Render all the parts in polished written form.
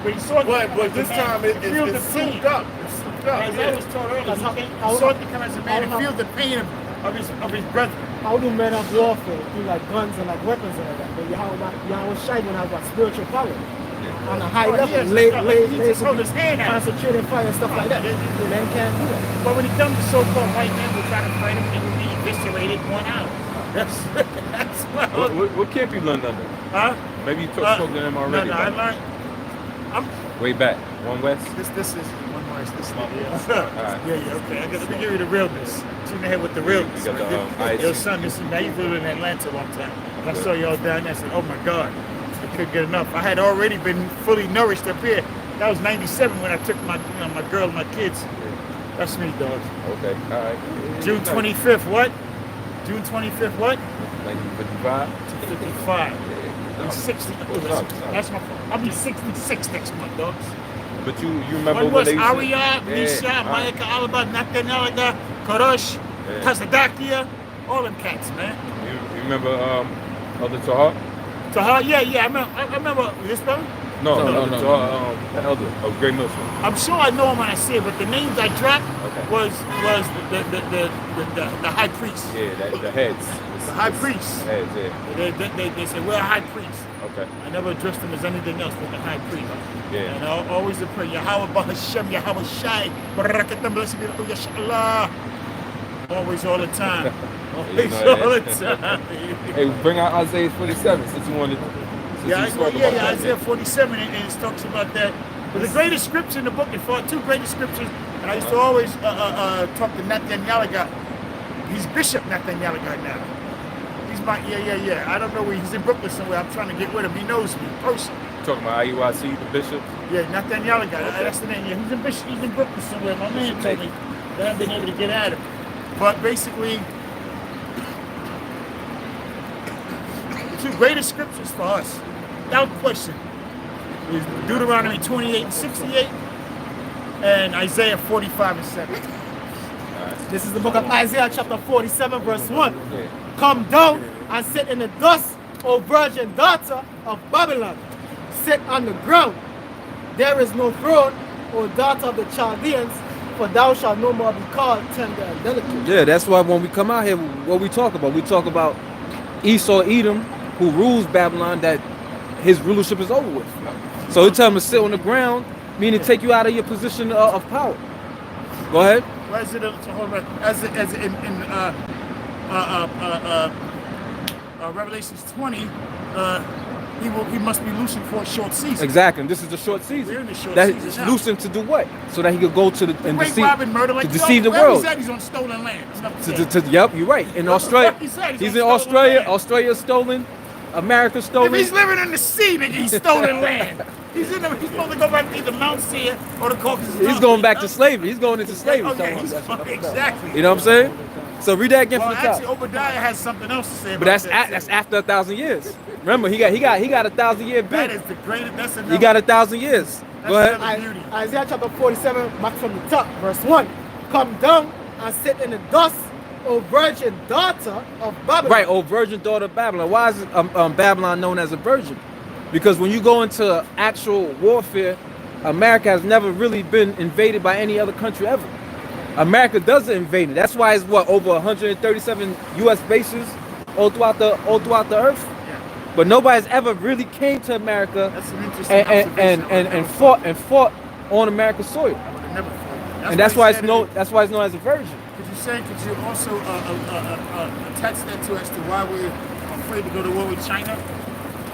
But he saw But this time it's souped up. It's souped up. As I was told earlier, he sought to come as a man and feel the pain of his brother. How do men of warfare do like guns and like weapons and all that? But Yahweh Shai don't have that spiritual power on a high level. He just hold his hand out. Concentrated fire and stuff like that. Men can't do that. But when it comes to so-called white men who try to fight him, they will be eviscerated one out. That's what camp you learned under? Huh? Maybe you spoke to them already. No, I learned. Way back, One West. This is One West. This All right. Yeah, okay. Let me give you the realness. Shoot in the head with the realness. You got the Yo, son, now you lived in Atlanta one time. And I saw y'all down there. I said, oh my God, I couldn't get enough. I had already been fully nourished up here. That was '97 when I took my girl and my kids. That's me, dog. Okay, all right. June 25th, what? June 25th, what? 1955. 55. I'm 60. That's my fault. I'll be 66 next month, dogs. But you remember When what was they Aria, Misha, Mayaka, Alba, Nathanielaga, Korosh, Kazadakia, all them cats, man. You remember Elder Tahar? Tahar, yeah. I remember this brother. No. Tahar, the elder of Great Mills. I'm sure I know him when I see it, but the names I dropped was the high priest. Yeah, the heads. The high priest. Heads, yeah. They say, we're a high priest. Okay. I never addressed him as anything else but the high priest. Yeah. And I always pray, Yahweh Bahashem, Yahweh Shai, Barakatam, blessed be Yashallah. Always, all the time. Always, all the time. Hey, bring out Isaiah 47 since you wanted. Isaiah 47, and it talks about that. But the greatest scripture in the book, two greatest scriptures, and I used to always talk to Nathanielaga. He's Bishop Nathanielaga now. He's my, I don't know where he's in Brooklyn somewhere. I'm trying to get with him. He knows me personally. Talking about IUIC, the bishop? Yeah, Nathanielaga. That's the name. Yeah, he's in Brooklyn somewhere. My man told me that I've been able to get at him. But basically, the two greatest scriptures for us, without question, is Deuteronomy 28:68 and Isaiah 45:7. This is the book of Isaiah chapter 47 verse 1. Come down and sit in the dust, O virgin daughter of Babylon. Sit on the ground. There is no throne, O daughter of the Chaldeans, for thou shalt no more be called tender and delicate. Yeah, that's why when we come out here, what we talk about Esau, Edom, who rules Babylon, that his rulership is over with. So he tell him to sit on the ground, meaning take you out of your position of power. Go ahead. Why is it as in Revelations 20? He must be loosened for a short season. Exactly. And this is the short season. We're in the short that season is now. loosened to do what? So that he could go to the and Great deceive, Robin murder, like, to deceive the where world. He said he's on stolen land. Yep, you're right. In Australia, he's in Australia. Land. Australia stolen. America stolen. If he's living in the sea, nigga, he's stolen land. He's supposed to go back to either Mount Seir or the Caucasus. He's going back to slavery. He's going into slavery. Okay, exactly. You know what I'm saying? So read that again from the top. Actually, Obadiah has something else to say about But that. that's after 1,000 years. Remember, he got 1,000-year bid. That is the greatest. That's enough. He got 1,000 years. Go ahead. Isaiah chapter 47, back from the top, verse 1. Come down and sit in the dust, O virgin daughter of Babylon. Right, O virgin daughter of Babylon. Why is Babylon known as a virgin? Because when you go into actual warfare, America has never really been invaded by any other country ever. America doesn't invade it. That's why it's over 137 U.S. bases all throughout the earth. Yeah. But nobody's ever really came to America and fought on America's soil. Never. And that's why it's known. That's why it's known as a virgin. Could you also attach that to as to why we're afraid to go to war with China?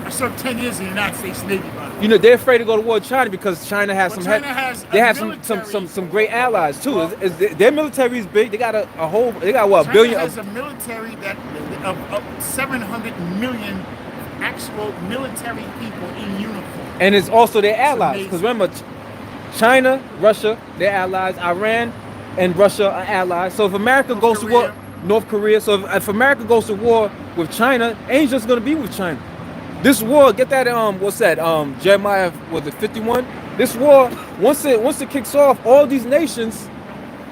I served 10 years in the United States Navy, by the way. You know, they're afraid to go to war with China because China has some great allies too. Their military is big. They got a billion. China has a military that of 700 million actual military people in uniform. And it's also their allies. Because remember, China, Russia, they're allies. Iran and Russia are allies. So if America goes to war, North Korea. So if America goes to war with China, ain't just gonna be with China. This war, get that what's that? Jeremiah, was it 51? This war, once it kicks off, all these nations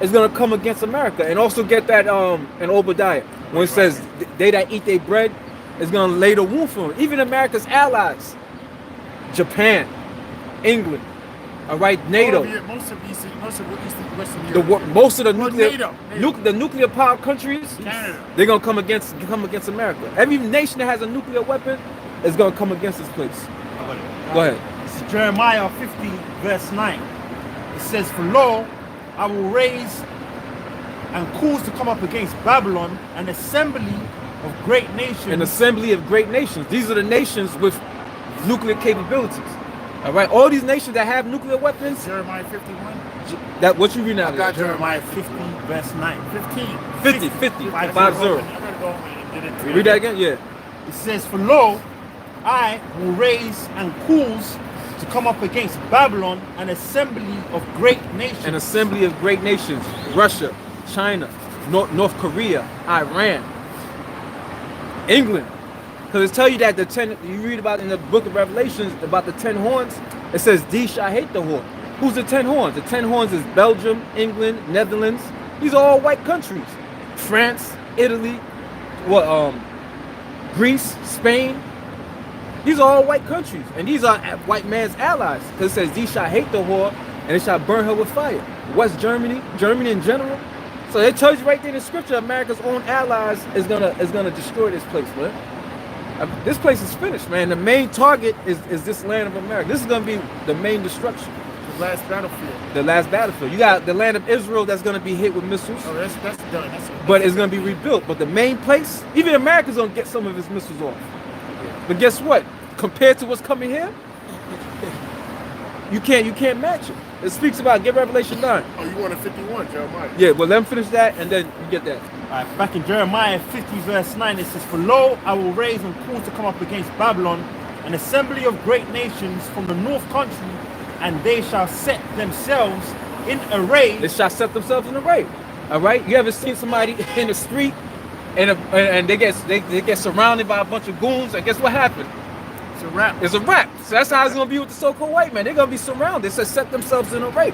is gonna come against America, and also get that in Obadiah when it says they that eat their bread is gonna lay the wound for them. Even America's allies, Japan, England, all right, NATO. Most of Eastern, Western The Europe. most of the Well, nuclear, NATO. the nuclear power countries, Canada. they're gonna come against America. Every nation that has a nuclear weapon is gonna come against this place. Go ahead. It's Jeremiah 50 verse 9. It says, "For lo, I will raise and cause to come up against Babylon an assembly of great nations." An assembly of great nations. These are the nations with nuclear capabilities. All right, all these nations that have nuclear weapons. Jeremiah 51. That what you read now? I got Jeremiah 50 verse 9. 15. 50, 50, 50. I gotta go and get into Read that again? Yeah. It says, "For lo, I will raise and cause to come up against Babylon an assembly of great nations." An assembly of great nations. Russia, China, North Korea, Iran, England. Because it tells you that the 10, you read about in the book of Revelations about the 10 horns, it says, "These shall hate the horn." Who's the 10 horns? The 10 horns is Belgium, England, Netherlands. These are all white countries. France, Italy, Greece, Spain. These are all white countries. And these are white man's allies. Because it says, "These shall hate the whore, and they shall burn her with fire." West Germany, Germany in general. So it tells you right there in the scripture, America's own allies is gonna destroy this place, man. This place is finished, man. The main target is this land of America. This is gonna be the main destruction. The last battlefield. The last battlefield. You got the land of Israel that's gonna be hit with missiles, Oh, that's done. but it's gonna be rebuilt. But the main place, even America's gonna get some of its missiles off. But guess what? Compared to what's coming here, you can't match it. It speaks about, get Revelation 9. Oh, you want a 51, Jeremiah? Yeah, well, let him finish that, and then you get that. Alright, back in Jeremiah 50 verse 9, it says, "For lo, I will raise and cause to come up against Babylon an assembly of great nations from the north country, and they shall set themselves in array." They shall set themselves in array. All right. You ever seen somebody in the street and they get surrounded by a bunch of goons, and guess what happened? It's a wrap. It's a wrap. So that's how it's gonna be with the so-called white man. They're gonna be surrounded. It says set themselves in array.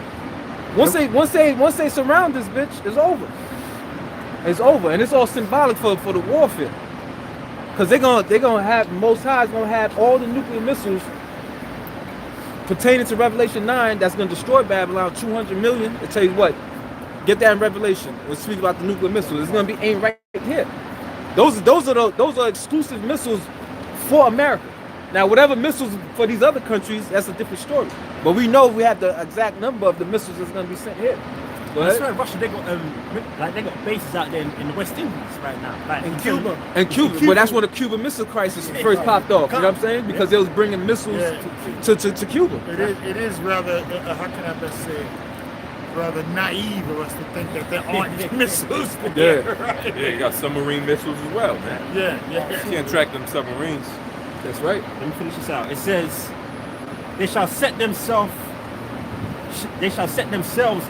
Once they surround this bitch, it's over. It's over, and it's all symbolic for the warfare. Because they're gonna have, Most High is gonna have all the nuclear missiles pertaining to Revelation 9 that's gonna destroy Babylon, 200 million. It tell you what, get that in Revelation. We'll speak about the nuclear missiles. It's gonna be aimed right here. Those are exclusive missiles for America. Now, whatever missiles for these other countries, that's a different story. But we know we have the exact number of the missiles that's gonna be sent here. Go I ahead. swear, Russia, they got bases out there in the West Indies right now, like in Cuba. And Cuba, but that's when the Cuban Missile Crisis first popped off. You know what I'm saying? Because they was bringing missiles to Cuba. It is rather, how can I best say, rather naive of us to think that there aren't missiles there. Right? Yeah, you got submarine missiles as well, man. Yeah. You can't track them submarines. That's right. Let me finish this out. It says, they shall set themselves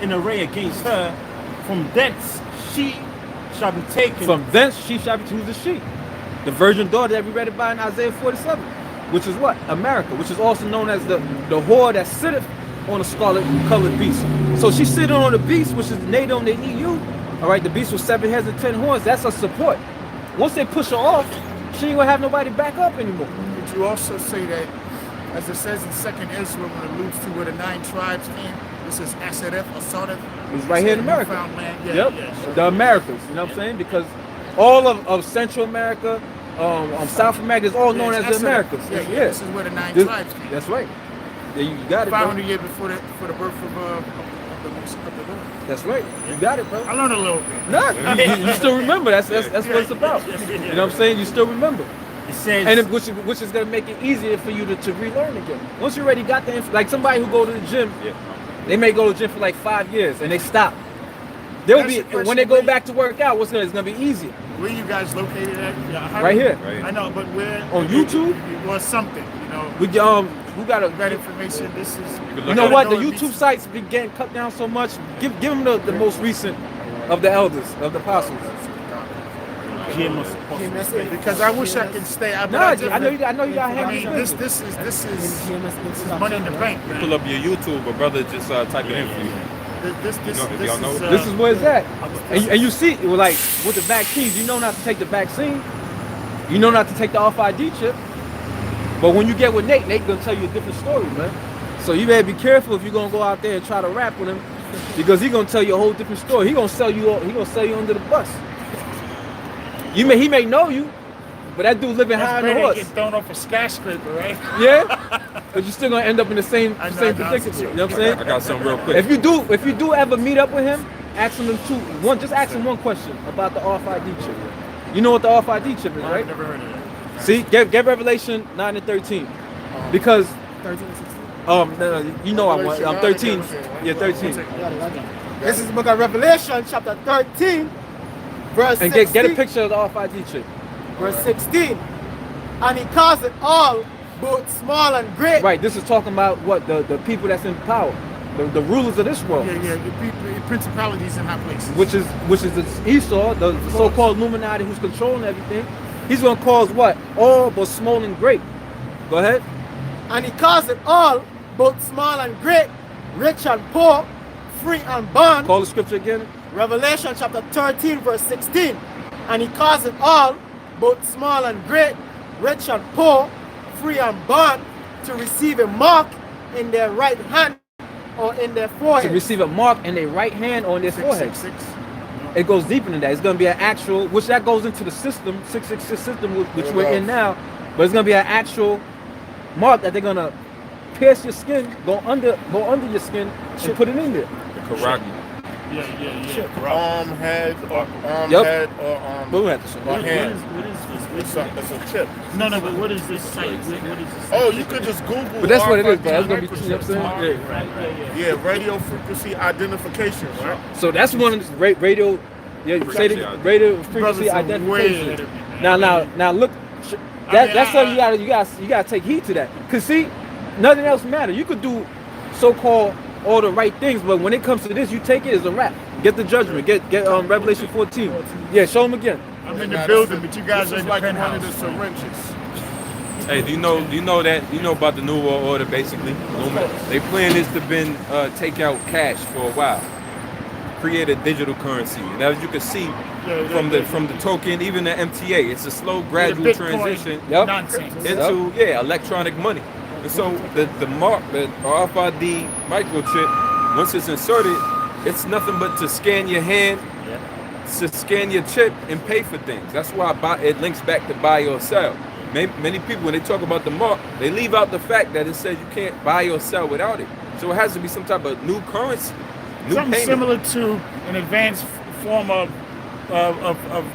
in array against her. From thence she shall be taken. From thence she shall be, who's the she? The virgin daughter that we read about in Isaiah 47, which is what? America, which is also known as the whore that sitteth on a scarlet colored beast. So she's sitting on the beast, which is NATO and the EU. All right, the beast with 7 heads and 10 horns. That's her support. Once they push her off, she ain't gonna have nobody back up anymore. Would you also say that, as it says in 2nd Ezra, when it alludes to where the 9 tribes came, this is Asareth or Sardeth? It's right here in America. Newfound land. Yep, Sure. the Americas. You know what I'm saying? Because all of Central America, South America is all known as the Asareth. Americas. Yeah, Yeah. this is where the 9 This- tribes came. That's right. Yeah, you got it, bro. 500 years before the birth of the Lord. That's right. You got it, bro. I learned a little bit. No, you still remember. That's what it's about. You know what I'm saying? You still remember. It says, And which is gonna make it easier for you to relearn again. Once you already got the like somebody who go to the gym, they may go to the gym for like 5 years and they stop. They'll That's be the question. when they go back to work out. It's gonna be easier. Where you guys located at? Yeah, how- Right here. Right. I know, but where? On YouTube? Or something, you know. We gotta. That information. This is. You know what? The YouTube sites be getting cut down so much. Give them the most recent of the elders of the apostles. Because I wish I could stay. No, I know you got I hands. mean, this is money in the bank, man. Pull up your YouTube, a brother just type it in for you. This y'all know is. This is where it's at. And you see, it was like with the vaccines, you know not to take the vaccine. You know not to take the RFID chip. But when you get with Nate gonna tell you a different story, man. So you better be careful if you're gonna go out there and try to rap with him, because he's gonna tell you a whole different story. He gonna sell you under the bus. He may know you, but that dude living high on the horse. Get thrown off a skyscraper, right? Yeah, but you're still gonna end up in the same predicament. You know what I'm saying? I got something real quick. If you do ever meet up with him, ask him just ask him one question about the RFID chip. You know what the RFID chip is, right? I've never heard of that. See, get Revelation 9 and 13, because 13 and 16. no, you know I'm 13. Yeah, 13. This is the book of Revelation, chapter 13, verse And 16. get a picture of the RFID chip. Verse 16. And he caused it all, both small and great. Right. This is talking about what the people that's in power, the rulers of this world. Yeah, the principalities in high places. Which is the Esau, the so-called Illuminati who's controlling everything. He's gonna cause what? All but small and great. Go ahead. And he caused it all, both small and great, rich and poor, free and bond. Call the scripture again. Revelation chapter 13, verse 16. And he caused it all, both small and great, rich and poor, free and bond, to receive a mark in their right hand or in their forehead. To receive a mark in their right hand or in their forehead. 666. It goes deeper than that. It's going to be an actual, which that goes into the system, 666 system, which we're in now. But it's going to be an actual mark that they're going to pierce your skin, go under your skin, and put it in there. The Karaki. Yeah. Arm head or arm Yep. head or arm. But we have to show What you. hand? What is this? It's a chip. No, but what is this site? What is this? Oh, you could just Google. But that's what it is, bro. RFID That's going to be, you know what I'm saying? Yeah. Right. Yeah, radio frequency identification, right? So that's one of the radio, say the radio frequency Brothers are way ahead identification. of me, man. Now look, that's something you gotta take heed to that. Cause see, nothing else matters. You could do so-called all the right things, but when it comes to this, you take it as a wrap. Get the judgment. Get Revelation 14. Yeah, show them again. I'm in the building, but you guys are in the like one of the penthouse. syringes. Hey, do you know about the New World Order? Basically, they plan this to take out cash for a while, create a digital currency, and as you can see from the token, even the MTA, it's a slow, gradual Bitcoin transition nonsense. into electronic money. And so the mark, the RFID microchip, once it's inserted, it's nothing but to scan your hand, to scan your chip and pay for things. That's why it links back to buy or sell. Many people, when they talk about the mark, they leave out the fact that it says you can't buy or sell without it. So it has to be some type of new currency, new Something payment. similar to an advanced form of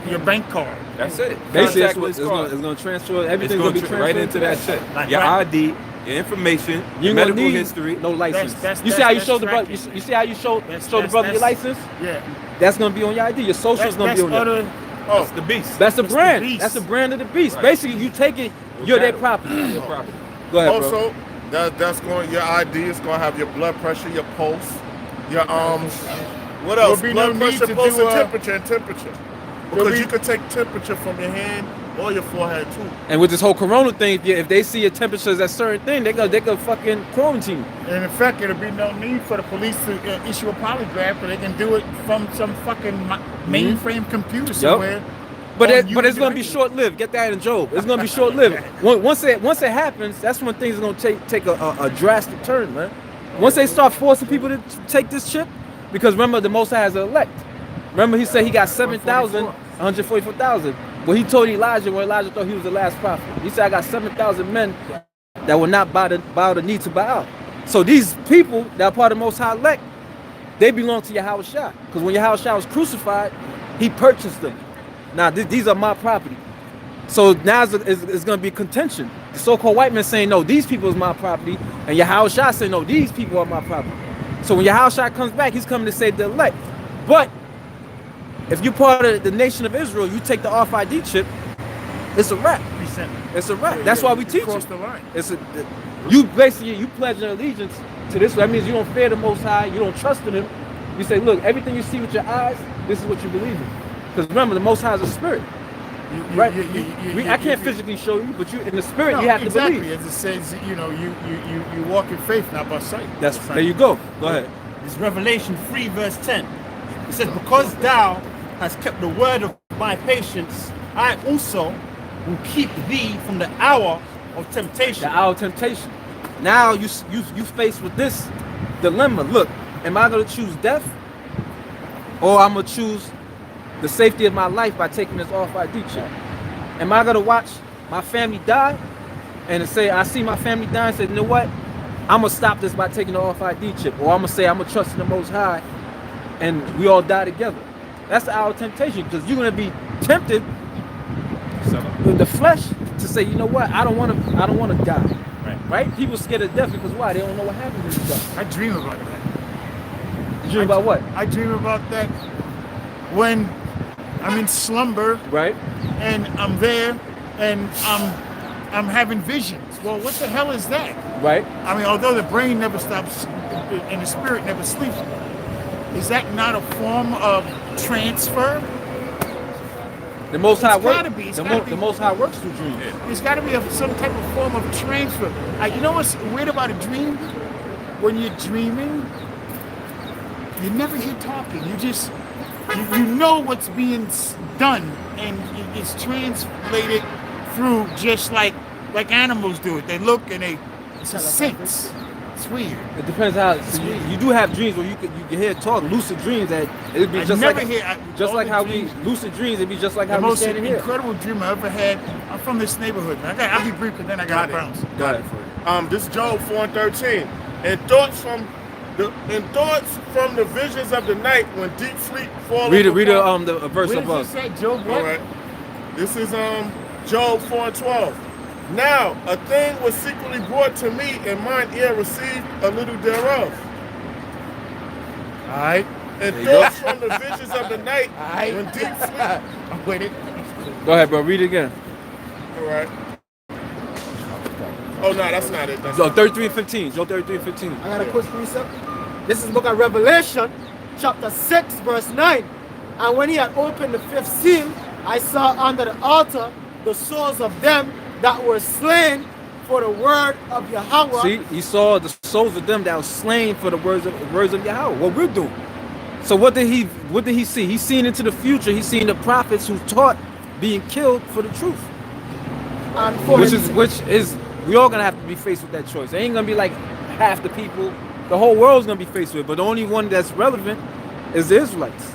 your bank card. That's it. Basically, Contactless it's card. gonna transfer. It's Everything's going gonna be to transferred right into that chip. Like Your that. ID, your information, You your gonna medical need history. no license. That's- You see how you that's show the brother? tracking. You see how you show the brother your that's- license? Yeah. That's gonna be on your ID. Your social's gonna be on there. That's the beast. That's the That's the brand. beast. That's the brand of the beast. Right. Basically, you take it, you're their property. Your property. Go ahead, bro. Also, that's going. Your ID is going to have your blood pressure, your pulse, your what else? There'll be no Blood need pressure, to pulse, do and a- temperature, Because you could take temperature from your hand or your forehead too. And with this whole corona thing, if they see your temperatures at certain thing, they go fucking quarantine. And in fact, there'll be no need for the police to issue a polygraph, but they can do it from some fucking mainframe computer somewhere. But on it's YouTube gonna be radio. short lived. Get that in Job. It's gonna be short lived. Once it happens, that's when things are gonna take a drastic turn, man. Once they start forcing people to take this chip, because remember the Most High has an elect. Remember he said he got 144,000. Well, he told Elijah when Elijah thought he was the last prophet. He said I got 7,000 men that will not bow the knee to Baal. So these people that are part of the Most High elect, they belong to Yahweh Shah. Because when Yahweh Shah was crucified, he purchased them. Now, these are my property. So now it's going to be contention. The so-called white men saying, no, these people is my property. And Yahweh Shah saying, no, these people are my property. So when Yahweh Shah comes back, he's coming to save the elect. But if you're part of the nation of Israel, you take the RFID chip, it's a wrap. It's a wrap. That's why we teach Cross it. the line. You pledge an allegiance to this. That means you don't fear the Most High. You don't trust in Him. You say, look, everything you see with your eyes, this is what you believe in. Because remember, the Most High is a spirit. Right? I can't physically show you, but in the spirit, you have to believe. As it says, you walk in faith, not by sight. There you go. Go ahead. It's Revelation 3 verse 10. It says, because thou hast kept the word of my patience, I also will keep thee from the hour of temptation. The hour of temptation. Now you faced with this dilemma. Look, am I gonna choose death, or I'm gonna choose the safety of my life by taking this RFID chip? Am I gonna watch my family die and say I see my family die and say, you know what? I'm gonna stop this by taking the RFID chip, or I'm gonna say I'm gonna trust in the Most High, and we all die together. That's our temptation, because you're gonna be tempted with the flesh to say, you know what? I don't want to die. Right? People scared of death because why? They don't know what happens when you die. I dream about that. You dream about what? I dream about that when I'm in slumber, right? And I'm there, and I'm having visions. Well, what the hell is that? Right. I mean, although the brain never stops and the spirit never sleeps, is that not a form of transfer? The Most High works. The Most High works through dreams. There's got to be some type of form of transfer. You know what's weird about a dream? When you're dreaming, you never hear talking. You just you know what's being done, and it's translated through just like animals do it. They look and it's a sense. It's weird. It depends how. So you do have dreams where you can hear talk, lucid dreams, that it'd be just like how we lucid dreams. It'd be just like how we standing here. The most incredible dream I ever had. I'm from this neighborhood. I'll be brief, but then I got to bounce. Got it. This is Job 4:13. And thoughts from the visions of the night when deep sleep falls. Read the verse above. What does it say, Job? What? All right. This is Job 4:12. Now a thing was secretly brought to me, and mine ear received a little thereof. All right. And thoughts from the visions of the night when deep sleep. I'm with it. Go ahead, bro. Read it again. All right. Oh no, that's not it. Job 33:15. Job 33:15. I got a quick precept. This is the book of Revelation, chapter 6, verse 9. And when he had opened the fifth seal, I saw under the altar the souls of them that were slain for the word of Yahweh. See, he saw the souls of them that were slain for the words of Yahweh. What we're doing. So what did he see? He's seen into the future. He's seen the prophets who taught being killed for the truth. And which is we all gonna have to be faced with that choice. It ain't gonna be like half the people. The whole world's gonna be faced with it, but the only one that's relevant is the Israelites.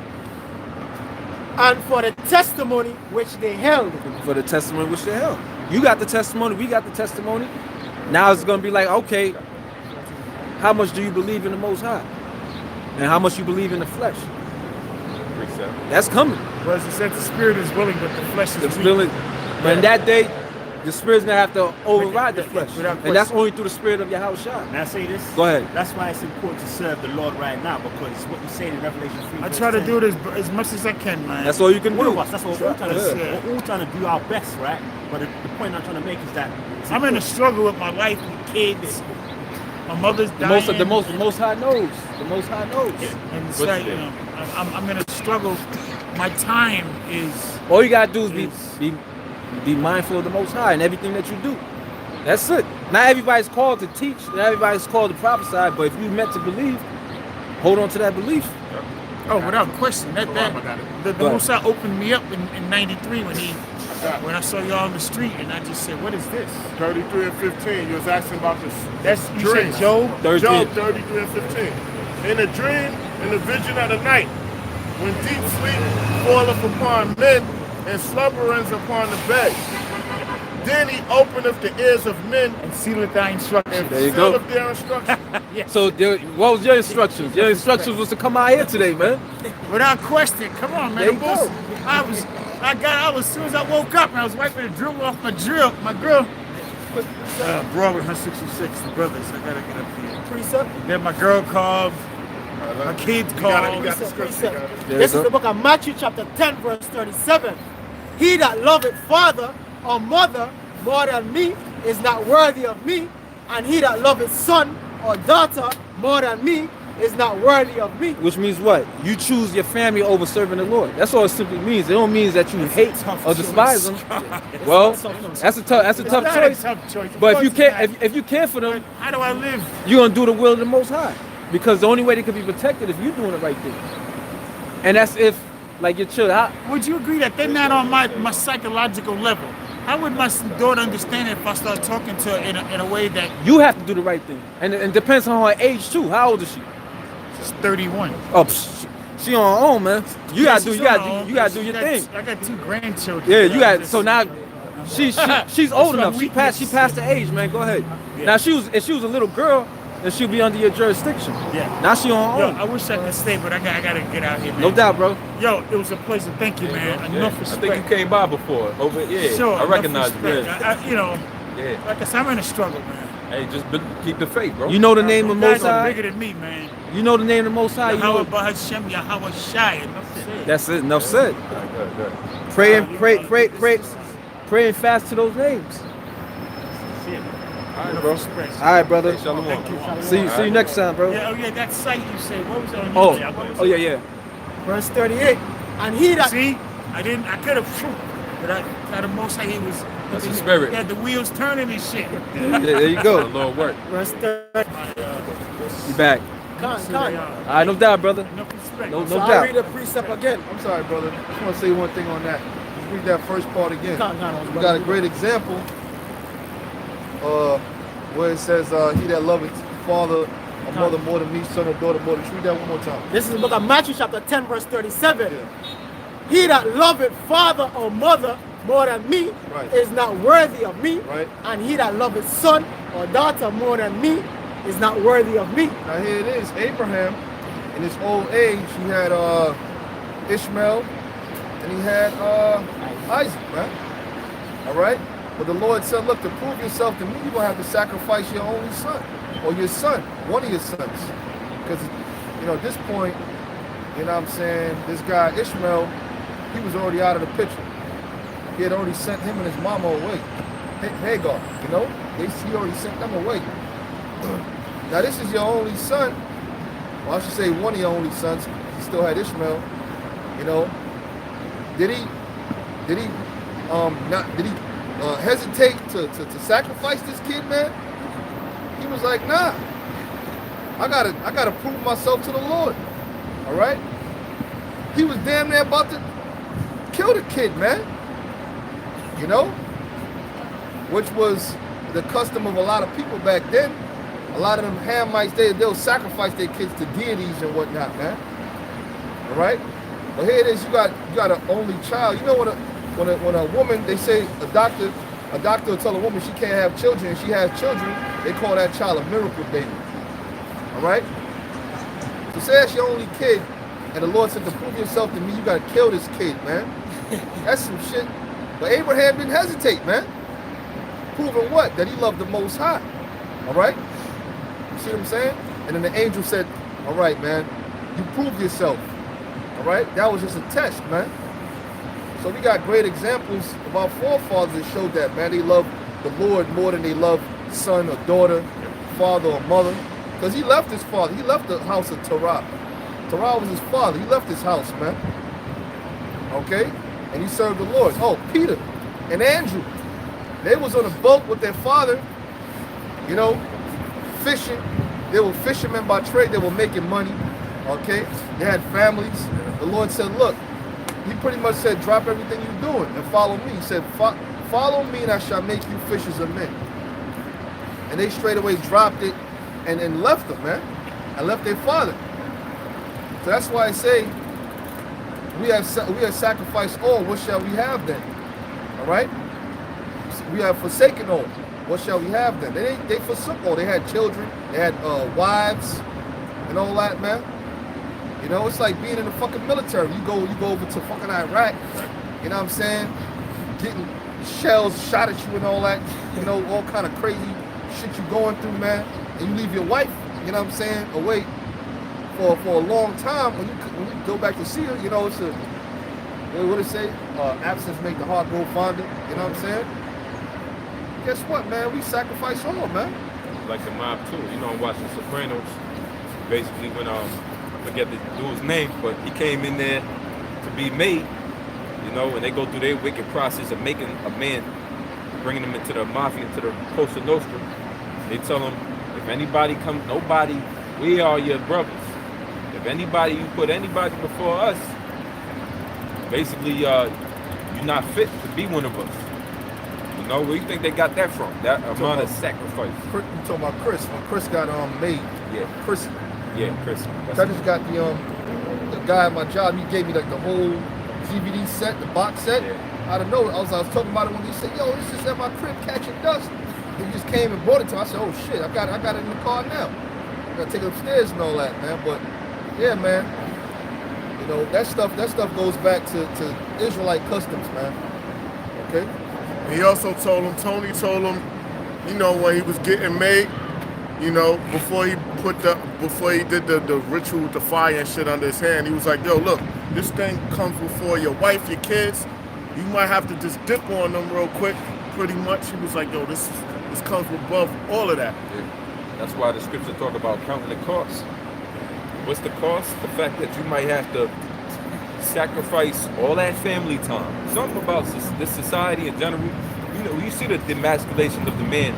And for the testimony which they held. For the testimony which they held. You got the testimony, we got the testimony. Now it's gonna be like, okay, how much do you believe in the Most High? And how much you believe in the flesh? That's coming. Well, as it said, the spirit is willing, but the flesh is weak. But in that day, the spirit's gonna have to override the flesh. And that's only through the spirit of Yahweh Shai. May I say this? Go ahead. That's why it's important to serve the Lord right now, because what you say in Revelation 3. I try to do it as much as I can, man. That's all you can do. That's what we're all trying to do. We're all trying to do our best, right? But the point I'm trying to make is that I'm in a struggle with my life, with kids. My mother's dying. The most High knows. The Most High knows. And it's like, I'm in a struggle. My time is. All you gotta do is be mindful of the Most High in everything that you do. That's it. Not everybody's called to teach. Not everybody's called to prophesy. But if you meant to believe, hold on to that belief. Oh, without question. The Most High opened me up in '93 when I saw y'all on the street, and I just said, "What is this?" 33 and 15. You was asking about this. That's you said Job. Job 33 and 15. In a dream, in the vision of the night, when deep sleep falleth upon men and slumberings upon the bed, then he openeth the ears of men and sealeth thy instructions. There you go. Sealeth their instructions. Yes. So what was your instructions? Your instructions was to come out here today, man. Without question. Come on, man. There you go. I got out as soon as I woke up, and I was wiping the drill off my grill. Bro with her 66, the brothers. I gotta get up here. Precept. Then my girl called. My kids called. This is the book of Matthew chapter 10, verse 37. He that loveth father or mother more than me is not worthy of me, and he that loveth son or daughter more than me is not worthy of me. Which means what? You choose your family over serving the Lord. That's all it simply means. It don't mean that you hate or despise them. Well, that's a tough choice. But if you care for them, how do I live? You're gonna do the will of the Most High. Because the only way they can be protected if you're doing the right thing. And that's if, like your children. Would you agree that they're not on my psychological level? How would my daughter understand it if I start talking to her in a way that You have to do the right thing, and it depends on her age too. How old is she? she's 31? Oh, she on her own, man. You gotta do your thing. I got 2 grandchildren. Yeah, you got. So now, she's old enough. She passed the age, man. Go ahead. Yeah. Now if she was a little girl, then she'll be under your jurisdiction. Yeah. Now she on her Yo, own. I wish I could stay, but I gotta get out here, man. No doubt, bro. Yo, it was a pleasure. Thank you, man. Yeah. Enough I respect. think you came by before. Sure, I recognize enough you. respect. Yeah. You know, Yeah. like I said, I'm in a struggle, man. Hey, just keep the faith, bro. You know the name of You guys Most are High. bigger than me, man. You know the name of the Most High. You Yahweh know. Bahashem, Yahweh Shai. Enough said. That's it. Enough said. Good. Pray and fast to those names. All right, bro. All right, brother. Hey, shalom. See you next time, bro. Yeah, that site you said. What was it on Oh, YouTube? What was oh it? yeah. Verse 38. And he that See, I could have, but I the most he was. That's the spirit. He had the wheels turning and shit. Yeah, there you go. The Lord work. verse 30. You back. Con. All right, no doubt, brother. Enough respect. No So I'll doubt. read the precept again. I'm sorry, brother. I just want to say one thing on that. Just read that first part again. Con. We got a great example where it says, he that loveth father or mother more than me, son or daughter more than me. Read that one more time. This is the book of Matthew chapter 10 verse 37. Yeah. He that loveth father or mother more than me Right. is not worthy of me. Right. And he that loveth son or daughter more than me is not worthy of me. Now here it is. Abraham, in his old age, he had Ishmael and he had Isaac, man. All right? But the Lord said, look, to prove yourself to me, you're going to have to sacrifice your only son or your son, one of your sons. Because, at this point, you know what I'm saying, this guy Ishmael, he was already out of the picture. He had already sent him and his mama away. Hagar, he already sent them away. Now this is your only son. Well, I should say one of your only sons. He still had Ishmael. Did he hesitate to sacrifice this kid, man? He was like, nah. I gotta prove myself to the Lord. All right. He was damn near about to kill the kid, man. Which was the custom of a lot of people back then. A lot of them Hamites, they'll sacrifice their kids to deities and whatnot, man. All right. But here it is. You got an only child. You know when a woman, they say a doctor will tell a woman she can't have children, and she has children, they call that child a miracle baby. All right? So say that's your only kid, and the Lord said to prove yourself to me, you got to kill this kid, man. That's some shit. But Abraham didn't hesitate, man. Proving what? That he loved the Most High. All right? You see what I'm saying? And then the angel said, all right, man, you proved yourself. All right? That was just a test, man. So we got great examples of our forefathers that showed that, man. They love the Lord more than they love son or daughter, father or mother. Because he left his father. He left the house of Terah. Terah was his father. He left his house, man. Okay? And he served the Lord. Oh, Peter and Andrew. They was on a boat with their father, fishing. They were fishermen by trade. They were making money. Okay? They had families. The Lord said, look, he pretty much said, drop everything you're doing and follow me. He said, follow me and I shall make you fishers of men. And they straight away dropped it and left them, man. And left their father. So that's why I say, we have sacrificed all. What shall we have then? All right? We have forsaken all. What shall we have then? They forsook all. They had children. They had wives and all that, man. It's like being in the fucking military. You go over to fucking Iraq, you know what I'm saying? Getting shells shot at you and all that, all kind of crazy shit you going through, man. And you leave your wife, you know what I'm saying, away for a long time. When you go back to see her, it's a, what do they say? Absence make the heart grow fonder, you know what I'm saying? Guess what, man? We sacrifice all, man. Like the mob too. I'm watching Sopranos. Basically when I forget the dude's name, but he came in there to be made, and they go through their wicked process of making a man, bringing him into the mafia, into the Cosa Nostra. They tell him, if anybody comes, nobody, we are your brothers. If anybody, you put anybody before us, basically, you're not fit to be one of us. No, where you think they got that from? That amount of sacrifice. You talking about Chris? When Chris got made, Yeah, Chris. yeah, Chris. I just got the guy at my job. He gave me like the whole DVD set, the box set. Yeah. Out of nowhere, I was talking about it when he said, "Yo, this is at my crib catching dust." He just came and brought it to me. I said, "Oh shit, I got it in the car now. I gotta take it upstairs and all that, man." But yeah, man, you know that stuff goes back to Israelite customs, man. Okay. He also told him, Tony told him, you know, when he was getting made, you know, before he did the ritual with the fire and shit under his hand, he was like, "Yo, look, this thing comes before your wife, your kids. You might have to just dip on them real quick." Pretty much, he was like, "Yo, this comes above all of that." Yeah. That's why the scripture talk about counting the cost. What's the cost? The fact that you might have to sacrifice all that family time. Something about this society in general. You know, you see the demasculation of the man.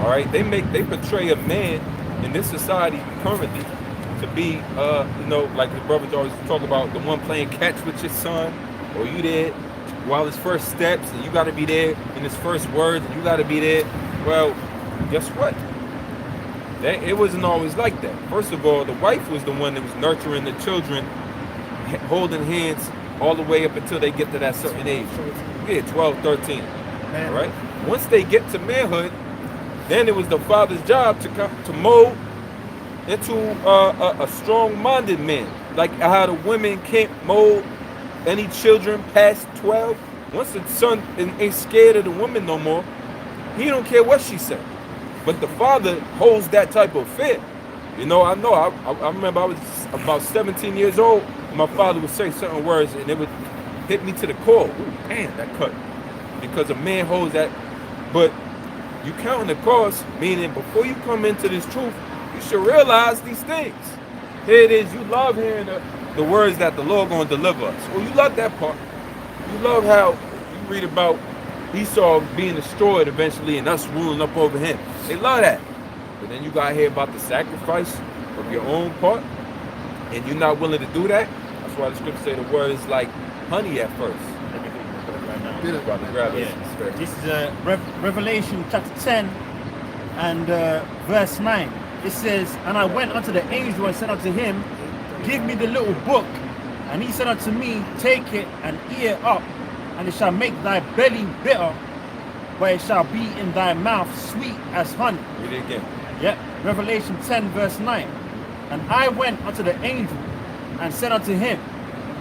All right, they portray a man in this society currently to be, you know, like the brothers always talk about, the one playing catch with your son, or you there while his first steps, and you got to be there in his first words, and you got to be there. Well, guess what? It wasn't always like that. First of all, the wife was the one that was nurturing the children, holding hands all the way up until they get to that certain age. Yeah, 12, 13. All right? Once they get to manhood, then it was the father's job to mold into a strong-minded man. Like how the women can't mold any children past 12. Once the son ain't scared of the woman no more, he don't care what she said. But the father holds that type of fear. You know, I remember I was about 17 years old, and my father would say certain words, and it would hit me to the core. Ooh, damn, that cut. Because a man holds that. But you counting the cost, meaning before you come into this truth, you should realize these things. Here it is, you love hearing the words that the Lord going to deliver us. Well, you love that part. You love how you read about Esau being destroyed eventually and us ruling up over him. They love that. But then you got to hear about the sacrifice of your own part, and you're not willing to do that. That's why the scripture say the word is like honey at first. This is Revelation chapter 10 and verse 9. It says, "And I went unto the angel and said unto him, Give me the little book. And he said unto me, Take it and eat it up, and it shall make thy belly bitter, but it shall be in thy mouth sweet as honey." Read it again. Yep. Revelation 10 verse 9. "And I went unto the angel and said unto him,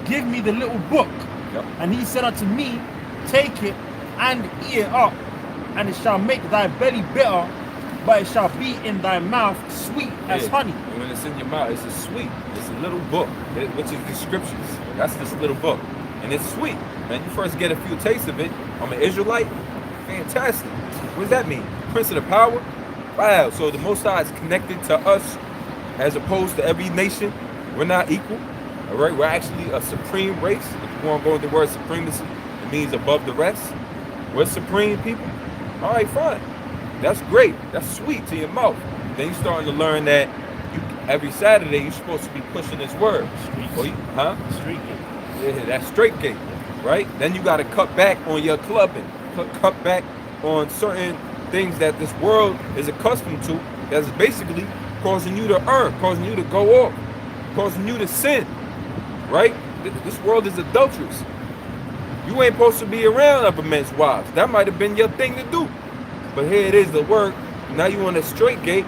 Give me the little book. Yep. And he said unto me, Take it and eat it up, and it shall make thy belly bitter, but it shall be in thy mouth sweet as honey." And when it's in your mouth, it's a sweet. It's a little book, which is the scriptures. That's this little book. And it's sweet. Man, you first get a few tastes of it. I'm an Israelite. Fantastic. What does that mean? Prince of the power? Wow. So the Most High is connected to us as opposed to every nation. We're not equal. All right? We're actually a supreme race. If you want to go with the word supremacy, it means above the rest. We're supreme people. All right, fine. That's great. That's sweet to your mouth. Then you're starting to learn that every Saturday you're supposed to be pushing this word. Street gate. Yeah, that's straight gate, right? Then you got to cut back on your clubbing, cut back on certain things that this world is accustomed to. That's basically causing you to err, causing you to go off, causing you to sin, right? This world is adulterous. You ain't supposed to be around other men's wives. That might have been your thing to do. But here it is, the word. Now you on a straight gate,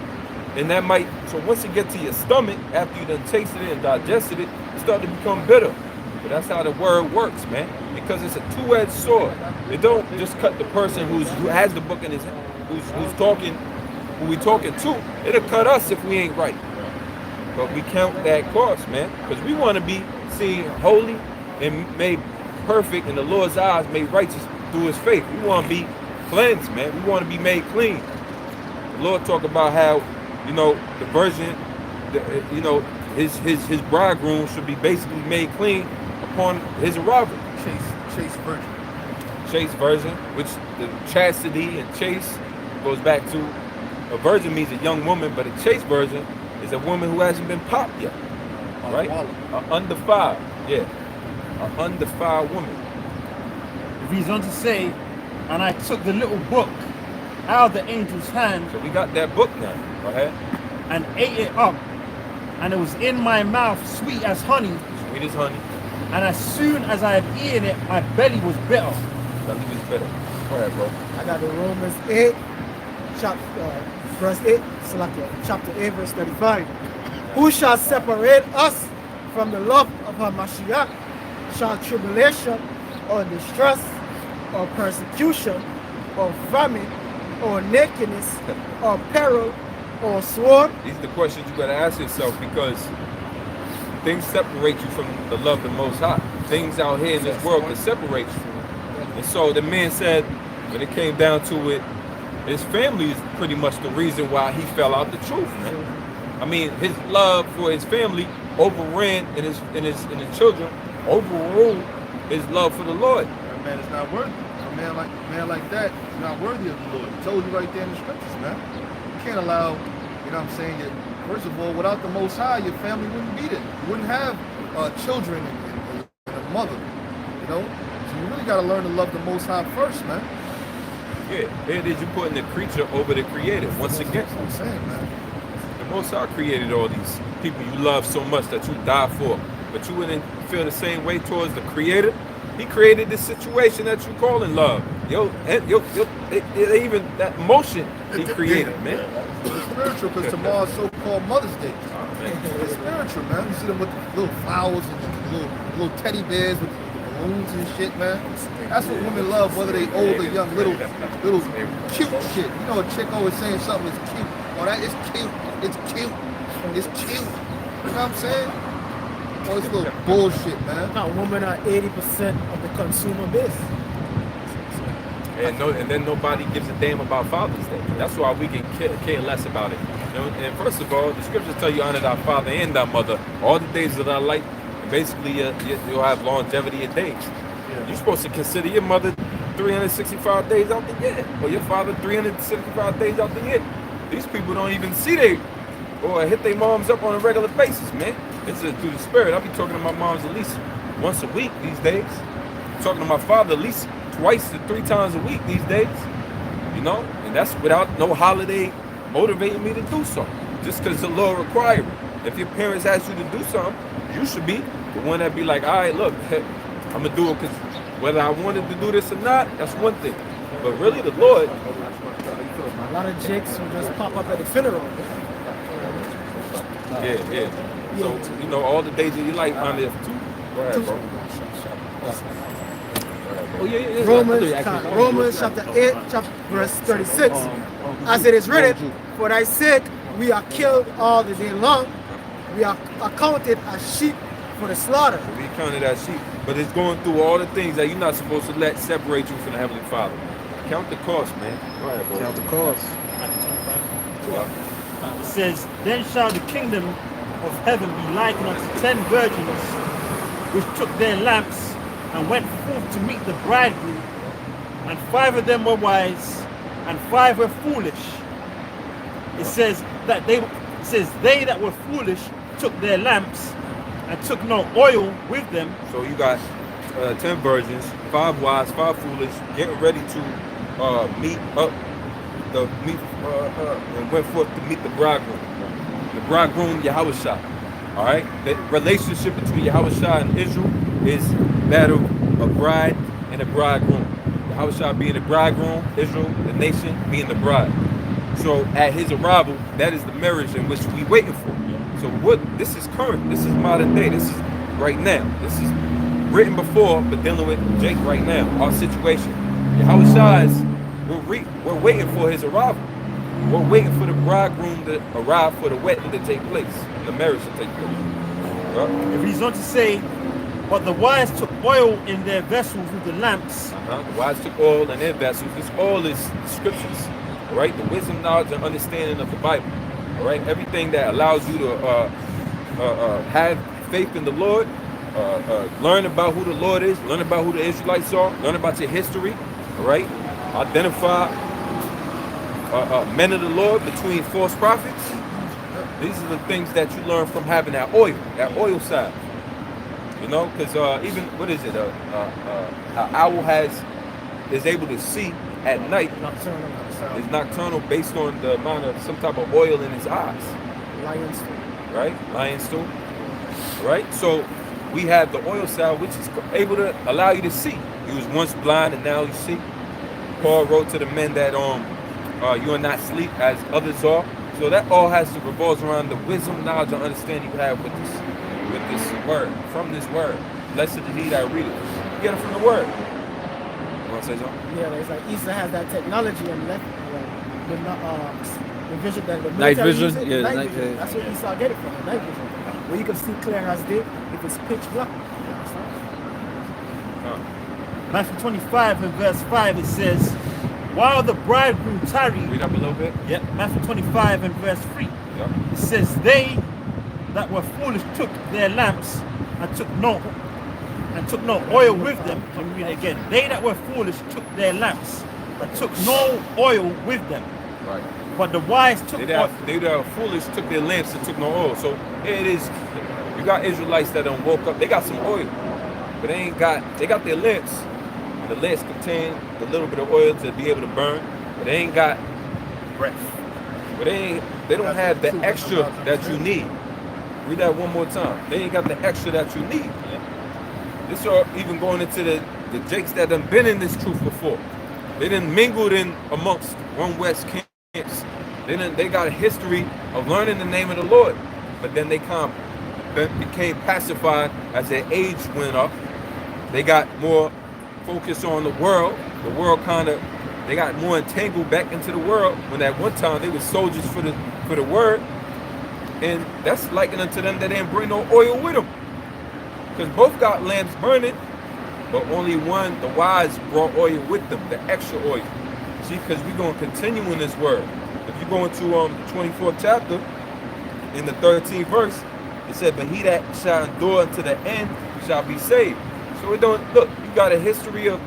and that might, so once it gets to your stomach, after you done tasted it and digested it, it start to become bitter. But that's how the word works, man. Because it's a two-edged sword. It don't just cut the person who has the book in his hand, who's talking, who we talking to. It'll cut us if we ain't right. But we count that cost, man. Because we want to be seen holy and made perfect in the Lord's eyes, made righteous through his faith. We want to be cleansed, man. We want to be made clean. The Lord talk about how, you know, the virgin, you know, his bridegroom should be basically made clean upon his arrival. Chase virgin. Chase virgin, which the chastity and chase goes back to, a virgin means a young woman, but a chaste virgin is a woman who hasn't been popped yet, right? An undefiled, yeah, an undefiled woman. It reads on to say, and I took the little book out of the angel's hand So we got that book now. Go ahead. and ate it up, and it was in my mouth sweet as honey. Sweet as honey. And as soon as I had eaten it, my belly was bitter. Belly was better. Go ahead, bro. I got the Romans 8, verse 8, chapter 8, verse 35. Who shall separate us from the love of Hamashiach? Shall tribulation, or distress, or persecution, or famine, or nakedness, or peril, or sword? These are the questions you got to ask yourself, because things separate you from the love of the Most High. Things out here in this world can separate you. And so the man said, when it came down to it, his family is pretty much the reason why he fell out the truth, man. I mean, his love for his family overran, and his children overruled his love for the Lord. That man is not worthy. A man like that is not worthy of the Lord. He told you right there in the scriptures, man. You can't allow, you know what I'm saying, that, first of all, without the Most High, your family wouldn't be there. You wouldn't have children and a mother, you know? So you really got to learn to love the Most High first, man. Yeah, here it is, you putting the creature over the creator once again. That's what I'm saying, man. The Most High created all these people you love so much that you die for, but you wouldn't feel the same way towards the Creator. He created this situation that you calling love. Even that emotion he created, man. It's spiritual, because tomorrow's so-called Mother's Day. It's spiritual, man. You see them with the little flowers and the little teddy bears with the balloons and shit, man. That's what women love, whether they old or young. Little cute shit. You know, a chick always saying something is cute. Oh, that is cute. It's cute. It's cute. You know what I'm saying? Oh, it's little bullshit, man. Now, women are 80% of the consumer base. And then nobody gives a damn about Father's Day. That's why we can care less about it. You know, and first of all, the scriptures tell you honor thy father and thy mother all the days of thy life. And basically, you'll have longevity of days. Yeah. You're supposed to consider your mother 365 days out the year, or your father 365 days out the year. These people don't even see they or hit their moms up on a regular basis, man. It's through the spirit. I be talking to my moms at least once a week these days. I'm talking to my father at least twice to 3 times a week these days. You know, and that's without no holiday motivating me to do so. Just because the law requires it. If your parents ask you to do something, you should be the one that be like, all right, look, I'm gonna do it, because whether I wanted to do this or not, that's one thing. But really, the Lord. A lot of jakes will just pop up at the funeral. Yeah. So, you know, all the days of your life on there too. Go ahead, bro. Oh, yeah. Romans chapter 8, verse 36. As it is written, for thy sake we are killed all the day long. We are accounted as sheep for the slaughter. We counted as sheep. But it's going through all the things that you're not supposed to let separate you from the Heavenly Father. Count the cost, man. Go ahead, bro. Count the cost. It says, then shall the kingdom of heaven be likened unto 10 virgins, which took their lamps and went forth to meet the bridegroom. And 5 of them were wise, and 5 were foolish. It says they that were foolish took their lamps and took no oil with them. So you got 10 virgins, 5 wise, 5 foolish, getting ready to meet up and went forth to meet the bridegroom. The bridegroom, Yahushua. All right, the relationship between Yahushua and Israel is that of a bride and a bridegroom. Yahushua being the bridegroom, Israel, the nation, being the bride. So at his arrival, that is the marriage in which we waiting for. So this is current, this is modern day, this is right now. This is written before, but dealing with Jake right now, our situation. Yahushua is, we're waiting for his arrival. We're waiting for the bridegroom to arrive for the wedding to take place, the marriage to take place. Right? It reads on to say, but the wise took oil in their vessels with the lamps. The wise took oil in their vessels. This oil is scriptures, all right? The wisdom, knowledge, and understanding of the Bible, all right? Everything that allows you to have faith in the Lord, learn about who the Lord is, learn about who the Israelites are, learn about your history, all right? Identify men of the Lord between false prophets. These are the things that you learn from having that oil side. You know, because even, what is it? An owl has is able to see at night Nocturnal. is nocturnal based on the amount of some type of oil in his eyes, Lion's right? Lion stool, right? So we have the oil side, which is able to allow you to see. He was once blind and now you see. Paul wrote to the men that you are not asleep as others are. So that all has to revolve around the wisdom, knowledge, and understanding you have with this word, from this word. Blessed is he that readeth. You get it from the word. You want to say something? Yeah, it's like Easter has that technology and the vision that the Night military vision? uses, Yeah, night night vision. vision. That's where Esau get it from, the night vision. Where you can see clear as day if it's pitch black. Matthew 25 and verse 5, it says, while the bridegroom tarried, Read up a little bit. yeah, Matthew 25 and verse 3, Yeah. it says, they that were foolish took their lamps and took no oil with them. Let me read it again. They that were foolish took their lamps and took no oil with them. Right. But the wise took They that are foolish took their lamps and took no oil. So here it is. You got Israelites that done woke up. They got some oil, but they got their lamps. And the lamps contain a little bit of oil to be able to burn, but they ain't got breath. But they don't have the extra that you need. Read that one more time. They ain't got the extra that you need. This are even going into the jakes that done been in this truth before. They done mingled in amongst one West camps. They got a history of learning the name of the Lord, but then they became pacified as their age went up. They got more focused on the world. The world they got more entangled back into the world when at one time they were soldiers for the word. And that's likened unto them that they didn't bring no oil with them. Because both got lamps burning, but only one, the wise, brought oil with them, the extra oil. See, because we're going to continue in this word. If you go into the 24th chapter, in the 13th verse, it said, but he that shall endure unto the end shall be saved. So it don't, look, you got a history of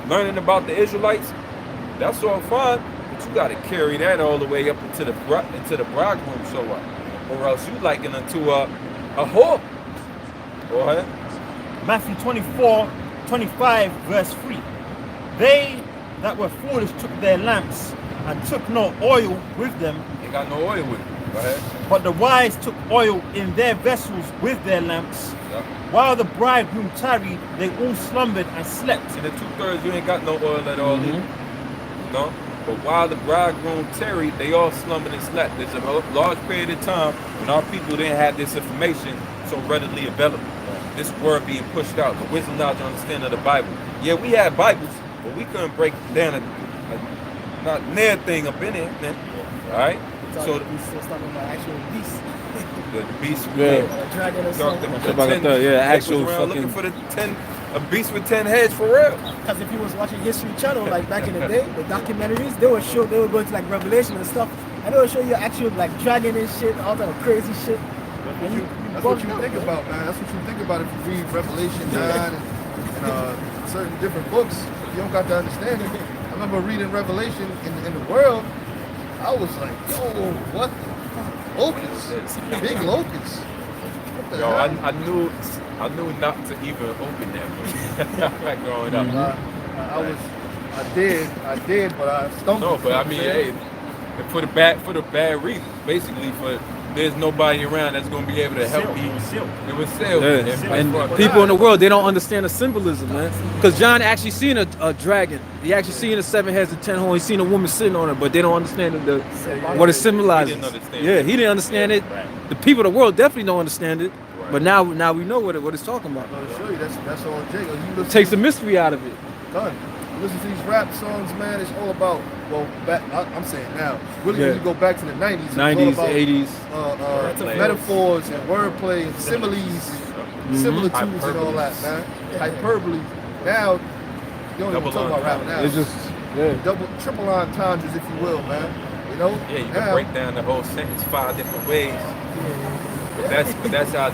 learning about the Israelites. That's all fine, but you got to carry that all the way up into the bridegroom, so what? Or else you liken unto a whore. Go ahead. Matthew 24:25 verse 3. They that were foolish took their lamps and took no oil with them. They got no oil with them. Go ahead. But the wise took oil in their vessels with their lamps. Yeah. While the bridegroom tarried, they all slumbered and slept. In the 2/3, you ain't got no oil at all either. No? But while the bridegroom tarried, they all slumbered and slept. There's a large period of time when our people didn't have this information so readily available. This word being pushed out, the wisdom, knowledge, and understanding of the Bible. Yeah, we had Bibles, but we couldn't break down a not near thing up in it, man. All right? So the actual beast. the beast, A dragon or something. Actual fucking. looking for a beast with 10 heads for real. Because if you was watching History Channel, like back in the day, the documentaries, they would go to like Revelation and stuff, and they would show you actual like dragon and shit, all that crazy shit. That's what you think about, man. That's what you think about if you read Revelation 9 and certain different books. You don't got to understand it. I remember reading Revelation in the world. I was like, yo, what? Locusts, big locusts. What the Yo, hell? I knew not to even open that book growing up. I did, but I stumbled. No, but I mean, hey, for the bad reason. Basically, there's nobody around that's gonna be able to help me. It was sealed. Yeah. And people in the world, they don't understand the symbolism, man. Because John actually seen a dragon. He actually seen a 7 heads and 10 horns. He seen a woman sitting on it, but they don't understand what it symbolizes. He didn't understand Yeah, it. he didn't understand it. The people of the world definitely don't understand it. But now we know what it's talking about. I'm gonna show you that's all Jake. You listen Takes the mystery out of it. done. Listen to these rap songs, man. It's all about I'm saying now. Really, when you go back to the 90s, it's 90s, all about, 80s. metaphors and wordplay and similes, similitudes and all that, man. Hyperbole. Now you don't even talk about rap now. It's just Triple entendres, if you will, man. You know. Yeah, you now, can break down the whole sentence 5 different ways. But that's how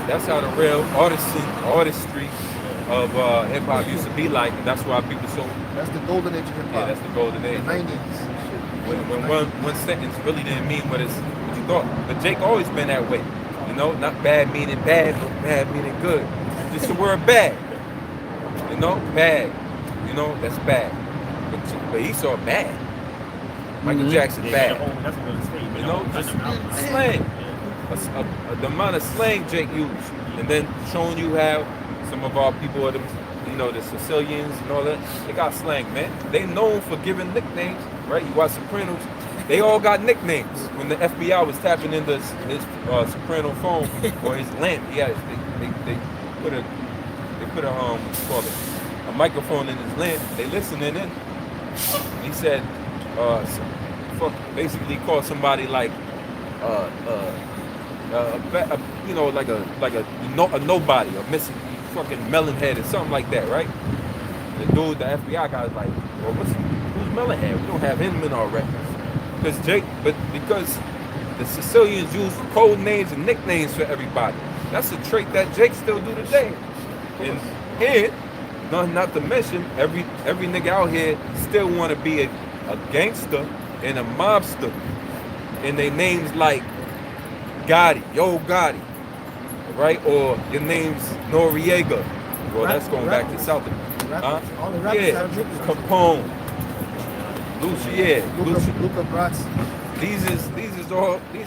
that's how the real artistry of hip hop used to be like, and that's why people so. That's the golden age of hip hop. Yeah, that's the golden age. The 90s. When one sentence really didn't mean what you thought. But Jake always been that way. You know, not bad meaning bad, but bad meaning good. Just the word bad. You know, bad. You know, that's bad. But Esau bad. Michael Jackson bad. That's a good statement. You know, just slang. The amount of slang Jake used, and then showing you how some of our people are the, you know, the Sicilians and all that. They got slang, man. They known for giving nicknames, right? You watch Sopranos. They all got nicknames. When the FBI was tapping into his Soprano phone or his lamp, they put a what you call it, a microphone in his lamp. They listening in. He said, basically called somebody like, you know, like a nobody, a missing fucking melon head or something like that, right? The dude, the FBI guy, is like, well, who's melon head? We don't have him in our records. Because the Sicilians use code names and nicknames for everybody. That's a trait that Jake still do today. And not to mention, every nigga out here still want to be a gangster and a mobster. And they names like Gotti, Yo Gotti, right? Or your name's Noriega. Well, that's going back to South. All the rappers Yeah, have nicknames. Capone, Luca Bratz. These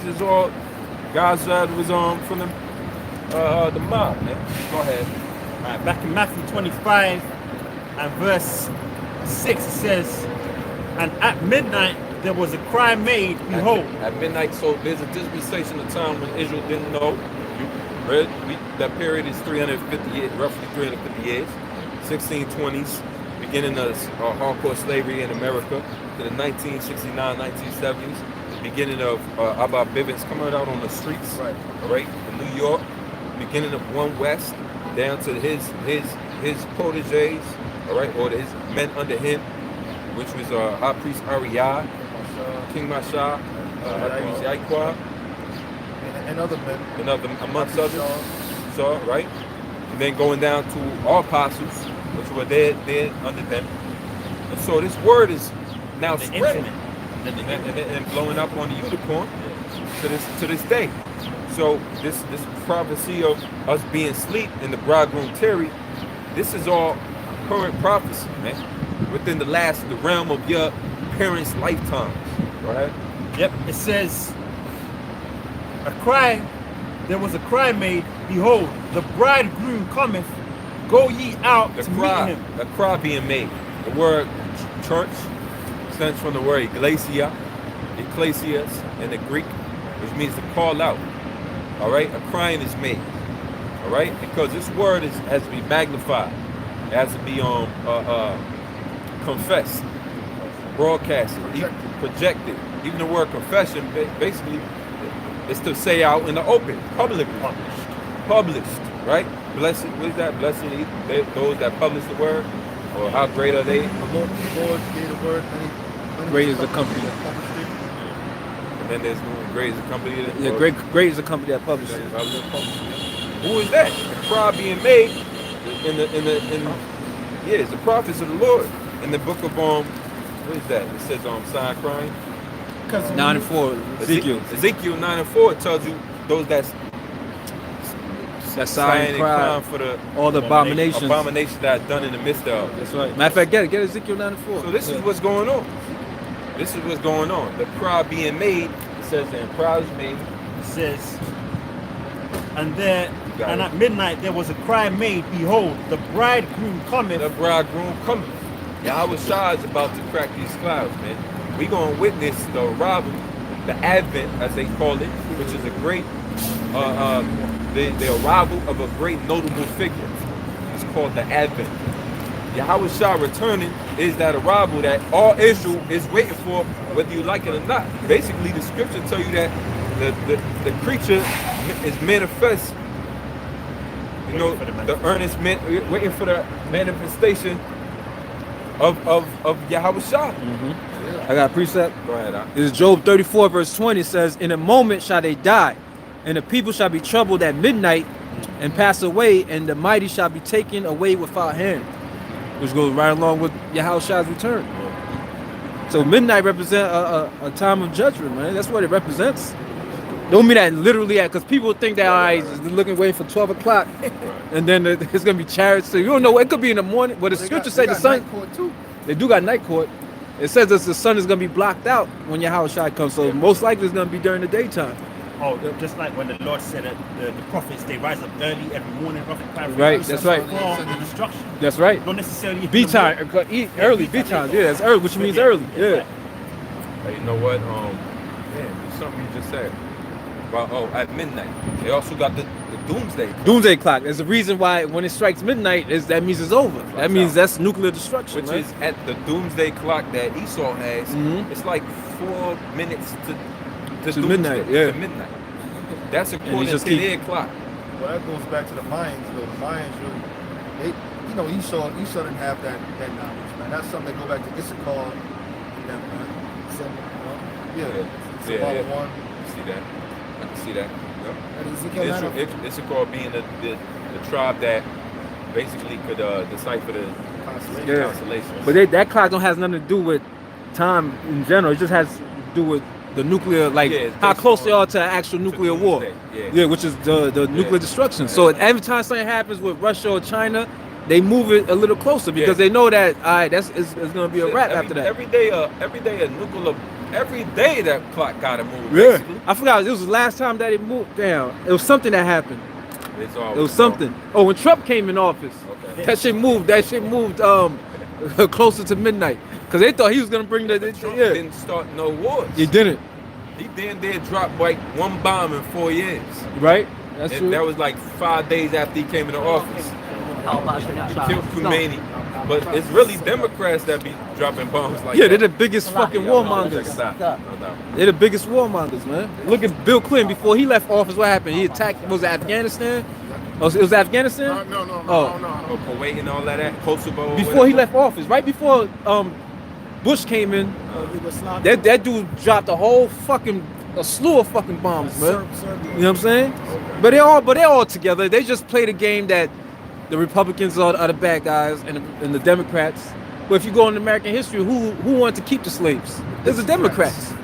is all guys that was from the mob, man. Go ahead. All right, back in Matthew 25 and verse 6, it says, and at midnight there was a cry made, behold. At midnight, so there's a dispensation of time when Israel didn't know. You read? That period is 350 years, roughly 350 years. 1620s, beginning of hardcore slavery in America, to the 1969, 1970s, the beginning of Abba Bivens coming out on the streets, right? All right, in New York, beginning of One West, down to his proteges, all right, or his men under him, which was High Priest Ariyah, King Masha, High Priest Yaikwa, And other men. and other, amongst others, so right, and then going down to our apostles, which were there under them. And so this word is now spreading and blowing up on the unicorn to this day. So this prophecy of us being asleep in the bridegroom Terry, this is all current prophecy, man, within the realm of your parents' lifetimes. Go ahead. Yep, it says, there was a cry made, behold, the bridegroom cometh, go ye out to meet him. The cry being made. The word church stems from the word ecclesia, ecclesias in the Greek, which means to call out. All right, a crying is made. All right, because this word has to be magnified, it has to be confessed, broadcasted, projected. Even the word confession basically is to say out in the open, publicly, published, right? Blessed, what is that? Blessed those that publish the word, or how great are they? The Lord gave the word. Great is the company. And then there's great is the company. Great is the company that publishes it. Who is that? The cry being made it's the prophets of the Lord in the book of what is that? It says sign crying. 9 and 4, Ezekiel. Ezekiel 9 and 4 tells you those that sign and cry for all the abominations that are done in the midst of. That's right. Matter of fact, get Ezekiel 9 and 4. So this is what's going on. This is what's going on. The cry being made, it says the cry is made. It says, and at midnight there was a cry made, behold, the bridegroom cometh. The bridegroom cometh. Yahweh Shah is about to crack these clouds, man. We gonna witness the arrival, the advent, as they call it, which is a great, the arrival of a great notable figure. It's called the advent. Yahweh Shah returning is that arrival that all Israel is waiting for, whether you like it or not. Basically, the scripture tell you that the creature is manifest. You know, the earnest waiting for the manifestation of Yahweh Shah. I got a precept. Go ahead. This is Job 34 verse 20. It says, in a moment shall they die, and the people shall be troubled at midnight and pass away, and the mighty shall be taken away without hand. Which goes right along with Yahweh Shah's return. So midnight represents a time of judgment, man. That's what it represents. Don't mean that literally at, because people think that, all right, looking, waiting for 12 o'clock, and then it's going to be chariots. So you don't know, it could be in the morning, but the scripture says the sun, night court too. they do got night court. It says that the sun is going to be blocked out when your house shot comes, so most likely it's going to be during the daytime. Oh, just like when the Lord said that the prophets, they rise up early every morning, prophet. Right, that's right. For the destruction. That's right. Not necessarily B time, early B time, yeah, that's early, which means early, yeah. Hey, you know what? There's something you just said. About, at midnight. They also got the doomsday clock. Doomsday clock. There's a reason why when it strikes midnight, that means it's over. That means that's nuclear destruction. Which right? is at the doomsday clock that Esau has. Mhm. It's like 4 minutes to To doomsday, midnight, yeah. To midnight. That's according just to keep- their clock. Well, that goes back to the Mayans, though. The Mayans really, Esau didn't have that knowledge, man. That's something that go back to Issachar and them, man. Yeah. Symbolic one. See that? I can see that. Yep. Ezekiel Issachar being the tribe that basically could decipher the constellation. But that clock don't has nothing to do with time in general. It just has to do with the nuclear, like Yeah, it's how based close they on are to actual nuclear war. doomsday, Yeah, which is the nuclear destruction. So every time something happens with Russia or China, they move it a little closer because they know that all right, it's gonna be a wrap after that. Every day a nuclear. Every day that clock gotta move. Yeah, basically. I forgot. It was the last time that it moved down. It was something that happened. It's always It was something. Oh, when Trump came in office, Okay. that shit moved. Closer to midnight because they thought he was gonna bring Trump yeah. didn't start no wars. He didn't, He then did drop like one bomb in 4 years. right? That's And true. that was like 5 days after he came into office. He killed Khomeini. But it's really Democrats that be dropping bombs like Yeah, that. they're the biggest fucking warmongers. No doubt. They're the biggest warmongers, man. Look at Bill Clinton before he left office. What happened? He attacked. Was it Afghanistan? Oh, it was Afghanistan. No. Oh, Kuwait and all that, Kosovo. Before he left office, right before Bush came in, that dude dropped a slew of fucking bombs, man. You know what I'm saying? But they're all together. They just play the game that the Republicans are the bad guys and the Democrats. But if you go into American history, who wanted to keep the slaves? It's the Democrats.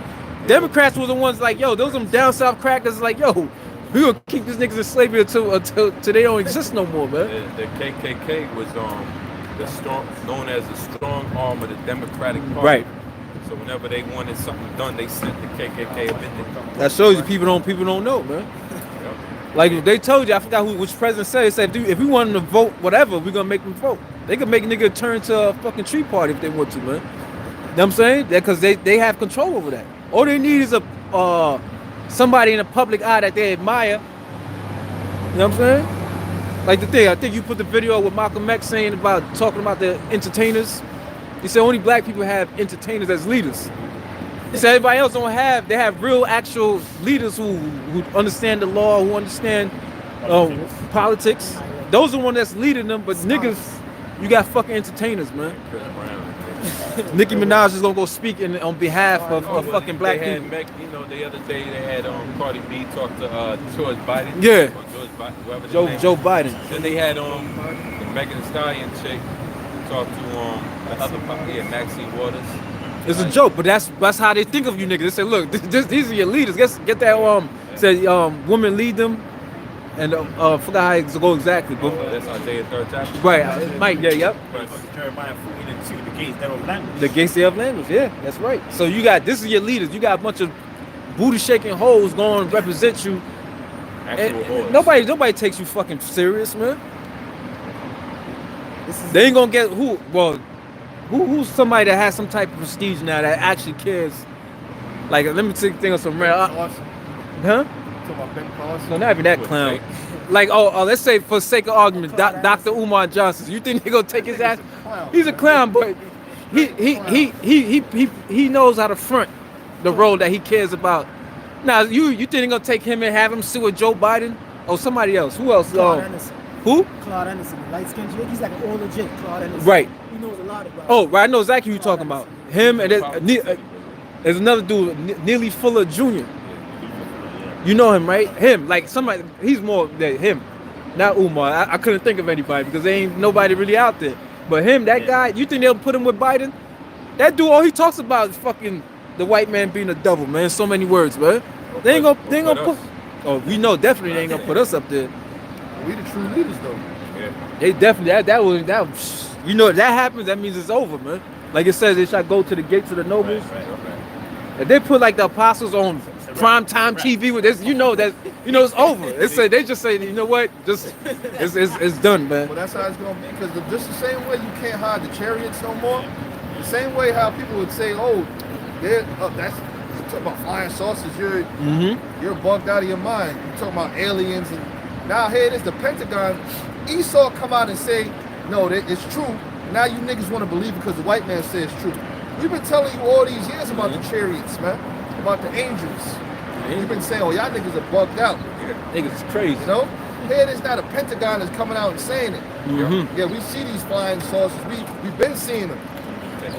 Democrats were the ones like, yo, those them down south crackers like, yo, we gonna keep these niggas in slavery until they don't exist no more, man. The KKK was known as the strong arm of the Democratic Party. Right. So whenever they wanted something done, they sent the KKK up in there. That shows you people don't know, man. Like they told you, I forgot which president said. They said, dude, if we want them to vote whatever, we're gonna make them vote. They could make a nigga turn to a fucking tree party if they want to, man. You know what I'm saying? Because they have control over that. All they need is a somebody in the public eye that they admire. You know what I'm saying? Like the thing, I think you put the video with Malcolm X talking about the entertainers. He said only black people have entertainers as leaders. He said everybody else they have real actual leaders who understand the law, who understand politics. Those are the ones that's leading them, but niggas, you got fucking entertainers, man. Nicki Minaj is gonna go speak on behalf of fucking black they people. had, the other day they had Cardi B talk to George Biden. Yeah. Or George Biden, Joe Biden. Then they had the Megan Thee Stallion chick talk to the other Maxine Waters. It's a joke, but that's how they think of you niggas. They say, look, these are your leaders. Get that say women lead them, and forgot how it go exactly. But That's Isaiah 3rd chapter. right, Mike, yeah, Jeremiah 14:2, the gates thereof language. the gangster of language, yeah, that's right. So this is your leaders. You got a bunch of booty shaking hoes going to represent you. Actual whores. Nobody takes you fucking serious, man. They ain't gonna get who's somebody that has some type of prestige now that actually cares. Like, let me think of some real. Carson. Huh? Talking about Ben Carson. No, not even that clown. Like, let's say for sake of argument, Dr. Umar Johnson. You think they gonna take his ass? He's a clown, but he knows how to front the role that he cares about. Now, you think they're gonna take him and have him sue with Joe Biden or somebody else? Who else? Claude Anderson. Who? Claude Anderson, light skinned Jake. He's like an older Jake. Claude Anderson. Right. He knows a lot about. Oh, right. I know exactly who you're talking about. Him and there's another dude, Neely Fuller Jr. You know him, right? Him, like somebody. He's more than him, not Umar. I couldn't think of anybody because there ain't nobody really out there. But him, that guy. You think they'll put him with Biden? That dude, all he talks about is fucking the white man being a devil, man. So many words, man. They ain't gonna us. put. Oh, we know definitely they ain't gonna put us up there. We the true leaders, though. Yeah. They definitely that. You know, if that happens, that means it's over, man. Like it says, they shall go to the gates of the nobles. Right. If they put like the apostles on prime time TV with this, you know it's over. They just say, you know what, just it's done, man. Well, that's how it's gonna be, because just the same way you can't hide the chariots no more, the same way how people would say, oh, that's you talking about flying saucers, you're bugged out of your mind. You talking about aliens, and now here it is, the Pentagon. Esau come out and say, no, it's true. Now you niggas want to believe because the white man says it's true. We've been telling you all these years about the chariots, man, about the angels. We've been saying, oh, y'all niggas are bugged out. Niggas is crazy. You know? Here it is now, the Pentagon is coming out and saying it. Yeah, we see these flying saucers. We've been seeing them.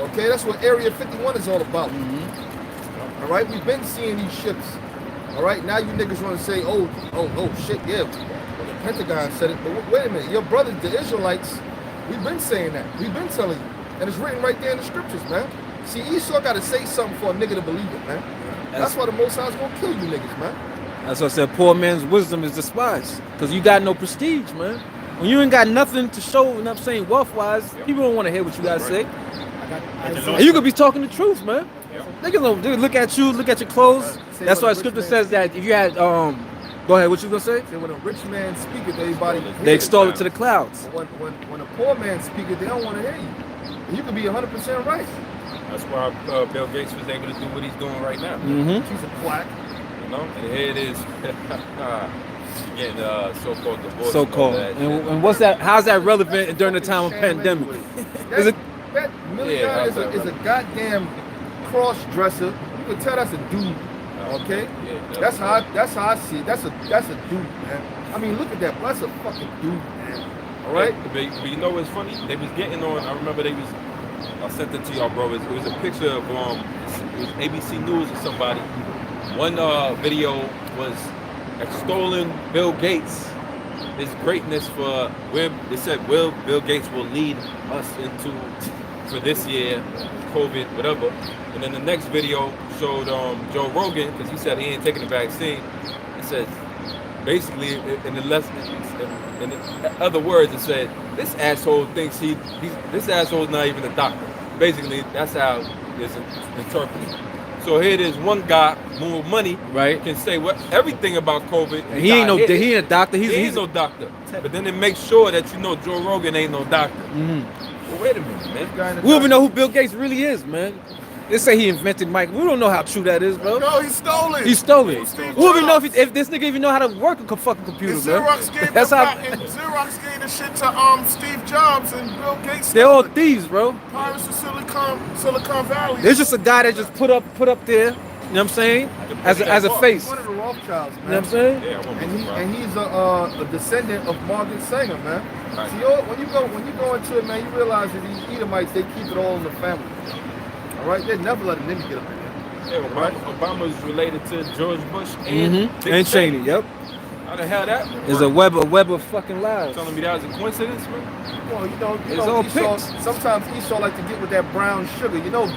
Okay, that's what Area 51 is all about. All right, we've been seeing these ships. All right, now you niggas want to say, oh, shit, yeah, well, the Pentagon said it. But wait a minute, your brothers, the Israelites, we've been saying that. We've been telling you. And it's written right there in the scriptures, man. See, Esau got to say something for a nigga to believe it, man. That's why the Most High is going to kill you niggas, man. That's what I said, poor man's wisdom is despised. Because you got no prestige, man. When you ain't got nothing to show, you know what I'm saying, wealth-wise, people don't want to hear what you got to say. And you could be talking the truth, man. They look at you, look at your clothes. That's why scripture says that if you had, go ahead, what you gonna say? When a rich man speaketh, everybody they extol it to the clouds. When a poor man speaketh, they don't want to hear you. And you could be 100% right. That's why Bill Gates was able to do what he's doing right now. She's a quack. You know, and here it is. Getting so-called divorce. So-called. And what's that? How's that relevant during the time of pandemic? That millionaire is a goddamn cross-dresser. You can tell that's a dude. Okay, that's how I see it. That's a dude, man. I mean, look at that. That's a fucking dude, man. All right. But you know what's funny? They was getting on. I remember I sent it to y'all, bro. It was a picture of it was ABC News or somebody. One video was extolling Bill Gates, his greatness for where they said Bill Gates will lead us for this year, COVID, whatever. And then the next video showed Joe Rogan, because he said he ain't taking the vaccine. It said, basically, in other words, it said, this asshole thinks this asshole's not even a doctor. Basically, that's how it's interpreted. So here it is, one guy, more money, right, can say everything about COVID. And he ain't a doctor. He's no doctor. But then it makes sure that you know Joe Rogan ain't no doctor. Well, wait a minute, man. We don't even know who Bill Gates really is, man. They say he invented Mike. We don't know how true that is, bro. No, he stole it. He stole it. We don't even know if this nigga even know how to work a fucking computer, man. Xerox gave the shit to Steve Jobs and Bill Gates. They're all thieves, bro. Pirates of Silicon Valley. There's just a guy that just put up there. You know what I'm saying? As a face. He's one of the Rothschilds, man. You know what I'm saying? Yeah, and he's a descendant of Margaret Sanger, man. Right. See, when you go into it, man, you realize that these Edomites, they keep it all in the family. All right, they never let a nigga get up in there. Yeah, Obama is related to George Bush and Cheney. Yep. How the hell that? There's a web of fucking lies. Telling me that was a coincidence, man? Well, you know Esau, sometimes Esau like to get with that brown sugar. You know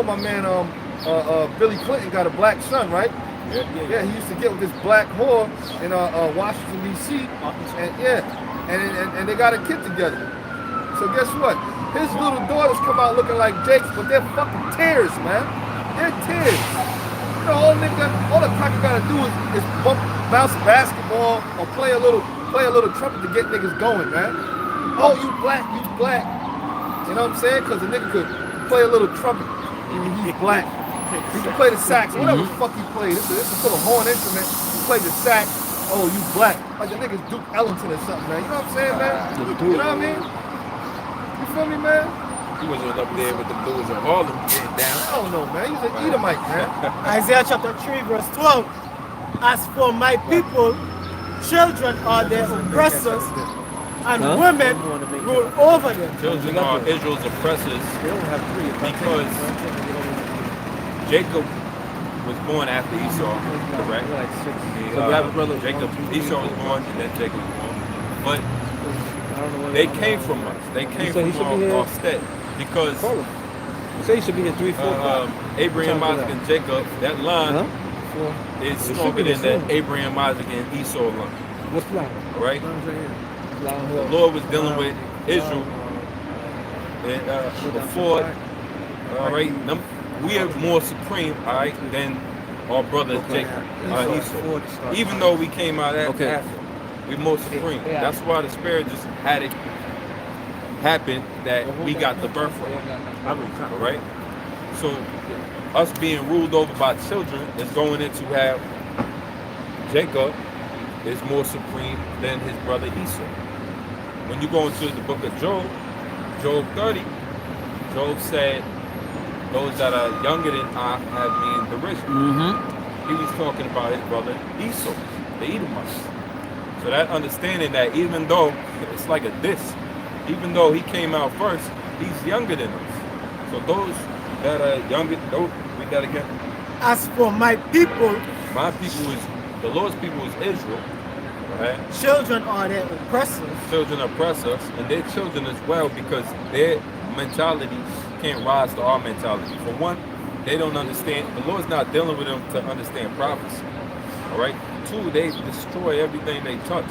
my man Billy Clinton got a black son, right? Yeah, he used to get with this black whore in Washington D.C. and they got a kid together. So guess what? His little daughters come out looking like Jake's, but they're fucking tears, man. They're tears. You know, all the cracker gotta do is bounce a basketball or play a little trumpet to get niggas going, man. Oh, you black. You know what I'm saying? Because a nigga could play a little trumpet. He's black. He can play the sax, whatever the fuck he played. This is a horn instrument. He played the sax. Oh, you black. Like the nigga's Duke Ellington or something, man. You know what I'm saying, man? You know what I mean? You feel me, man? He wasn't up there with the Blues of Harlem getting down. I don't know, man. He's an Edomite, man. Isaiah chapter 3 verse 12. As for my people, children are their oppressors, and women rule over them. Children are Israel's oppressors because Jacob was born after Esau, correct? Esau was born and then Jacob was born. But they came from us. They came from our stead because Say he should be here 3-4 Abraham, Isaac, and Jacob, that line before. is It stronger should be than the the same. Abraham, Isaac, and Esau line. What's line? All right. Line The what? Lord was dealing with Israel and before. All right. We are more supreme, all right, than our brother Jacob, Esau. Even though we came out after, we're more supreme. That's why the Spirit just had it happen that we got the birthright. All right. So us being ruled over by children is going into how Jacob is more supreme than his brother Esau. When you go into the book of Job, Job 30, Job said, those that are younger than I have me in derision. He was talking about his brother Esau, the Edomites. So that understanding that even though it's like a diss, even though he came out first, he's younger than us. So those that are younger, read that again. As for my people, My people is, the Lord's people is Israel, right? children are their oppressors. Children oppress us, and their children as well, because their mentality can't rise to our mentality. For one, they don't understand, the Lord's not dealing with them to understand prophecy, all right? Two, they destroy everything they touch.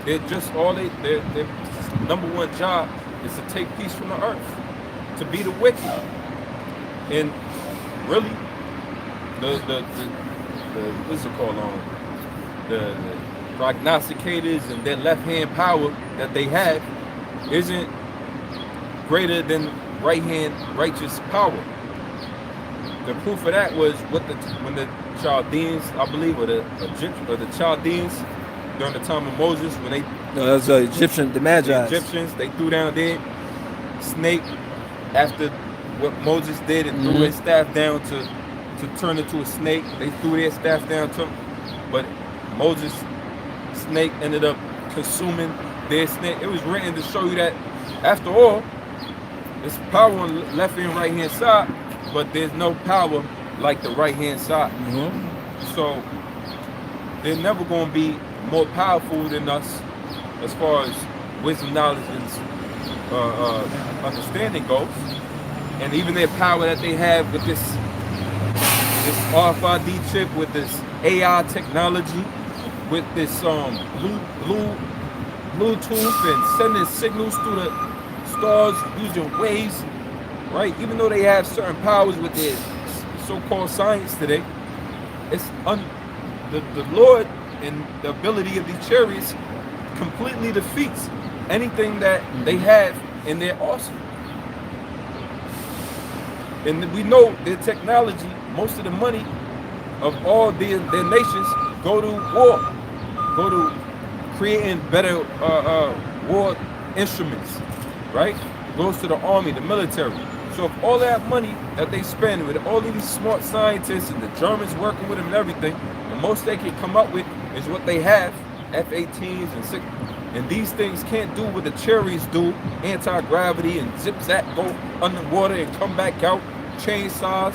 They're just their number one job is to take peace from the earth, to be the wicked. And really, the what's it called, the prognosticators and their left-hand power that they have isn't greater than right-hand righteous power. The proof of that was when the Chaldeans, I believe, or the Egyptians, or the Chaldeans during the time of Moses, when they No, that's the Egyptian, the Magi. the Egyptians, they threw down their snake after what Moses did and threw his staff down to turn into a snake. They threw their staff down to him, but Moses' snake ended up consuming their snake. It was written to show you that after all, there's power on the left and right hand side, but there's no power like the right hand side. So they're never going to be more powerful than us as far as wisdom, knowledge, and understanding goes. And even their power that they have with this RFID chip, with this AI technology, with this Bluetooth and sending signals through the stars using waves, right? Even though they have certain powers with their so-called science today, it's the Lord and the ability of these chariots completely defeats anything that they have in their arsenal. And we know their technology, most of the money of all their nations go to war, go to creating better war instruments, right? It goes to the army, the military. So if all that money that they spend with all of these smart scientists and the Germans working with them and everything, the most they can come up with is what they have, F-18s and 6. And these things can't do what the chariots do, anti-gravity and zip-zap, go underwater and come back out, chainsaws.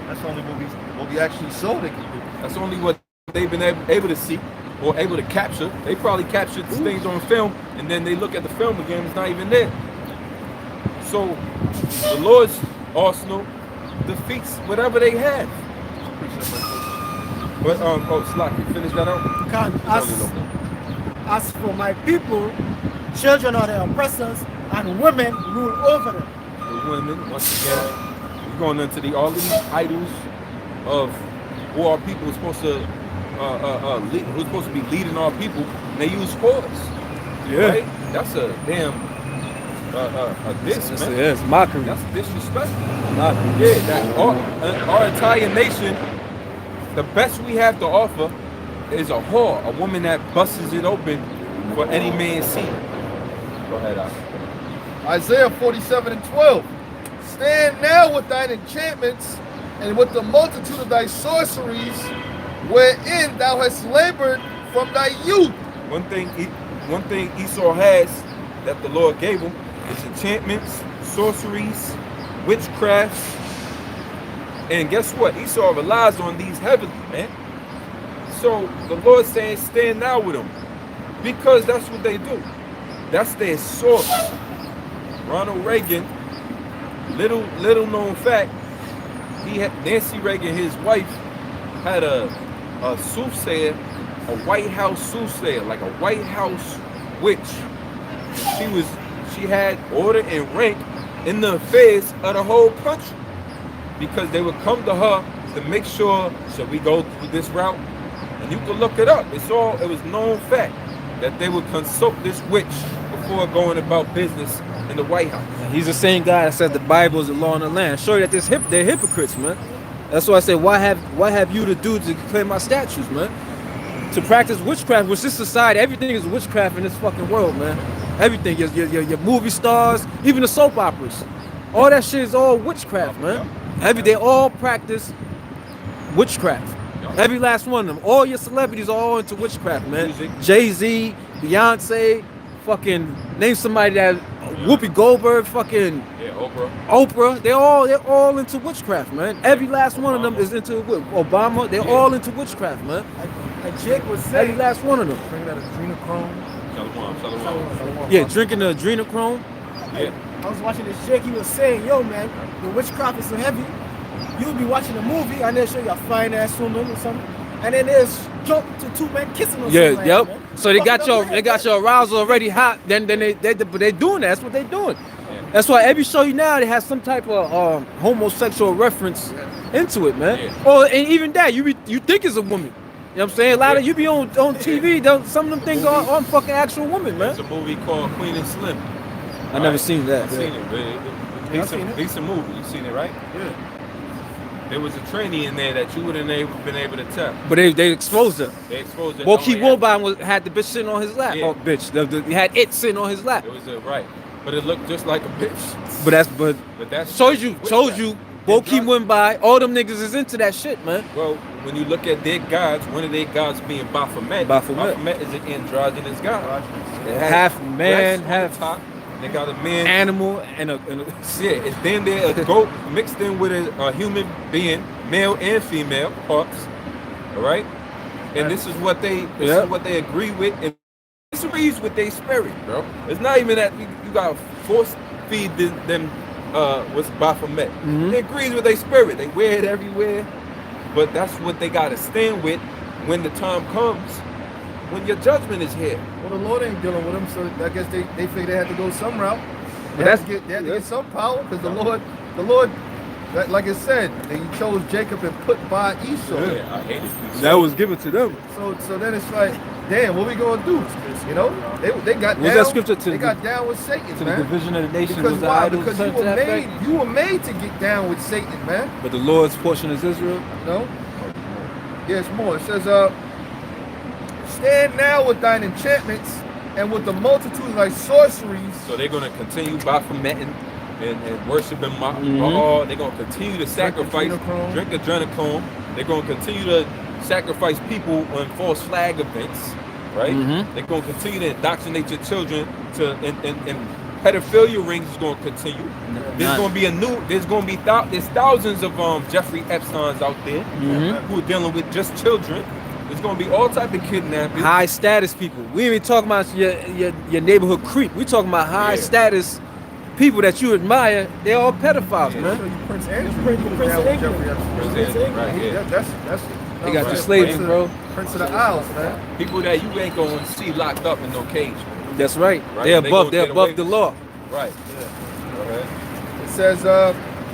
That's only what we actually saw they can do. That's only what they've been able to see or able to capture. They probably captured these things on film, and then they look at the film again, it's not even there. So the Lord's arsenal defeats whatever they have. But Slack, you finish that out? As for my people, children are their oppressors, and women rule over them. The women, once again, we're going into all of these idols of who our people are supposed to lead, who's supposed to be leading our people, and they use whores. Yeah. Right? That's a damn a diss, man. Yeah, it's mockery. That's disrespectful. Yeah, that our entire nation, the best we have to offer is a whore, a woman that busts it open for any man see. Go ahead, Al. Isaiah 47:12. Stand now with thine enchantments and with the multitude of thy sorceries, wherein thou hast labored from thy youth. One thing Esau has that the Lord gave him is enchantments, sorceries, witchcrafts, and guess what? Esau relies on these heavily, man. So the Lord saying, stand now with them, because that's what they do. That's their source. Ronald Reagan, little known fact, Nancy Reagan, his wife, had a a soothsayer, a White House soothsayer, like a White House witch. She had order and rank in the affairs of the whole country, because they would come to her to make sure, should we go through this route? And you can look it up. It was known fact that they would consult this witch before going about business in the White House. And he's the same guy that said the Bible is the law in the land. Show you that they're hypocrites, man. That's why I say, why have you to do to claim my statues, man? To practice witchcraft, which this society, everything is witchcraft in this fucking world, man. Everything, your movie stars, even the soap operas. All that shit is all witchcraft, man. They all practice witchcraft. Every last one of them. All your celebrities are all into witchcraft, man. Jay-Z, Beyonce, fucking name somebody that Whoopi Goldberg, fucking Oprah. They're all into witchcraft, man. Every last one of them is into Obama. They're all into witchcraft, man. And Jake was saying, every last one of them. drinking that adrenochrome. Yeah, drinking the adrenochrome. Yeah. I was watching this Jake. He was saying, yo, man, the witchcraft is so heavy. You'll be watching a movie and they'll show you a fine ass woman or something, and then there's jump to two men kissing or something. Like Yep. That, so they got your arousal already hot. Then they're doing that. That's what they're doing. That's why every show you now they have some type of homosexual reference into it, man. Or and even that you think is a woman. You know what I'm saying? A lot of you be on TV. Some of them things are fucking actual women, man. There's a movie called Queen and Slim. I never seen that. I've seen it, but decent movie. You seen it, right? Yeah. There was a trainee in there that you wouldn't have been able to tell. But they exposed her. They exposed her. Well, Keith Wilbon had the bitch sitting on his lap. Yeah. Oh, bitch. He had it sitting on his lap. It was right, but it looked just like a bitch. But that's told you. Bo Keith went by. All them niggas is into that shit, man. Well, when you look at their gods, one of their gods being Baphomet. Baphomet is an androgynous god. Half man, half top. They got a man, animal, and a yeah. It's then there a goat mixed in with a human being, male and female parts. All right, and this is what they agree with, and this agrees with their spirit, bro. It's not even that you gotta force feed them what's Baphomet. It agrees with their spirit. They wear it everywhere, but that's what they gotta stand with when the time comes. When your judgment is here. Well, the Lord ain't dealing with them, so I guess they figured they had to go some route. They had to get some power, because the Lord, like it said, he chose Jacob and put by Esau. Yeah, I hate it. that was given to them. So then it's like, damn, what we gonna do? You know, they got Was down. that scripture to they got down with Satan, to man. the division of the nation? Because was the why? idol Because to that effect? you were made to get down with Satan, man. But the Lord's portion is Israel. No. Yeah, it's more. It says, stand now with thine enchantments and with the multitude like sorceries. So they're going to continue Baphometing and worshiping they're going to continue to sacrifice, drink adrenochrome. They're going to continue to sacrifice people on false flag events, right? They're going to continue to indoctrinate your children to and pedophilia rings is going to continue. There's going to be there's thousands of Jeffrey Epsteins out there who are dealing with just children. There's gonna be all type of kidnapping. High status people. We ain't even talking about your neighborhood creep. We talking about high status people that you admire. They're all pedophiles, man. Prince Andrew. Prince Andrew. Right, yeah. That's They got you slaves, bro. Prince of the Isles, man. People that you ain't gonna see locked up in no cage. That's right. They're above the law. Right. It says,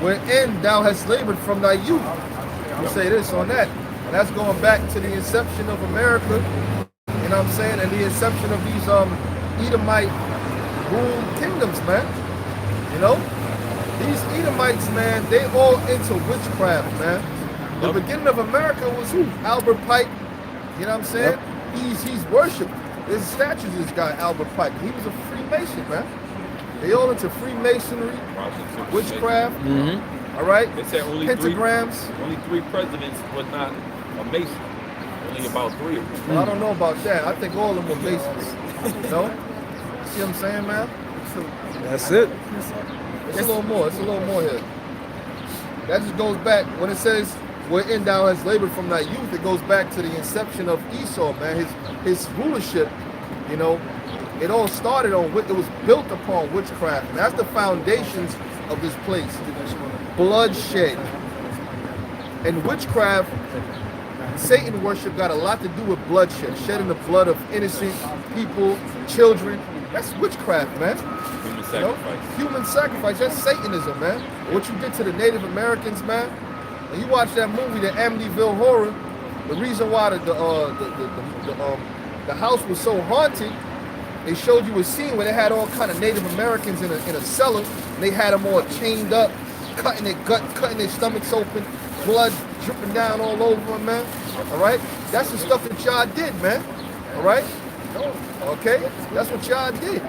wherein thou hast labored from thy youth. You say this on that. And that's going back to the inception of America, you know what I'm saying, and the inception of these Edomite ruled kingdoms, man. You know? These Edomites, man, they all into witchcraft, man. The beginning of America was who? Albert Pike, you know what I'm saying? He's worshipped. There's statues of this guy, Albert Pike. He was a Freemason, man. They all into Freemasonry, witchcraft, all right? They said only pentagrams. Only 3 presidents was not a Mason. Only about 3 of them. Well, I don't know about that. I think all of them were Masons. You know? See what I'm saying, man? That's it. It's a little more. It's a little more here. That just goes back, when it says, wherein thou hast labored from thy youth, it goes back to the inception of Esau, man. His rulership, you know, it all started on, it was built upon witchcraft. And that's the foundations of this place. Bloodshed. And witchcraft Satan worship got a lot to do with bloodshed, shedding the blood of innocent people, children. That's witchcraft, man. Human You know? sacrifice. Human sacrifice. That's Satanism, man. What you did to the Native Americans, man. When you watch that movie, the Amityville Horror, the reason why the house was so haunted, they showed you a scene where they had all kind of Native Americans in a cellar. And they had them all chained up, cutting their stomachs open, blood dripping down all over them, man. All right, that's the stuff that y'all did, man. All right, okay, that's what y'all did.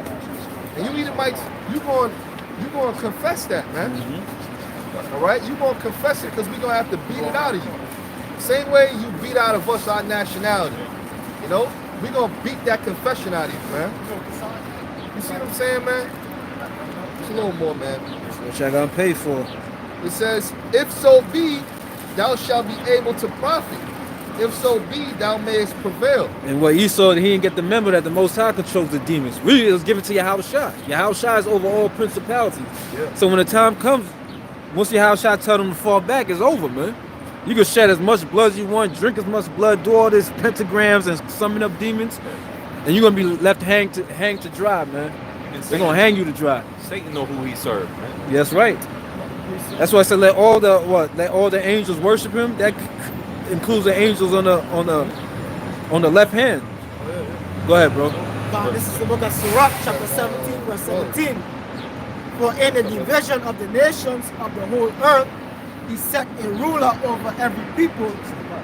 And you Edomites, you going to confess that, man. All right, you going to confess it because we gonna have to beat it out of you. Same way you beat out of us our nationality. You know, we gonna beat that confession out of you, man. You see what I'm saying, man? Just a little more, man. Which I gotta pay for. It says, if so be, thou shalt be able to profit. If so be, thou mayest prevail. And what Esau, he didn't get the memo that the Most High controls the demons. Really, it was given to Yahushua. Yahushua is over all principalities. Yeah. So when the time comes, once Yahushua tell them to fall back, it's over, man. You can shed as much blood as you want, drink as much blood, do all this pentagrams and summon up demons, and you're gonna be left hang to dry, man. They're gonna hang you to dry. Satan know who he served, man. That's right. That's why I said let all the angels worship him. That includes the angels on the left hand. Go ahead, bro. This is the book of Sirach, chapter 17, verse 17. For in the division of the nations of the whole earth, he set a ruler over every people,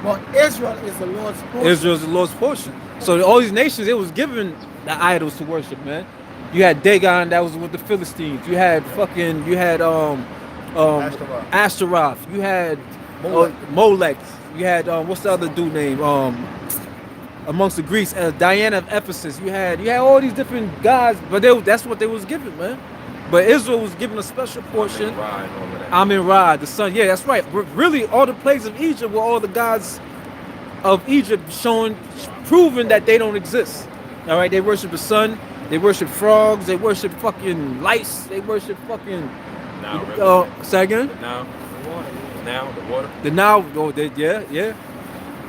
but Israel is the Lord's portion. Israel is the Lord's portion. So all these nations, it was given the idols to worship, man. You had Dagon, that was with the Philistines. You had Ashtaroth. You had Molech. You had what's the other dude name? Amongst the Greeks, Diana of Ephesus. You had all these different gods, but that's what they was given, man. But Israel was given a special portion. Amin-Ra, the sun. Yeah, that's right. Really, all the plagues of Egypt were all the gods of Egypt proving that they don't exist. All right, they worship the sun. They worship frogs. They worship fucking lice. They worship fucking. Say again? The water. The Nile. Oh, yeah. You know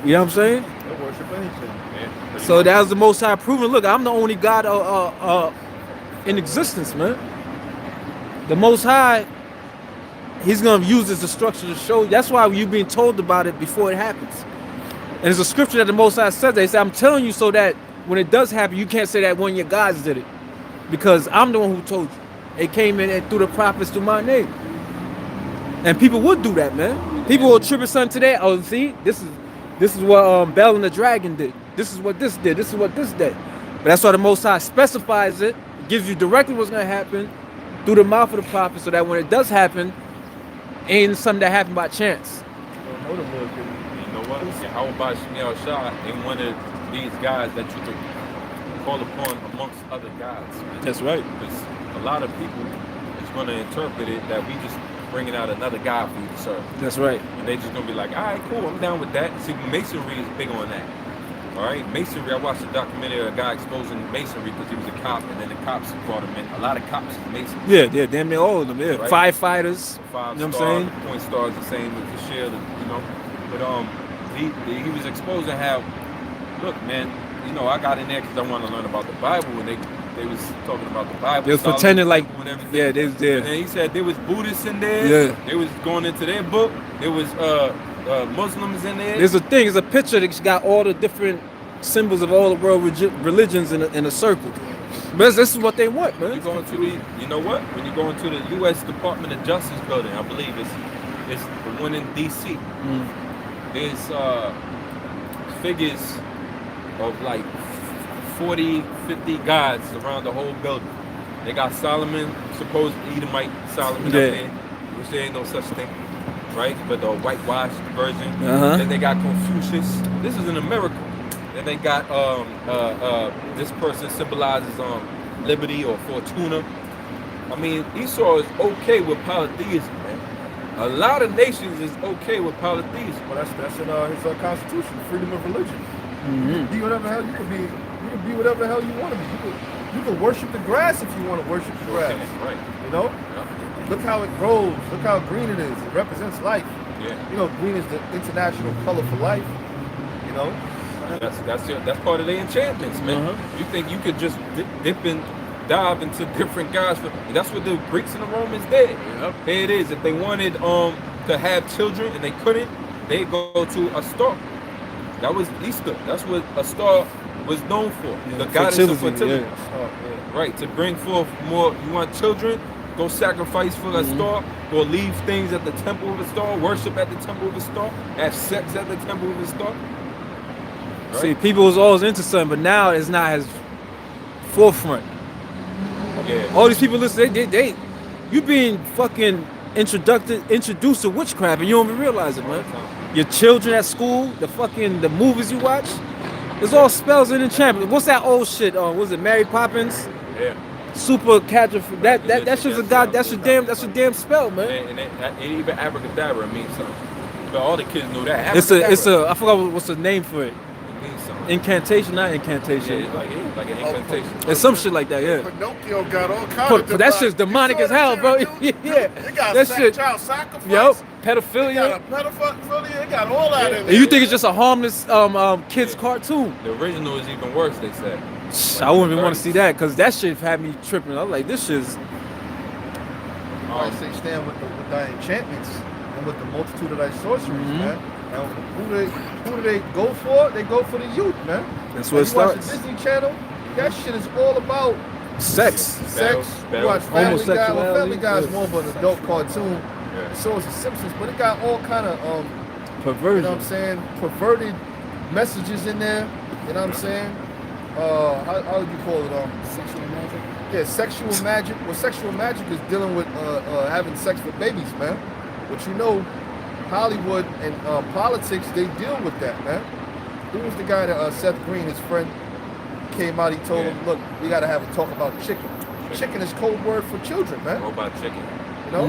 what I'm saying? They worship anything. Yeah, So that was the Most High proving. Look, I'm the only God in existence, man. The Most High, he's gonna use this structure to show. That's why you're being told about it before it happens. And there's a scripture that the Most High says that. He said, I'm telling you so that when it does happen, you can't say that one of your gods did it, because I'm the one who told you. It came in and through the prophets through my name. And people would do that, man. People will attribute something to that. Oh, see, this is what Bel and the Dragon did. This is what this did. This is what this did. But that's why the Most High specifies it, gives you directly what's gonna happen through the mouth of the prophet, so that when it does happen, ain't something that happened by chance. You know what? How about Shmuel Shah ain't one of these guys that you could call upon amongst other gods? Man. That's right. Because a lot of people is going to interpret it that we just bringing out another god for you to serve. That's right. And they just going to be like, all right, cool, I'm down with that. See, Masonry is big on that. All right, Masonry, I watched a documentary of a guy exposing Masonry because he was a cop, and then the cops brought him in. A lot of cops are Masons. Yeah, damn near all of them, yeah. Right. Firefighters, Five you know what star, I'm saying? Point stars the same with the shield, you know. But he was exposing how, look, man, you know, I got in there because I want to learn about the Bible, and they was talking about the Bible. They was pretending like, everything. yeah, they was there. And then he said there was Buddhists in there. Yeah. They was going into their book. There was Muslims in there. There's a thing, it's a picture that's got all the different symbols of all the world religions in a circle. But this is what they want, man. You go into you know what? When you go into the U.S. Department of Justice building, I believe it's the one in D.C. There's figures of like 40, 50 gods around the whole building. They got Solomon, supposed Edomite Solomon up there, which there ain't no such thing, right? But the whitewashed version. Then they got Confucius. This is in America. Then they got this person symbolizes liberty or fortuna. I mean, Esau is okay with polytheism, man. A lot of nations is okay with polytheism. Well, that's in his constitution, freedom of religion. You can be whatever hell you can be. You can be whatever hell you want to be. You can worship the grass if you want to worship the grass. Right. You know. Yeah. Look how it grows. Look how green it is. It represents life. Yeah. You know, green is the international color for life. You know. That's part of the enchantments, man. You think you could just dip and dive into different gods? That's what the Greeks and the Romans did. Here it is. If they wanted to have children and they couldn't, they go to a star. That was Easter. That's what a star was known for. The goddess of fertility. Right, to bring forth more. You want children? Go sacrifice for a star. Go leave things at the temple of a star. Worship at the temple of a star. Have sex at the temple of a star. Right? See, people was always into something, but now it's not as forefront. Yeah. All these people listen, they you being fucking introduced to witchcraft and you don't even realize it, man. Your children at school, the movies you watch, it's all spells and enchantment. What's that old shit? Was it Mary Poppins? Yeah. Super catcher. That shit's a god. That's a damn spell, man. And even abracadabra means something. But all the kids know that. It's a I forgot what's the name for it. Incantation, not incantation. Yeah, like an incantation. It's some shit like that, yeah. Pinocchio got all kinds of that shit's demonic as hell, bro. Yeah. It got That shit. child sacrifice. Yup. It Pedophilia. got a pedophilia. It got all that in And there. you think it's just a harmless kids cartoon? The original is even worse, they said. I wouldn't even want to see that because that shit had me tripping. I was like, this shit's. I say stand with thy enchantments and with the multitude of thy sorceries, man. And who do they go for? They go for the youth, man. That's where it you watch starts. the Disney Channel, that shit is all about Sex. You watch Family Guy. Well, Family Guy is Homosexuality. more of an adult cartoon. So is The Simpsons, but it got all kind of Perversion. you know what I'm saying, perverted messages in there. You know what I'm saying? How would you call it? Sexual magic. Yeah, sexual magic. Well, sexual magic is dealing with having sex with babies, man. But you know, Hollywood and politics, they deal with that, man. Who was the guy that Seth Green, his friend, came out? He told him, "Look, we got to have a talk about chicken. Chicken is code word for children, man. Robot chicken. You know?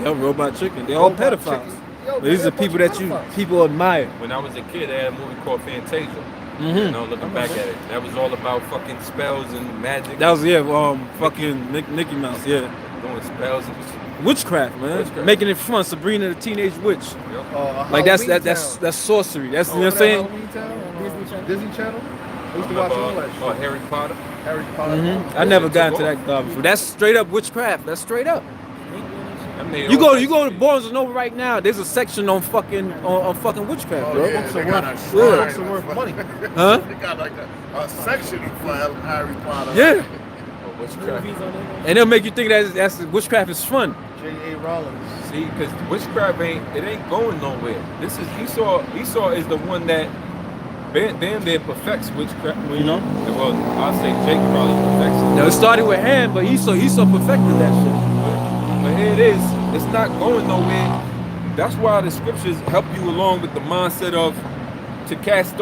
Yeah, robot chicken. They're all Robot pedophiles. chicken. Yo, But these man, are people bunch that of pedophiles. people admire. When I was a kid, they had a movie called Fantasia. You know, looking back at it, that was all about fucking spells and magic. That was fucking Mickey Mouse, yeah. Doing spells and Witchcraft, man. Witchcraft. Making it fun. Sabrina the Teenage Witch. Like Halloween that's sorcery. That's you know what I'm Town. saying. Halloween Town? Disney Channel. Disney Channel. I used to watch all that shit. Harry Potter. Harry Potter. I never got into that garbage. That's straight up witchcraft. That's straight up. I made You all go that to shit. Barnes and Noble right now. There's a section on fucking witchcraft, Oh, bro. yeah, they got a Books shrine. are worth money. Huh? They got like a section for Harry Potter. Yeah. Witchcraft. Movies on there. And they'll make you think that's witchcraft is fun. J.A. Rollins. See, because witchcraft ain't going nowhere. This is Esau is the one that damn near perfects witchcraft. Well, You know? Well, I'll say Jake probably perfects it. Now it started with Ham, but Esau perfected that shit. But here it is. It's not going nowhere. That's why the scriptures help you along with the mindset of to cast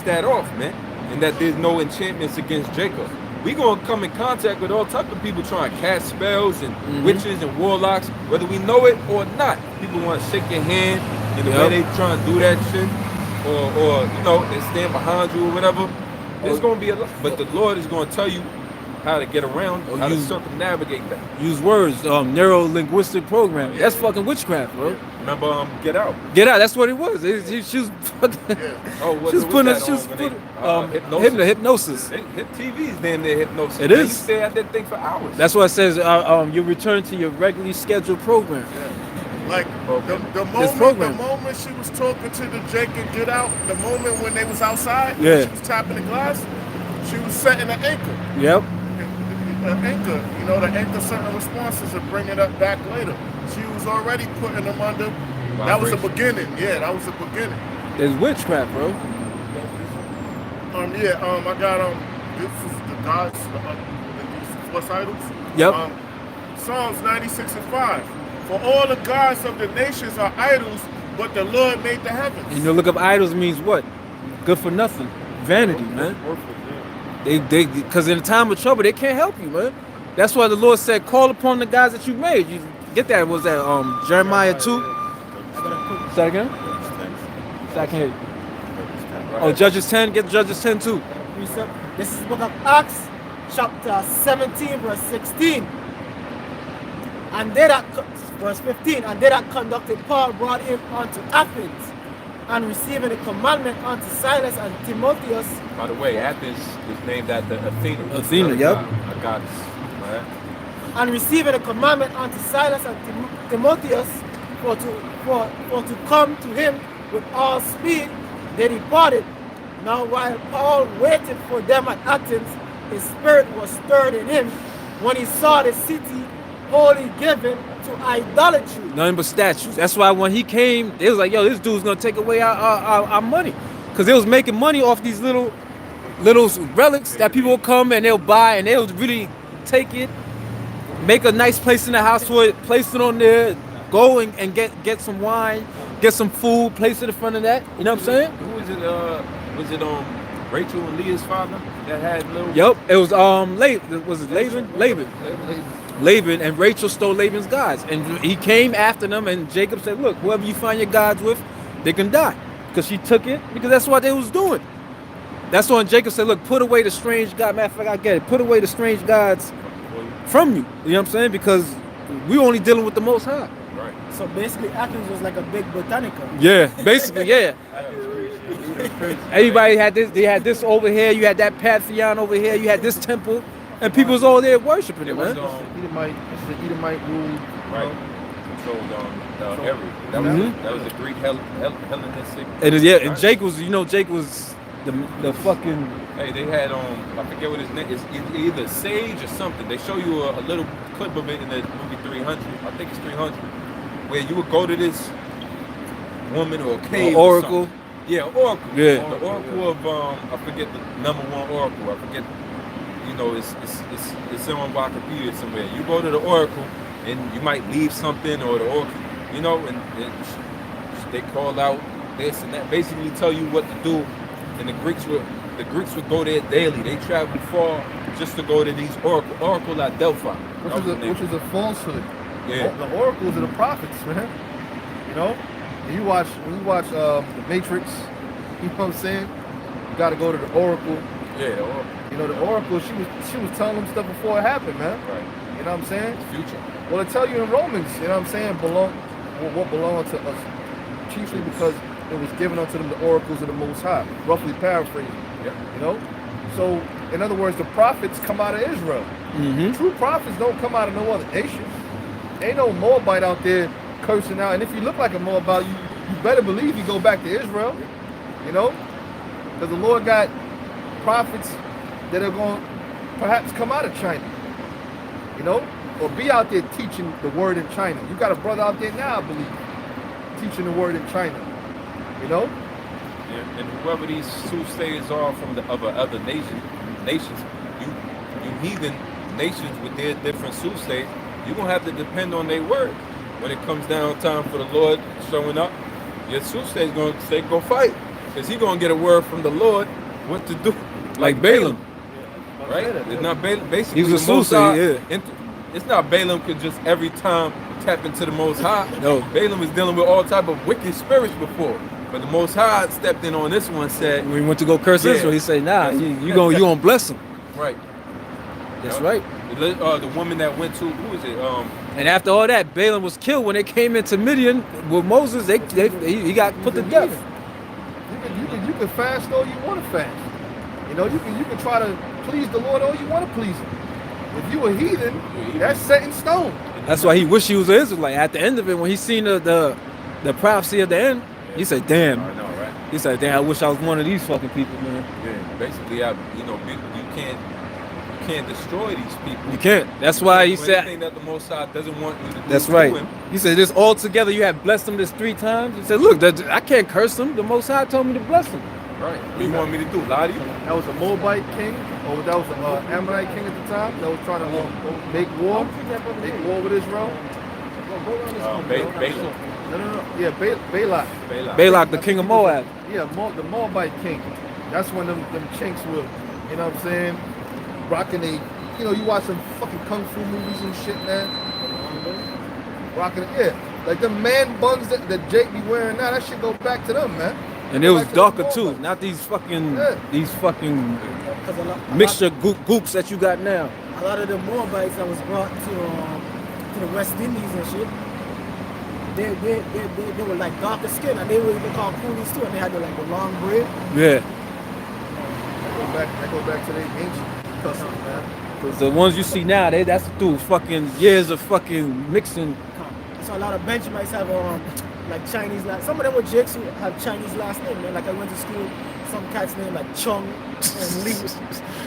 that off, man. And that there's no enchantments against Jacob. We gonna come in contact with all type of people trying to cast spells and witches and warlocks, whether we know it or not. People want to shake your hand and the way they trying to do that shit, or you know, they stand behind you or whatever. There's gonna be a lot, but the Lord is gonna tell you how to get around, how to circumnavigate that. Use words, neuro-linguistic programming. That's fucking witchcraft, bro. Remember, Get Out. Get out. That's what it was. She was fucking. Oh, what She was was putting. that She was on when putting. they, hypnosis. Hypnosis. Hit TV's damn near hypnosis. It Man, is. You stay at that thing for hours. That's what it says. You return to your regularly scheduled program. Like the program. moment she was talking to the Jake and Get Out, the moment when they was outside, Yeah. she was tapping the glass, she was setting an anchor. Yep. An anchor, you know, the anchor certain responses and bring it up back later. She was already putting them under. That was the beginning. Yeah, that was the beginning. There's witchcraft, bro. I got this is the gods, these false idols. Yep. Psalms 96:5. For all the gods of the nations are idols, but the Lord made the heavens. And you look up idols means what? Good for nothing. Vanity, man. They because in a time of trouble they can't help you, man. That's why the Lord said, call upon the guys that you made. You get that? Was that Jeremiah 2? Say that again? So I can hear you. Oh, Judges 10. Get Judges 10 too. This is the book of Acts, chapter 17, verse 16. And they that, verse 15, and they that conducted Paul brought him unto Athens. and receiving a commandment unto Silas and Timotheus, By the way, Athens is named after Athena. Athena, yep. A goddess. Right? and receiving a commandment unto Silas and Timotheus for to come to him with all speed, they departed. Now while Paul waited for them at Athens, his spirit was stirred in him when he saw the city wholly given to idolatry. Nothing but statues. That's why when he came, they was like, yo, this dude's gonna take away our money. Because they was making money off these little relics that people will come and they'll buy and they'll really take it, make a nice place in the house for it, place it on there, go and get some wine, get some food, place it in front of that. You know what I'm saying? Who was it? Was it Rachel and Leah's father that had little? Yep. It was was it Laban? Laban and Rachel stole Laban's gods, and he came after them. And Jacob said, "Look, whoever you find your gods with, they can die," because she took it because that's what they was doing. That's when Jacob said, "Look, put away the strange god." Matter of fact, I get it. Put away the strange gods from you. You know what I'm saying? Because we only dealing with the Most High. Right. So basically Athens was like a big botanica. Yeah, basically, yeah. Everybody had this. They had this over here. You had that pantheon over here. You had this temple, and people was all there worshiping it, man. Edomite rule. Right. Controlled the area. That was the Greek Hellenistic. And yeah, and Jake was, Jake was the fucking. Hey, they had I forget what his name is. Either Sage or something. They show you a little clip of it in the movie 300. I think it's 300, where you would go to this woman or a cave. Oracle. Yeah, Oracle. Yeah. The Oracle of I forget the number one Oracle. I forget. It's on my computer somewhere. You go to the Oracle, and you might leave something, or the Oracle, and they call out this and that, basically tell you what to do. And the Greeks would go there daily. They traveled far just to go to these Oracle at Delphi. Which is a falsehood. Yeah. The oracles are the prophets, man. When you watch The Matrix, you know what I'm saying? You gotta go to the Oracle. Yeah, the Oracle. The Oracle, she was telling them stuff before it happened, man. Right. You know what I'm saying? Future. Well, I tell you in Romans, you know what I'm saying, what belonged to us, chiefly because it was given unto them the oracles of the Most High, roughly paraphrasing. Yeah. So, in other words, the prophets come out of Israel. Mm-hmm. True prophets don't come out of no other nation. Ain't no Moabite out there cursing out. And if you look like a Moabite, you better believe you go back to Israel. Because the Lord got prophets that are going to perhaps come out of China. Or be out there teaching the word in China. You got a brother out there now, I believe, teaching the word in China. Yeah, and whoever these soothsayers are from the other nations, you heathen nations with their different soothsayers, you're gonna have to depend on their word. When it comes down time for the Lord showing up, your soothsayer's gonna say go fight, because he's gonna get a word from the Lord what to do. Like Balaam. Right? It's not Balaam. Basically, He was a soothsayer, yeah. It's not Balaam could just every time tap into the Most High. No. Balaam was dealing with all type of wicked spirits before. But the Most High stepped in on this one, said, When he went to go curse Israel, he said, nah, you gonna bless him. right. That's right. The woman that went to, who is it? And after all that, Balaam was killed when they came into Midian with Moses. He got put to death. You can fast all you want to fast. You can try to please the Lord all you want to please him. If you a heathen, that's set in stone. That's why he wished he was an Israelite. At the end of it, when he seen the prophecy at the end, he said, damn. I know, right? He said, damn, I wish I was one of these fucking people, man. Yeah. Basically, you can't destroy these people. You can't. That's why he said. Anything that the Most High doesn't want you to do. That's to right. him. He said, this all together, you have blessed them this 3 times. He said, look, I can't curse them. The Most High told me to bless them. Right. What do you want me to do? Lie to you? That was a Moabite king, or that was an Ammonite king at the time that was trying to make war with Israel. Balaam. No. Yeah, Balak. Balak, the king of Moab. Yeah, the Moabite king. That's when them chinks were, you know what I'm saying, rocking you watch some fucking kung fu movies and shit, man. Rocking like them man buns that Jake be wearing now, that shit go back to them, man. And it was darker too, not these fucking mixture goops that you got now. A lot of the Moabites that was brought to the West Indies and shit, they were like darker skin, and they were even called coolies too, and they had the long braid. Yeah. I go back to the ancient customs, man. Cause the ones you see now, that's through fucking years of fucking mixing. I saw a lot of Benjamites have like Chinese last. Some of them were Jakes who have Chinese last name, man. Like I went to school, some cat's name like Chung and Lee.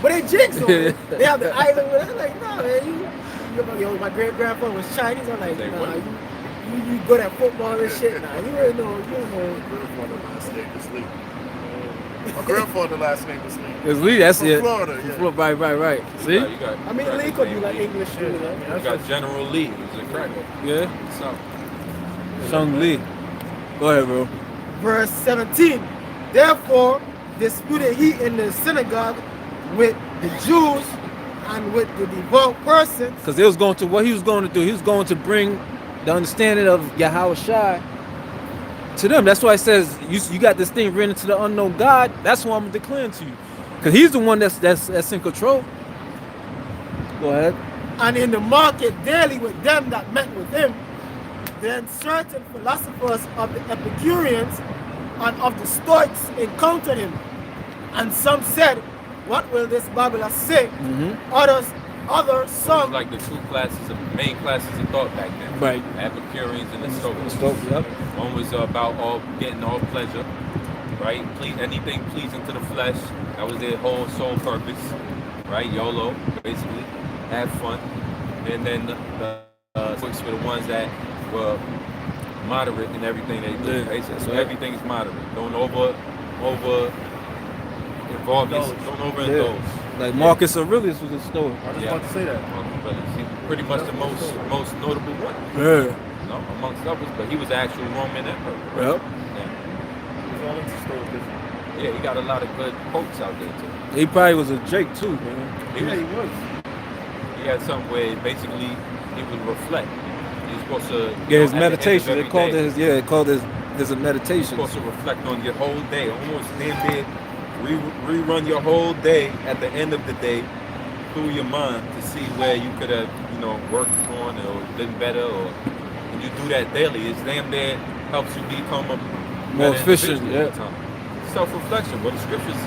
But they Jakes though. They have the island with it. Like, nah, man, yo, my great grandfather was Chinese. I'm like, nah, you good at football and shit. Nah, you ain't know, you don't know. My grandfather last name was Lee. It's Lee, that's From it. Florida, yeah. Right. See? You got I mean, Lee could be like English too, you know? You got General Lee, who's a cracker. Yeah. So, Shang Lee. Go ahead, bro. Verse 17. Therefore, disputed he in the synagogue with the Jews and with the devout persons. Because what he was going to do, he was going to bring the understanding of Yahweh Shai to them. That's why it says you got this thing written to the unknown God. That's why I'm declaring to you. Because he's the one that's in control. Go ahead. And in the market daily with them that met with him, then certain philosophers of the Epicureans and of the Stoics encountered him. And some said, what will this babbler say? Others some. like the two main classes of thought back then. Right. Epicureans and the Stoics. Yep. One was about getting all pleasure, right? Anything pleasing to the flesh. That was their whole sole purpose, right? YOLO, basically. Have fun. And then the Stoics were the ones that were moderate in everything they do. Yeah. Right? So everything is moderate. Don't over involve yourself. Don't overindulge. Like Marcus Aurelius was a Stoic. I was about to say that. He's pretty much the most notable one. Yeah. You know, amongst others, but he was the actual Roman emperor. Yep. Yeah. He's all into stoicism. Yeah, he got a lot of good quotes out there too. He probably was a Jake too, man. He was. He had something where basically he would reflect. He was supposed to. Yeah, his at the end of meditation. every They called day, it his You're meditation. supposed to reflect on your whole day, almost damn near rerun your whole day at the end of the day through your mind to see where you could have, worked on or been better. Or when you do that daily, it's damn near helps you become a More better efficient, individual yeah. over time. Self-reflection. Well, the scriptures,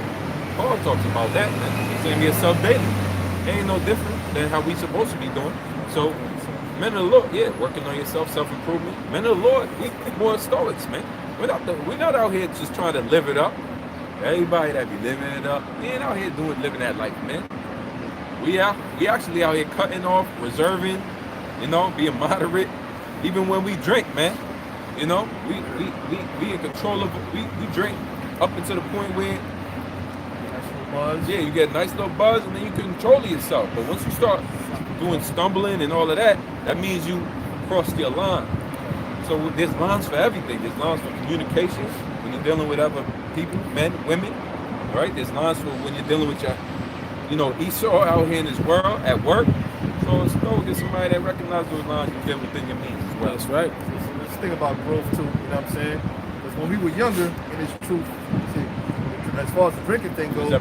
Paul talks about that. It's saying yourself daily. It ain't no different than how we supposed to be doing. So, men of the Lord, working on yourself, self-improvement. Men of the Lord, we more stoics, man. We're not out here just trying to live it up. Everybody that be living it up, we ain't out here living that life, man. We actually out here cutting off, reserving, being moderate, even when we drink, man. We in control of we drink up until the point where you get a nice little buzz and then you can control yourself. But once you start doing stumbling and all of that, that means you crossed your line. So there's lines for everything. There's lines for communication when you're dealing with other people, men, women, right? There's lines for when you're dealing with your, Esau out here in this world at work. So it's go get somebody that recognizes those lines you fit within your means as well. That's right. Let's think about growth too, you know what I'm saying? Because when we were younger, and it's true, see, as far as the drinking thing goes, we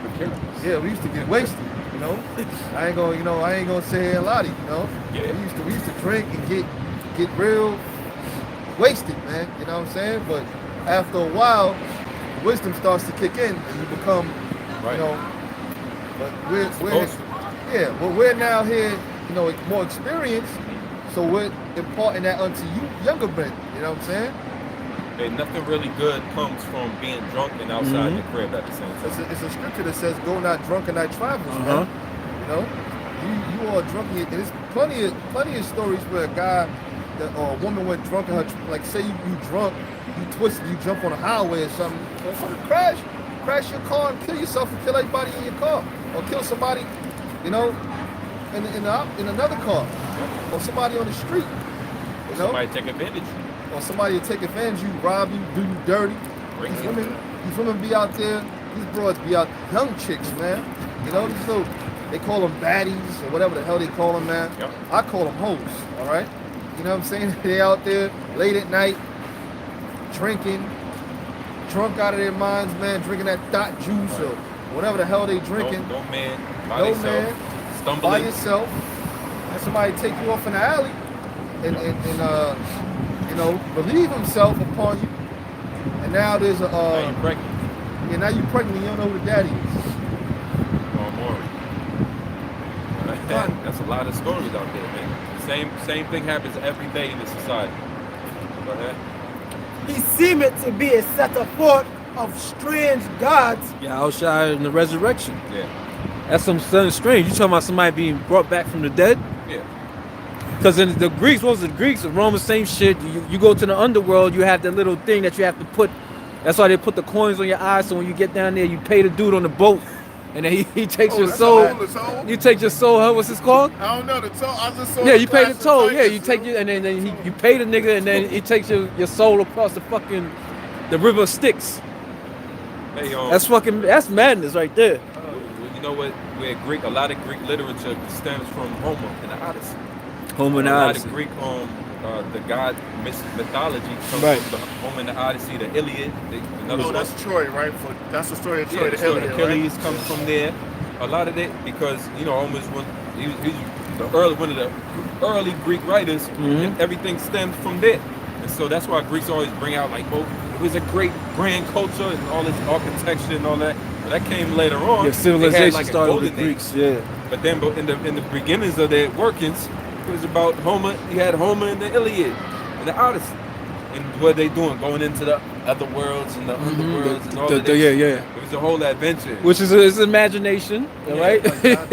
used to get wasted, I ain't gonna say here a lot, Yeah. We used to drink and get real wasted, man. You know what I'm saying? But after a while, wisdom starts to kick in, and you become, But we're now here, more experienced, so we're imparting that onto you, younger men. You know what I'm saying? Hey, nothing really good comes from being drunk and outside the crib at the same time. It's a scripture that says, "Go not drunk and thy travels." Man. You are drunk, and there's plenty of stories where a guy or a woman went drunk and her, like, say you drunk, you twist, you jump on a highway or something, crash your car and kill yourself and kill everybody in your car, or kill somebody, in another car, or somebody on the street, Somebody take advantage. or somebody will take advantage of you, rob you, do you dirty. These women be out there, these broads be out, young chicks, man. These little, they call them baddies or whatever the hell they call them, man. Yep. I call them hoes, all right? You know what I'm saying? They out there late at night, drinking, drunk out of their minds, man, drinking that dot juice or whatever the hell they drinking. No man, by stumbling. By yourself. And somebody take you off in the alley and believe himself upon you, and now there's a Now you pregnant. yeah, now you pregnant, you don't know who the daddy is. Or more. That's a lot of stories out there, man. Same thing happens every day in the society. Go ahead. He seemed to be a setter forth of strange gods. Yahushua in the resurrection. Yeah. That's something strange. You talking about somebody being brought back from the dead? Yeah. Because in the Greeks, what was the Greeks? The Romans, same shit. You go to the underworld, you have that little thing that you have to put. That's why they put the coins on your eyes. So when you get down there, you pay the dude on the boat, and then he takes your that's soul. a hole, toll? You take your soul. Huh? What's this called? I don't know the toll. I just saw Yeah, the you pay the class toll. of Yeah, you Titus, take yo. it, and then you pay the nigga, and then he takes your soul across the river of Styx. Hey, That's madness right there. you know what? Where a lot of Greek literature stems from Homer and the Odyssey. Homer and A lot Odyssey. of Greek the god mythology comes Right. from the Homer and the Odyssey, the Iliad. Oh, that's Troy, right? That's the story of Troy, Yeah, the so Iliad, Achilles right? comes from there. A lot of it because Homer's he's one of the early Greek writers, and everything stems from there. And so that's why Greeks always bring out like, oh, it was a great grand culture and all this architecture and all that. But that came later on. Yeah, They civilization had, like, a started with the golden Greeks. age. Yeah. But then in the beginnings of their workings, it was about Homer. You had Homer and the Iliad and the Odyssey. And what they doing? Going into the other worlds and the underworlds and all of this. Yeah. It was a whole adventure. Which is imagination, right? Something like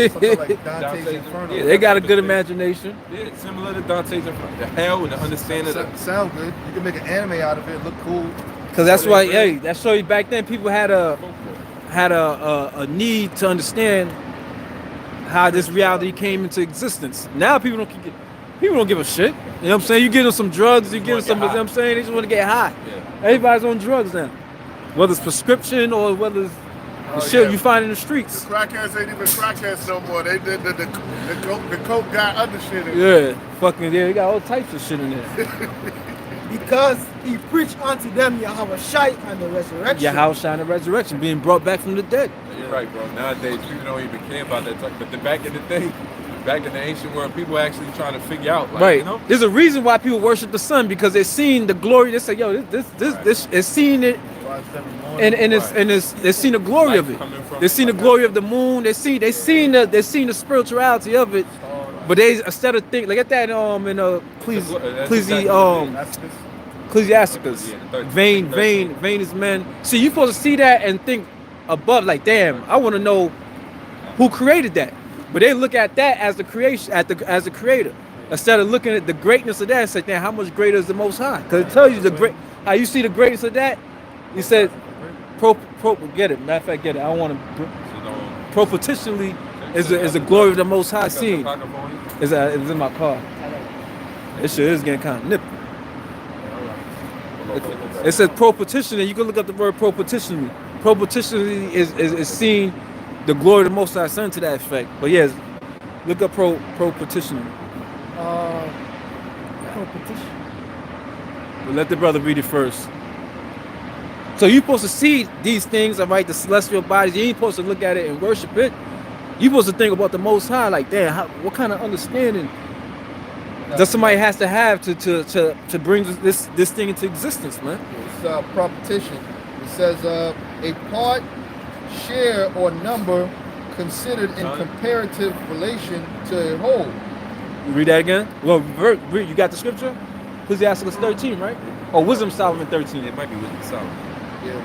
Dante's Dante's Inferno. yeah, They got a that's good what they- imagination. Yeah, similar to Dante's Inferno. The hell and the understanding of the Sound good. You can make an anime out of it, look cool. Because that's So why, they hey, that show you back then people had a need to understand how this reality came into existence. Now people don't give a shit. You know what I'm saying? You give them some drugs, you give them some, you know what I'm saying? They just want to get high. Yeah. Everybody's on drugs now. Whether it's prescription or whether it's the shit yeah. you find in the The streets. crackheads ain't even crackheads no more. They did the coke got other shit in it. Yeah, fucking, yeah, they got all types of shit in there. Because he preached unto them Yahushua and the resurrection. Yahushua and the resurrection, being brought back from the dead. You're right, bro. Nowadays, people don't even care about that stuff. But back in the day, back in the ancient world, people actually trying to figure out, like, Right. you know? There's a reason why people worship the sun, because they've seen the glory. They say, yo, this it's seen it, and they've seen the glory of it. Coming from- They've seen the glory of the moon. They've seen the spirituality of it. But they instead of think, like at that in Ecclesiasticus, Yeah, the 13th. vain is men. See, you're supposed to see that and think above, like, damn, I want to know who created that. But they look at that as the creation, as the creator, instead of looking at the greatness of that and say, damn, how much greater is the Most High? Because it tells you how you see the greatness of that. He said, get it. Matter of fact, get it. I don't want to. Propititionally is the glory of the Most High seen. It's in my car. This shit is getting kind of nippy. It says propititionally. You can look up the word propititionally. Propititionally is seeing the glory of the Most High Son to that effect. But yes, look up propititionally. Propitiation. But let the brother read it first. So you're supposed to see these things, all right, the celestial bodies. You ain't supposed to look at it and worship it. You're supposed to think about the Most High, like, damn, what kind of understanding does somebody has to have to bring this thing into existence, man? It's propitiation. It says a part, share, or number considered in comparative relation to a whole. You read that again? Well, read. You got the scripture? Ecclesiasticus 13, right? Or Wisdom Solomon 13. It might be Wisdom Solomon. Yeah.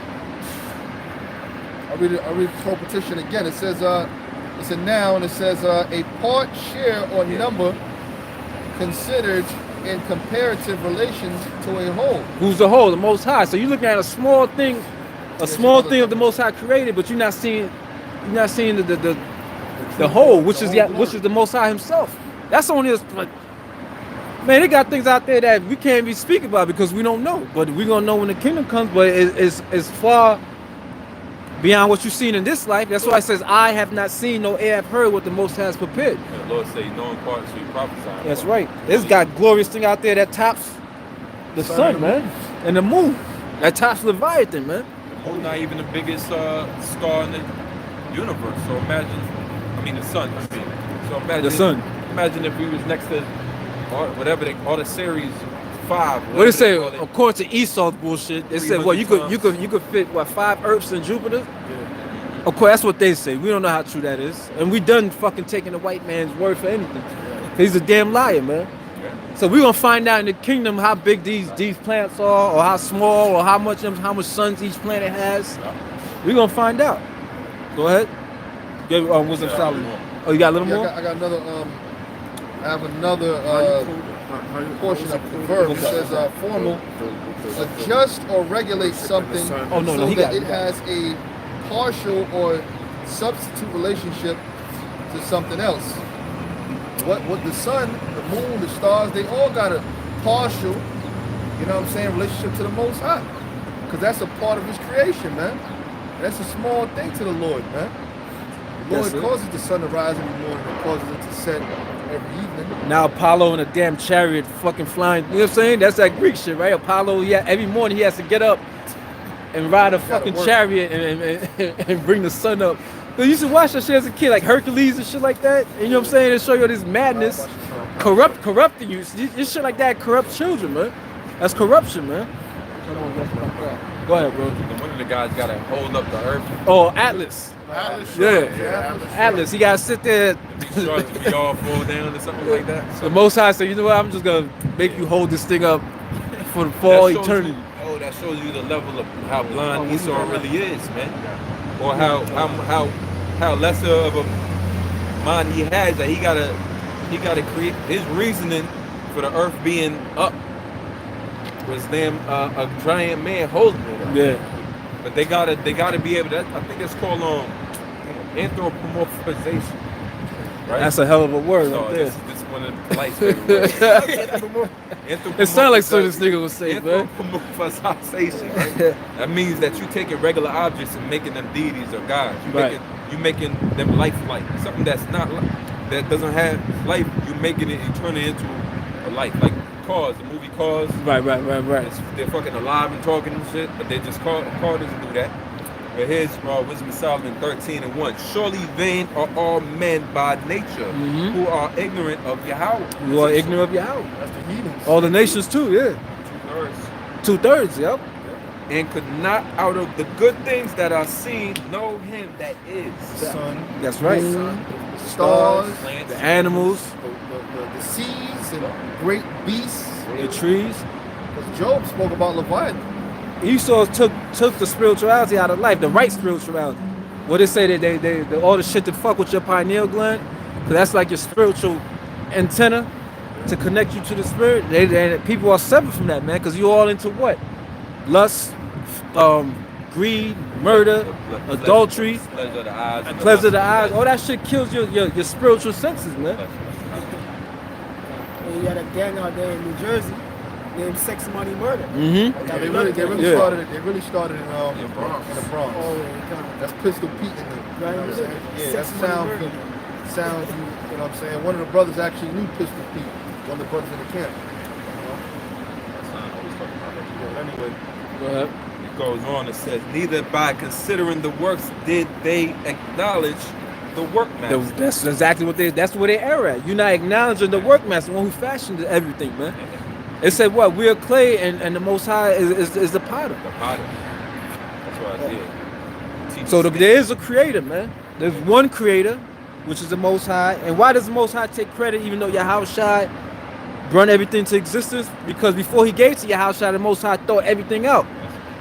I read propitiation again. It says it's a noun. It says a part, share, or number considered in comparative relation to a whole. Who's the whole? The Most High. So you're looking at a small thing of the Most High created, but you're not seeing the whole, which is the Most High Himself. That's only like, man, they got things out there that we can't even speak about because we don't know. But we're gonna know when the kingdom comes. But it's far beyond what you've seen in this life. That's why it says, "I have not seen, no ear have heard what the Most High has prepared." And the Lord say, "No in part so you prophesy." That's right. It's got glorious thing out there that tops the sun, man, and the moon. That tops Leviathan, man. The moon not even the biggest star in the universe. So imagine, the sun. So imagine The sun. Imagine if we was next to all the series 5. What they say? call it. According to Esau's bullshit, they said, well, you could fit what 5 Earths in Jupiter. Of course, that's what they say. We don't know how true that is, and we done fucking taking the white man's word for anything. He's a damn liar, man. So we're gonna find out in the kingdom how big these planets are, or how small, or how much suns each planet has. We're gonna find out. Go ahead. Give Wisdom Solomon. Oh, you got a little more? I got another. I have another portion of the verb. It says, "Formal, adjust or regulate something so that it has a partial or substitute relationship to something else." What the sun, the moon, the stars, they all got a partial, you know what I'm saying, relationship to the Most High, because that's a part of His creation, man. That's a small thing to the Lord, man. The Lord causes the sun to rise every morning and causes it to set every evening. Now Apollo in a damn chariot fucking flying, you know what I'm saying? That's that Greek shit, right? Apollo, yeah, every morning he has to get up and ride a fucking chariot and bring the sun up. So you used to watch that shit as a kid, like Hercules and shit like that. And you know what I'm saying? They show you this madness, corrupting you. This shit like that corrupts children, man. That's corruption, man. Go ahead, bro. One of the guys got to hold up the earth. Oh, Atlas. Yeah. Atlas. He got to sit there. We all fall down or something like that. So The Most High said, you know what? I'm just going to make you hold this thing up for all eternity. That shows you the level of how blind Esau really is, man. Or how lesser of a mind he has, that he gotta create his reasoning for the earth being up was damn a giant man holding it. Yeah. But they gotta be able to. I think it's called anthropomorphization. Right? That's a hell of a word right there. This one of the lights. It sounds like something this nigga would say, man. Anthropomorphization. Right? That means that you taking regular objects and making them deities or gods. You making them lifelike. Something that's not that doesn't have life. You making it and turning it into a life. Like Cars, the movie Cars. Right. They're fucking alive and talking and shit, but they just Car doesn't do that. But here's Wisdom of Solomon 13:1. Surely vain are all men by nature, who are ignorant of Yahweh. Who are ignorant of Yahweh. That's the heathens. All the nations too, yeah. 2/3, yep. And could not out of the good things that are seen know him that is. Sun, That's right. moon, stars, The animals, the seas, and great beasts. the trees. Because Job spoke about Leviathan. Esau took the spirituality out of life, the right spirituality. What they say that they all the shit that fuck with your pineal gland, cause that's like your spiritual antenna to connect you to the spirit. People are separate from that, man, cause you all into what? Lust, greed, murder, adultery, pleasure of the eyes. All that shit kills your spiritual senses, man. And you got a gang out there in New Jersey named Sex Money Murder. Mm-hmm. They really started in the Bronx. Oh, yeah, That's Pistol Pete in the, you know what I'm saying? Yeah, that sounds, you know what I'm saying? One of the brothers actually knew Pistol Pete, one of the brothers in the camp. Anyway, Go ahead. it goes on. It says, neither by considering the works did they acknowledge the workmaster. That's exactly what that's where they err at. You're not acknowledging the workmaster, the one who fashioned everything, man. It said what? We are clay and the Most High is the potter. The potter. That's what I did. So there is a creator, man. There's one creator, which is the Most High. And why does the Most High take credit even though Yahushua brought everything to existence? Because before he gave to Yahushua, the Most High thought everything out.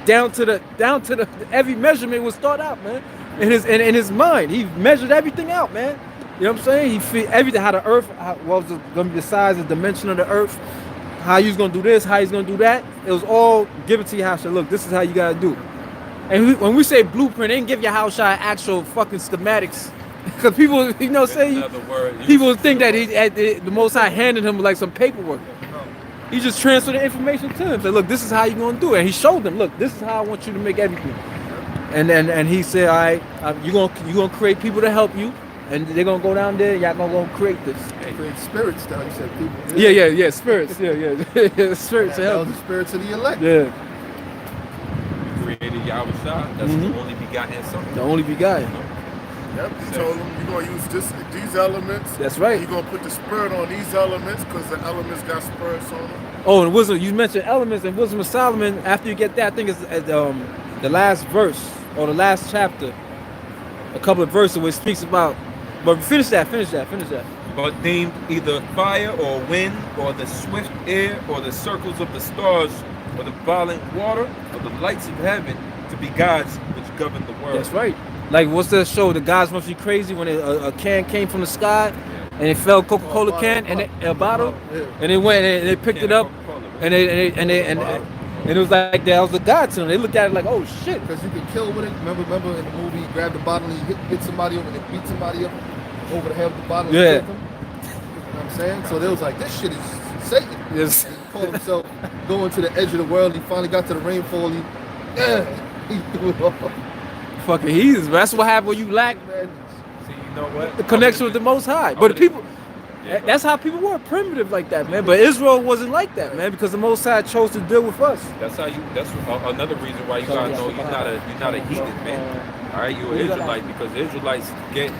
Down to the every measurement was thought out, man. In his mind. He measured everything out, man. You know what I'm saying? He fit everything, how the earth, what was going to be the size and dimension of the earth, how he's going to do this, how he's going to do that. It was all given to Yahushua. Look, this is how you got to do. And when we say blueprint, they didn't give Yahushua actual fucking schematics. Because people, you know what I'm saying? People think that the Most High handed him like some paperwork. He just transferred the information to him. Said, look, this is how you're going to do it. And he showed them, look, this is how I want you to make everything. And he said, all right, you're gonna create people to help you, and they're gonna go down there. Y'all gonna go create this. Create spirits, though. You said people. Yeah, spirits. Yeah, spirits to help. The spirits of the elect. Yeah. You created Yahushua. That's the only begotten son. The only begotten. Yep, he told him you're gonna use these elements. That's right. You're gonna put the spirit on these elements because the elements got spirits on them. Oh, and wisdom. You mentioned elements and wisdom of Solomon. After you get that, I think it's the last verse or the last chapter. A couple of verses where it speaks about. But finish that. But deemed either fire or wind or the swift air or the circles of the stars or the violent water or the lights of heaven to be gods which govern the world. That's right. Like what's that show? The guys must be crazy when a can came from the sky and it fell Coca-Cola can and a bottle and it went and they picked it up and it was like that was a god to them. They looked at it like, oh shit. Because you could kill with it. Remember in the movie, he grabbed the bottle and he hit somebody over and beat somebody up over the head with the bottle. Yeah. And killed them. You know what I'm saying? So they was like, this shit is Satan. Yes. He called himself going to the edge of the world. He finally got to the rainfall. He threw it off. Fucking heathens. That's what happened when you lack See, you know what? the connection with the Most High. But the people, that's how people were primitive like that, man. But Israel wasn't like that, man, because the Most High chose to deal with us. That's how you. That's another reason why you gotta know you're not a heathen, man. All right, you're an Israelite because Israelites get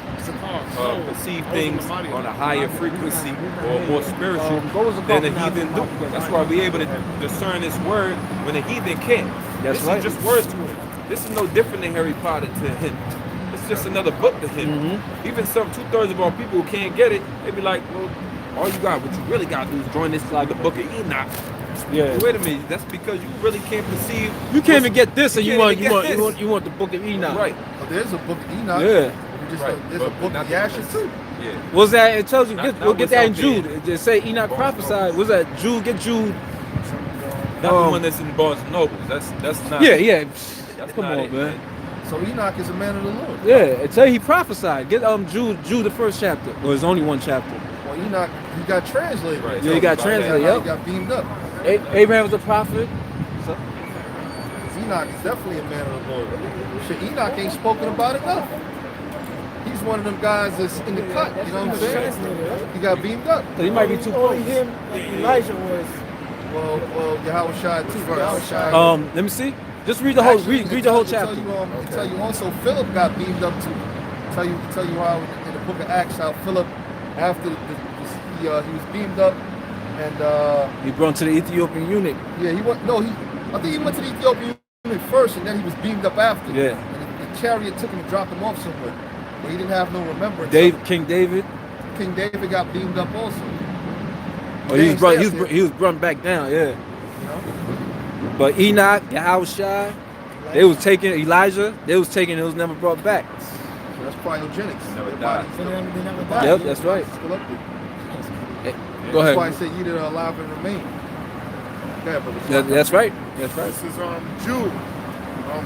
perceive things on a higher frequency or more spiritual than a heathen do. That's why we're able to discern this word when a heathen can't. That's This right. is just words to him. This is no different than Harry Potter to him. It's just another book to him. Even some 2/3 of our people who can't get it, they be like, well, all you got, what you really got to do is join this like the book of Enoch. Yeah. Wait a minute, that's because you really can't perceive. You can't even get this, and you can't want even get the Book of Enoch. Right. But there's a book of Enoch. Yeah. There's a book of Yasha too. Yeah. What's that? It tells you. Not We'll get that in what's out Jude. there. It say Enoch prophesied. What's that? Jude. Get Jude. Not the one that's in Barnes and Noble. That's not. Yeah. That's Come not on, it, man. So Enoch is a man of the Lord. Yeah. It tell you he prophesied. Get Jude the first chapter. Or it's only one chapter. Well, Enoch, he got translated. Right. Yeah, he got About translated. He Yep. got beamed up. Abraham was a prophet. Enoch is definitely a man of the Lord. Shit, Enoch ain't spoken about enough. He's one of them guys that's in the cut, you know what I'm saying? He got beamed up. So he might be too Only close. him and Elijah was. Well, Yahweh Shai too. Yahweh Shai. Let me see. Just read the whole Actually, read the whole tell chapter. you, tell you also Philip got beamed up too. Tell you how in the book of Acts how Philip after he was beamed up and He brought to the Ethiopian eunuch. yeah he went I think he went to the Ethiopian unit first and then he was beamed up after. Yeah. And the chariot took him and dropped him off somewhere. But he didn't have no remembrance. King David. King David got beamed up also. Oh, he was brought back down. Yeah. You know? But Enoch, Yahushua, they was taking Elijah. They was taking. It was never brought back. So that's cryogenics. Never Their died. bodies They still- never died. Yep, that's right. still up there. Go That's why I ahead. said ye that are alive and remain. Go ahead, brother. That's right. That's right. This is Jude,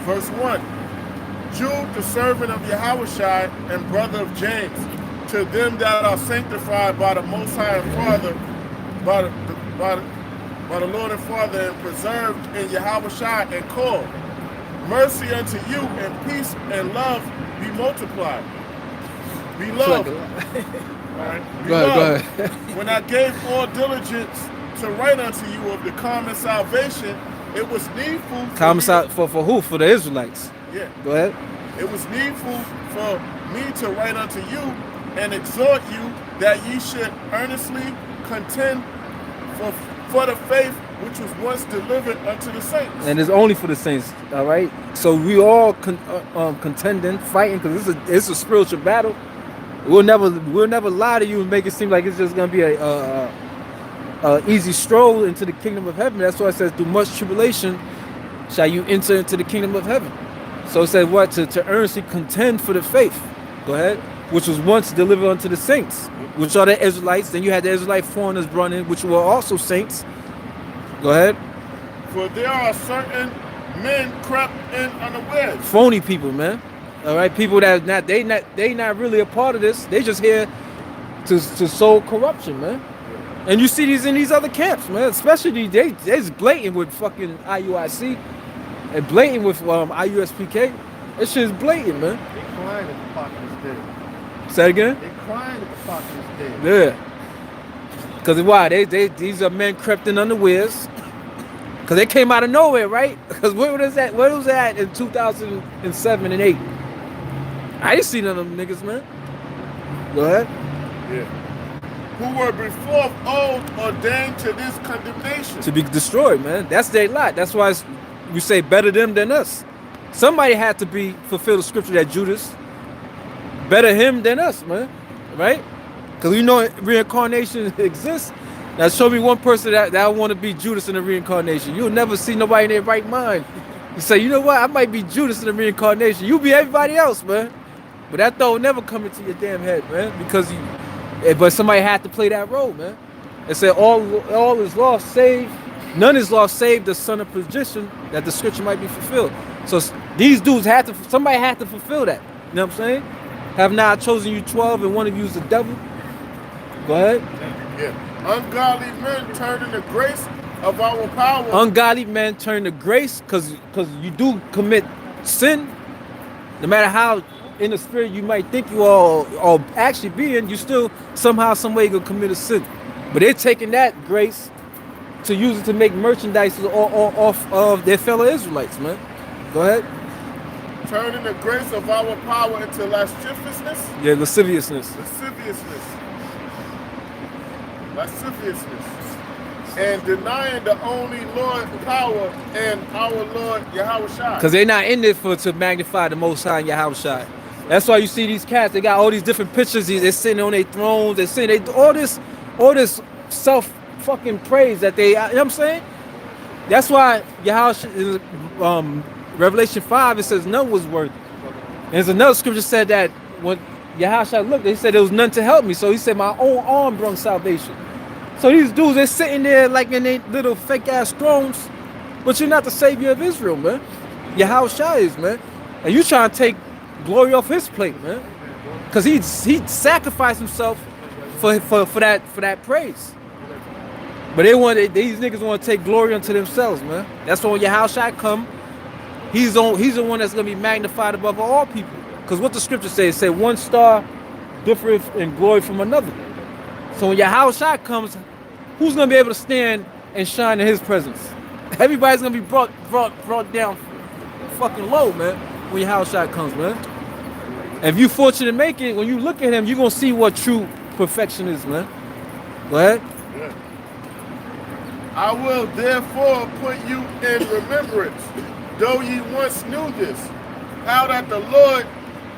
verse 1. Jude, the servant of Yahushua and brother of James, to them that are sanctified by the Most High and Father, by the Lord and Father, and preserved in Yahushua and called. Mercy unto you, and peace and love be multiplied. Be loved. Right. Go ahead. When I gave all diligence to write unto you of the common salvation, it was needful For who? For the Israelites. Yeah. Go ahead. It was needful for me to write unto you and exhort you that ye should earnestly contend for the faith which was once delivered unto the saints. And it's only for the saints. All right. So we all contending, fighting, because it's a spiritual battle. We'll never lie to you and make it seem like it's just gonna be a easy stroll into the kingdom of heaven. That's why it says, through much tribulation shall you enter into the kingdom of heaven. So it says what? To earnestly contend for the faith. Go ahead. Which was once delivered unto the saints, which are the Israelites. Then you had the Israelite foreigners brought in, which were also saints. Go ahead. For there are certain men crept in unawares. Phony people, man. All right, people that they not really a part of this. They just here to sow corruption, man. And you see these in these other camps, man. Especially they's blatant with fucking IUIC and blatant with IUSPK. That shit is blatant, man. They crying that the prophet is dead. Say it again. They crying that the prophet is dead. Yeah. Cause why? These are men crept in unawares. Cause they came out of nowhere, right? Cause where was that? Where was that in 2007 and 8? I ain't seen none of them niggas, man. Go ahead. Yeah. Who were before of old ordained to this condemnation. To be destroyed, man. That's their lot. That's why we say better them than us. Somebody had to be fulfill the scripture that Judas, better him than us, man. Right? Because we know reincarnation exists. Now show me one person that want to be Judas in the reincarnation. You'll never see nobody in their right mind. You say, you know what? I might be Judas in the reincarnation. You be everybody else, man. But that thought will never come into your damn head, man. Because but somebody had to play that role, man. It said all is lost save, none is lost save the son of perdition, that the scripture might be fulfilled. So these dudes somebody had to fulfill that. You know what I'm saying? Have now I chosen you 12 and one of you is the devil? Go ahead. Yeah. Ungodly men turning the grace of our power. Ungodly men turn to grace because you do commit sin. No matter how in the spirit you might think you are actually being, you still somehow, some way gonna commit a sin. But they're taking that grace to use it to make merchandise off of their fellow Israelites, man. Go ahead. Turning the grace of our power into lasciviousness. Yeah, lasciviousness. And denying the only Lord power and our Lord Yahushua. Because they're not in there to magnify the Most High and Yahushua. That's why you see these cats, they got all these different pictures, they're sitting on their thrones, they're sitting, all this self fucking praise that they, you know what I'm saying? That's why Yahushua, Revelation 5, it says none was worthy. And there's another scripture said that when Yahushua looked, he said there was none to help me. So he said my own arm brought salvation. So these dudes, they're sitting there like in their little fake ass thrones, but you're not the savior of Israel, man. Yahushua is, man. And you trying to take glory off his plate, man. Because he sacrificed himself for that praise. But these niggas want to take glory unto themselves, man. That's why when Yahushua come, he's the one that's gonna be magnified above all people. Because what the scripture says, it said one star differeth in glory from another. So when Yahushua comes, who's gonna be able to stand and shine in his presence? Everybody's gonna be brought down fucking low, man, when Yahushua comes, man. And if you fortunate to make it, when you look at him, you're gonna see what true perfection is, man. Go ahead. Yeah. I will therefore put you in remembrance, though ye once knew this, how that the Lord,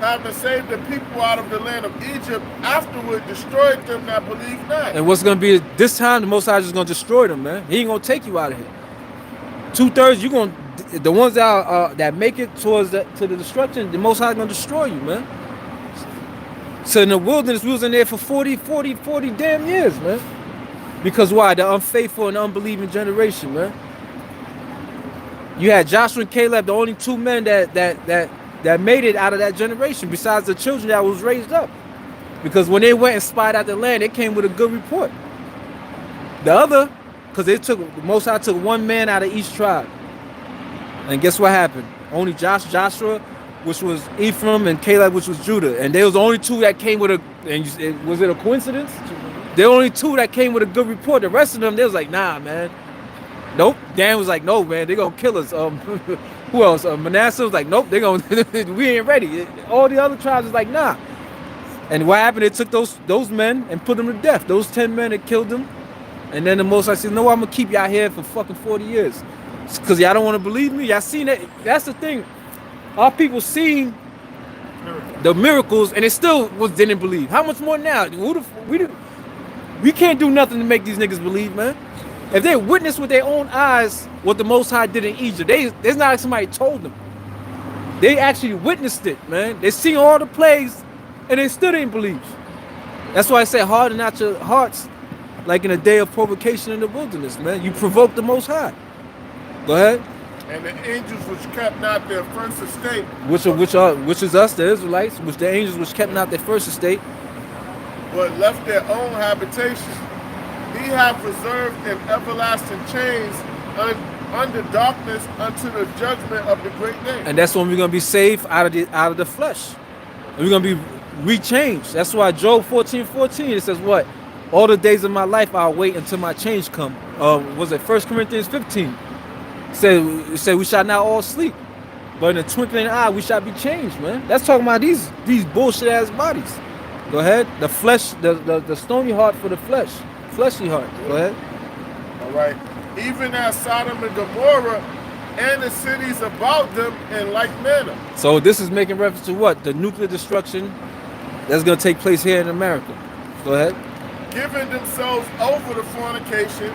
having saved the people out of the land of Egypt, afterward destroyed them that believe not. And what's gonna be this time? The Most High is gonna destroy them, man. He ain't gonna take you out of here. 2/3, you gonna the ones that make it to the destruction. The Most High is gonna destroy you, man. So in the wilderness, we was in there for 40 damn years, man. Because why? The unfaithful and unbelieving generation, man. You had Joshua and Caleb, the only two men that made it out of that generation, besides the children that was raised up. Because when they went and spied out the land, they came with a good report. The other, because the Most High took one man out of each tribe. And guess what happened? Only Joshua, which was Ephraim, and Caleb, which was Judah. And they was the only two that came with was it a coincidence? The only two that came with a good report. The rest of them, they was like, nah, man. Nope. Dan was like, no, man, they gonna kill us. Who else? Manasseh was like, nope, we ain't ready. All the other tribes was like, nah. And what happened? They took those men and put them to death. Those 10 men that killed them. And then the Most High said, no, I'm gonna keep y'all here for fucking 40 years. Because y'all don't want to believe me. Y'all seen it. That's the thing. Our people seen the miracles and they still didn't believe. How much more now? We can't do nothing to make these niggas believe, man. If they witnessed with their own eyes what the Most High did in Egypt, there's not like somebody told them. They actually witnessed it, man. They seen all the plagues and they still didn't believe. That's why I say harden not your hearts like in a day of provocation in the wilderness, man. You provoke the Most High. Go ahead. And the angels which kept not their first estate. Which is us, the Israelites, which the angels which kept not their first estate. But left their own habitation. He hath reserved in everlasting chains under darkness unto the judgment of the great day. And that's when we're gonna be saved out of the flesh. And we're gonna be rechanged. That's why Job 14:14 it says what? All the days of my life I'll wait until my change come. Was it 1 Corinthians 15? It said we shall not all sleep. but in a twinkling eye we shall be changed, man. That's talking about these bullshit ass bodies. Go ahead. The flesh, the stony heart for the flesh, fleshly heart. Go ahead. All right. Even as Sodom and Gomorrah and the cities about them in like manner. So this is making reference to what? The nuclear destruction that's going to take place here in America. Go ahead. Giving themselves over to fornication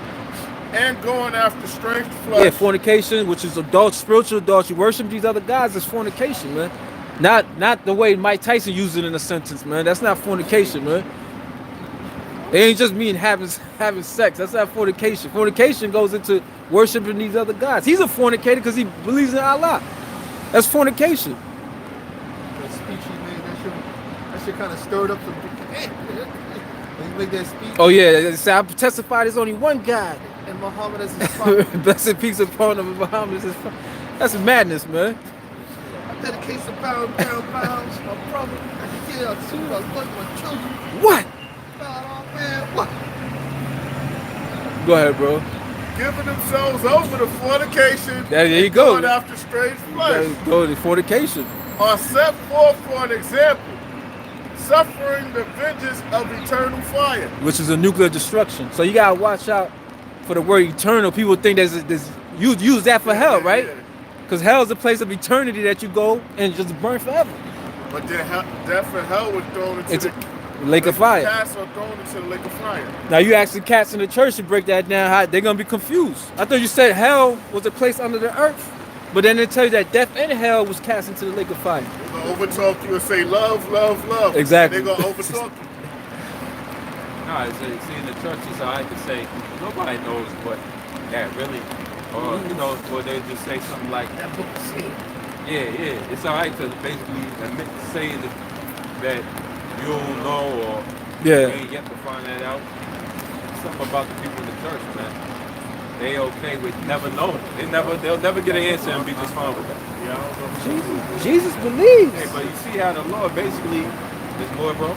and going after strange flesh. Yeah, fornication, which is adult, spiritual adultery. Worship these other gods is fornication, man. Not the way Mike Tyson used it in a sentence, man. That's not fornication, man. It ain't just mean having sex. That's not fornication. Fornication goes into worshiping these other gods. He's a fornicator because he believes in Allah. That's fornication. That speech he made, that shit kind of stirred up some. When you make that speech. Oh yeah, I testified there's only one God. And Muhammad as his prophet. Blessed peace upon him, Muhammad as his prophet. That's madness, man. I dedicate some pounds to my brother. I get out soon. I love my children. What? Oh man, what? Go ahead, bro. Giving themselves over to fornication. There you and go. Going after strange flesh. Go to fornication. Are set forth for an example, suffering the vengeance of eternal fire. Which is a nuclear destruction. So you gotta watch out for the word eternal. People think there's you use that for hell, right? Because hell is a place of eternity that you go and just burn forever. But then death and hell was thrown into It's the lake of fire. cats are thrown into the lake of fire. Now you asking cats in the church to break that down, how they're gonna be confused. I thought you said hell was a place under the earth, but then they tell you that death and hell was cast into the lake of fire. They're gonna overtalk you and say love, love, love. Exactly. They're gonna overtalk you. No, see in the churches, I could say nobody knows what that really, or or they just say something like that book said. Yeah. It's all right to basically admit, say that you don't know or you ain't yet to find that out. Something about the people in the church, man. They okay with never knowing. They'll never get an answer and be just fine with that. Jesus believes. Hey, but you see how the Lord basically is more, bro.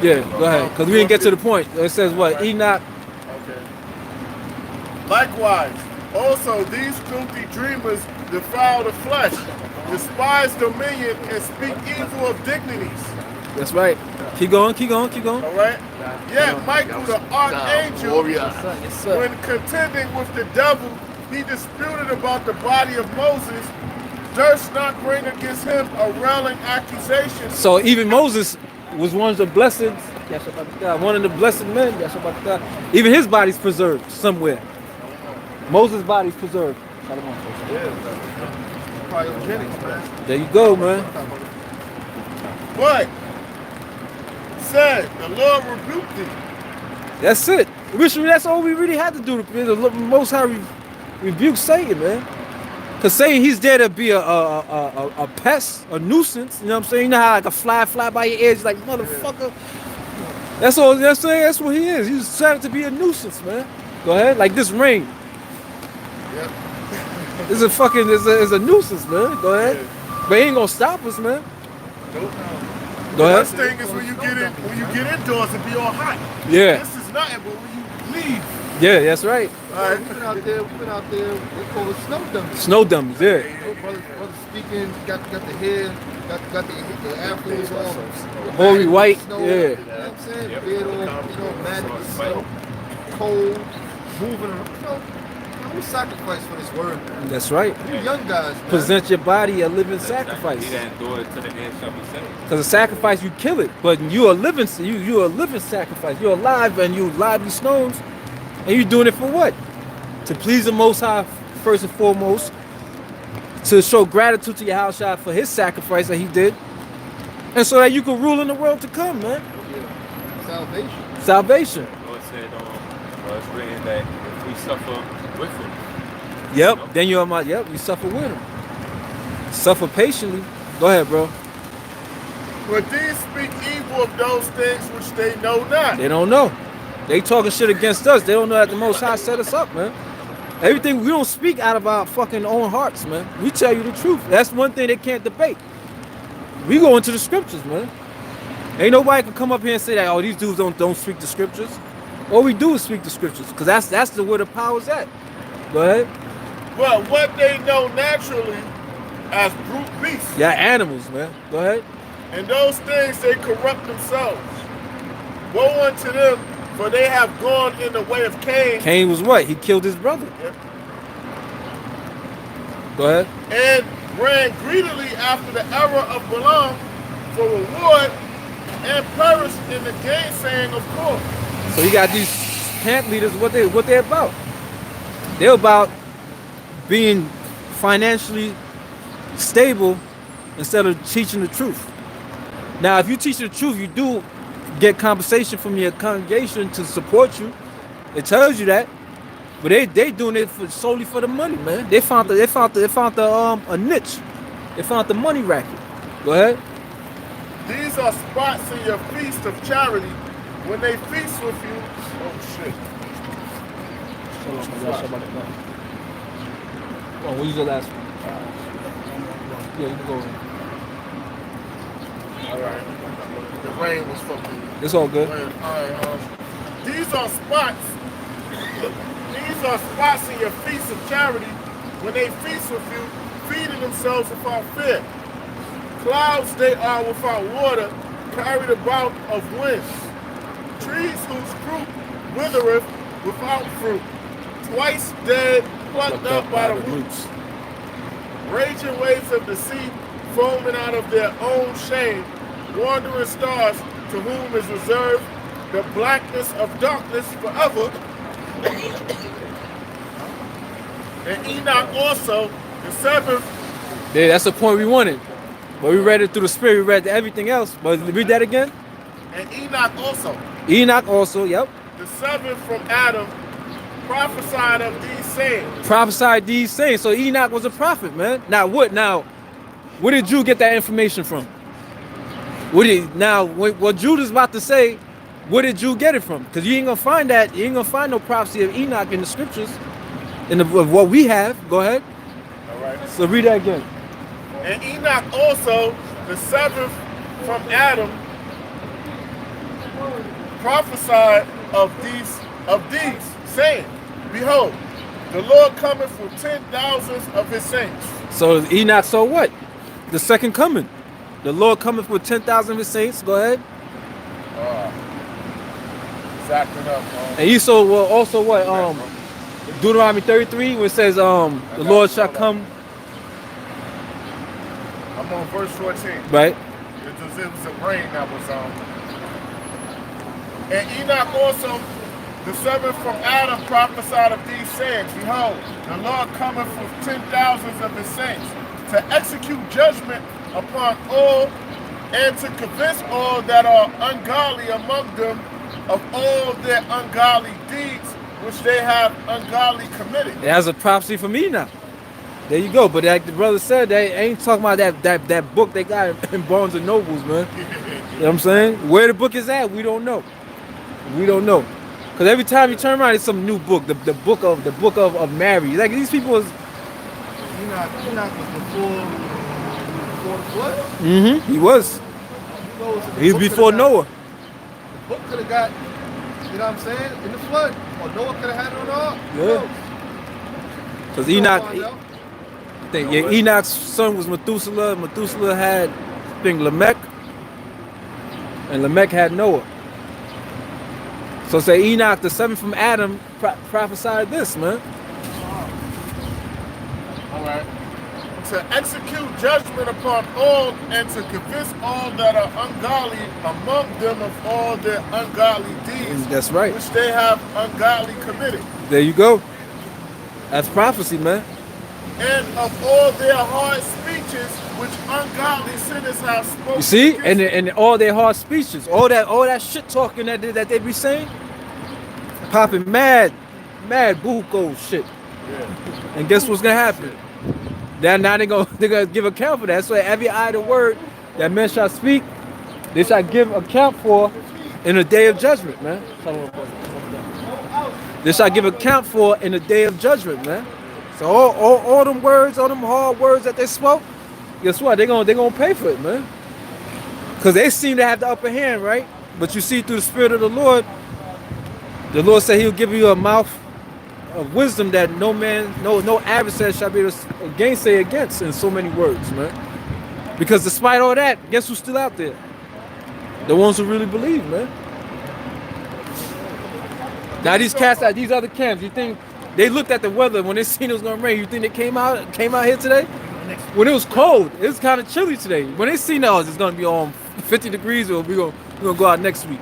Yeah, go ahead. Because we didn't get to the point. It says what? Enoch. Okay. Likewise, also these filthy dreamers defile the flesh, despise dominion, and speak evil of dignities. That's right. Keep going. All right? Yet Michael, the archangel, Yes, sir. when contending with the devil, he disputed about the body of Moses, durst not bring against him a railing accusation. So even Moses was one of the blessed, one of the blessed men. Even his body's preserved somewhere. Moses' body's preserved. Cryogenics, man. There you go, man. But said, the Lord rebuked thee. That's it. That's all we really had to do. The Most High rebuke Satan, man. Cause Satan, he's there to be a pest, a nuisance. You know what I'm saying? You know how like a fly by your ears, like motherfucker. That's all. You know what I'm saying? That's what he is. He's decided to be a nuisance, man. Go ahead, like this rain. Yep. It's a fucking, it's a nuisance, man. Go ahead. But it ain't gonna stop us, man. Nope. Go The ahead. best thing is when you get indoors and be all hot. Yeah. This is nothing, but when you leave. Yeah, that's right. All right. We've been out there, they call it snow dummies. Snow dummies, yeah. Brother speaking, got the hair, got the afros on. Holy white, snow, yeah. You know what I'm saying? Beard all, mad with snow, cold, moving around. We sacrifice for this word, man. That's right. You young guys, man. Present your body a living sacrifice. He that endure it to the end shall be saved. Because a sacrifice, you kill it. But you're a living sacrifice. You're alive and you lively stones. And you're doing it for what? To please the Most High first and foremost. To show gratitude to Yahushua for his sacrifice that he did. And so that you can rule in the world to come, man. Salvation. Salvation. The Lord said, it's written that if we suffer with him. Yep. Then you're my, you suffer with him. Suffer patiently. Go ahead, bro. But these speak evil of those things which they know not. They don't know. They talking shit against us. They don't know that the Most High set us up, man. Everything, we don't speak out of our fucking own hearts, man. We tell you the truth. That's one thing they can't debate. We go into the scriptures, man. Ain't nobody can come up here and say that, oh, these dudes don't speak the scriptures. All we do is speak the scriptures, because that's where the power's at. Go ahead. But what they know naturally, as brute beasts. Yeah, animals, man. Go ahead. And those things they corrupt themselves. Woe unto them, for they have gone in the way of Cain. Cain was what? He killed his brother. Yep. Go ahead. And ran greedily after the error of Balaam for reward, and perished in the gainsaying of Korah. So you got these camp leaders. What they about? They're about being financially stable instead of teaching the truth. Now, if you teach the truth, you do get compensation from your congregation to support you. It tells you that, but they doing it solely for the money, man. They found a niche. They found the money racket. Go ahead. These are spots in your feast of charity when they feast with you. Oh shit. Oh, we'll use the last one. Yeah, you can go. Alright. The rain was fucking. It's all good. Alright, these are spots. These are spots in your feast of charity when they feast with you, feeding themselves without fear. Clouds they are without water, carried about of winds. Trees whose fruit withereth without fruit. Twice dead, plucked up by the roots. Raging waves of the sea, foaming out of their own shame. Wandering stars, to whom is reserved the blackness of darkness forever. And Enoch also, the seventh. Yeah, that's the point we wanted. But we read it through the spirit, we read everything else. But read that again. And Enoch also. Enoch also, yep. The seventh from Adam prophesied of these sayings. Prophesied these sayings. So Enoch was a prophet, man. Now, where did you get that information from? What Judah's about to say, where did you get it from? Because you ain't gonna find that. You ain't gonna find no prophecy of Enoch in the scriptures. Of what we have. Go ahead. All right. So read that again. And Enoch also, the seventh from Adam, prophesied of these, saying, Behold, the Lord cometh with 10,000s of his saints. So Enoch saw what? The second coming. The Lord cometh with 10,000 of his saints. Go ahead. Acting up. And he saw also what? Deuteronomy 33, where it says, the Lord shall come. I'm on verse 14. Right. It was a rain that was on. And Enoch also, the seventh from Adam, prophesied of these sayings. Behold, the Lord cometh with 10,000s of his saints to execute judgment upon all and to convince all that are ungodly among them of all their ungodly deeds which they have ungodly committed. It has a prophecy from Enoch. There you go. But like the brother said, they ain't talking about that book they got in Barnes and Nobles, man. You know what I'm saying? Where the book is at, we don't know. We don't know. Because every time you turn around, it's some new book. The book of Mary. Like these people is. Enoch was before the flood. Mm-hmm. He was. He was before Noah. The book could have got, you know what I'm saying, in the flood. Or Noah could have had it on the ark. Yeah. Because Enoch, Enoch's son was Methuselah. Methuselah had, I think, Lamech. And Lamech had Noah. So say Enoch, the seventh from Adam, prophesied this, man. All right. To execute judgment upon all and to convince all that are ungodly among them of all their ungodly deeds. That's right. Which they have ungodly committed. There you go. That's prophecy, man. And of all their hard speeches which ungodly sinners have spoken. You see? And all their hard speeches, all that shit talking that they be saying, popping mad buko shit. Yeah. And guess what's gonna happen? Now they're gonna give account for that. So every idle word that men shall speak, they shall give account for in the day of judgment, man. They shall give account for in the day of judgment, man. So all them words, all them hard words that they spoke, guess what? They're gonna pay for it, man. Because they seem to have the upper hand, right? But you see through the Spirit of the Lord said he'll give you a mouth of wisdom that no man, no adversary shall be able to gainsay against in so many words, man. Because despite all that, guess who's still out there? The ones who really believe, man. Now these cats at these other camps, you think they looked at the weather when they seen it was gonna rain? You think they came out here today? When it was cold, it was kind of chilly today. When they seen it's gonna be on 50 degrees, or we're gonna go out next week.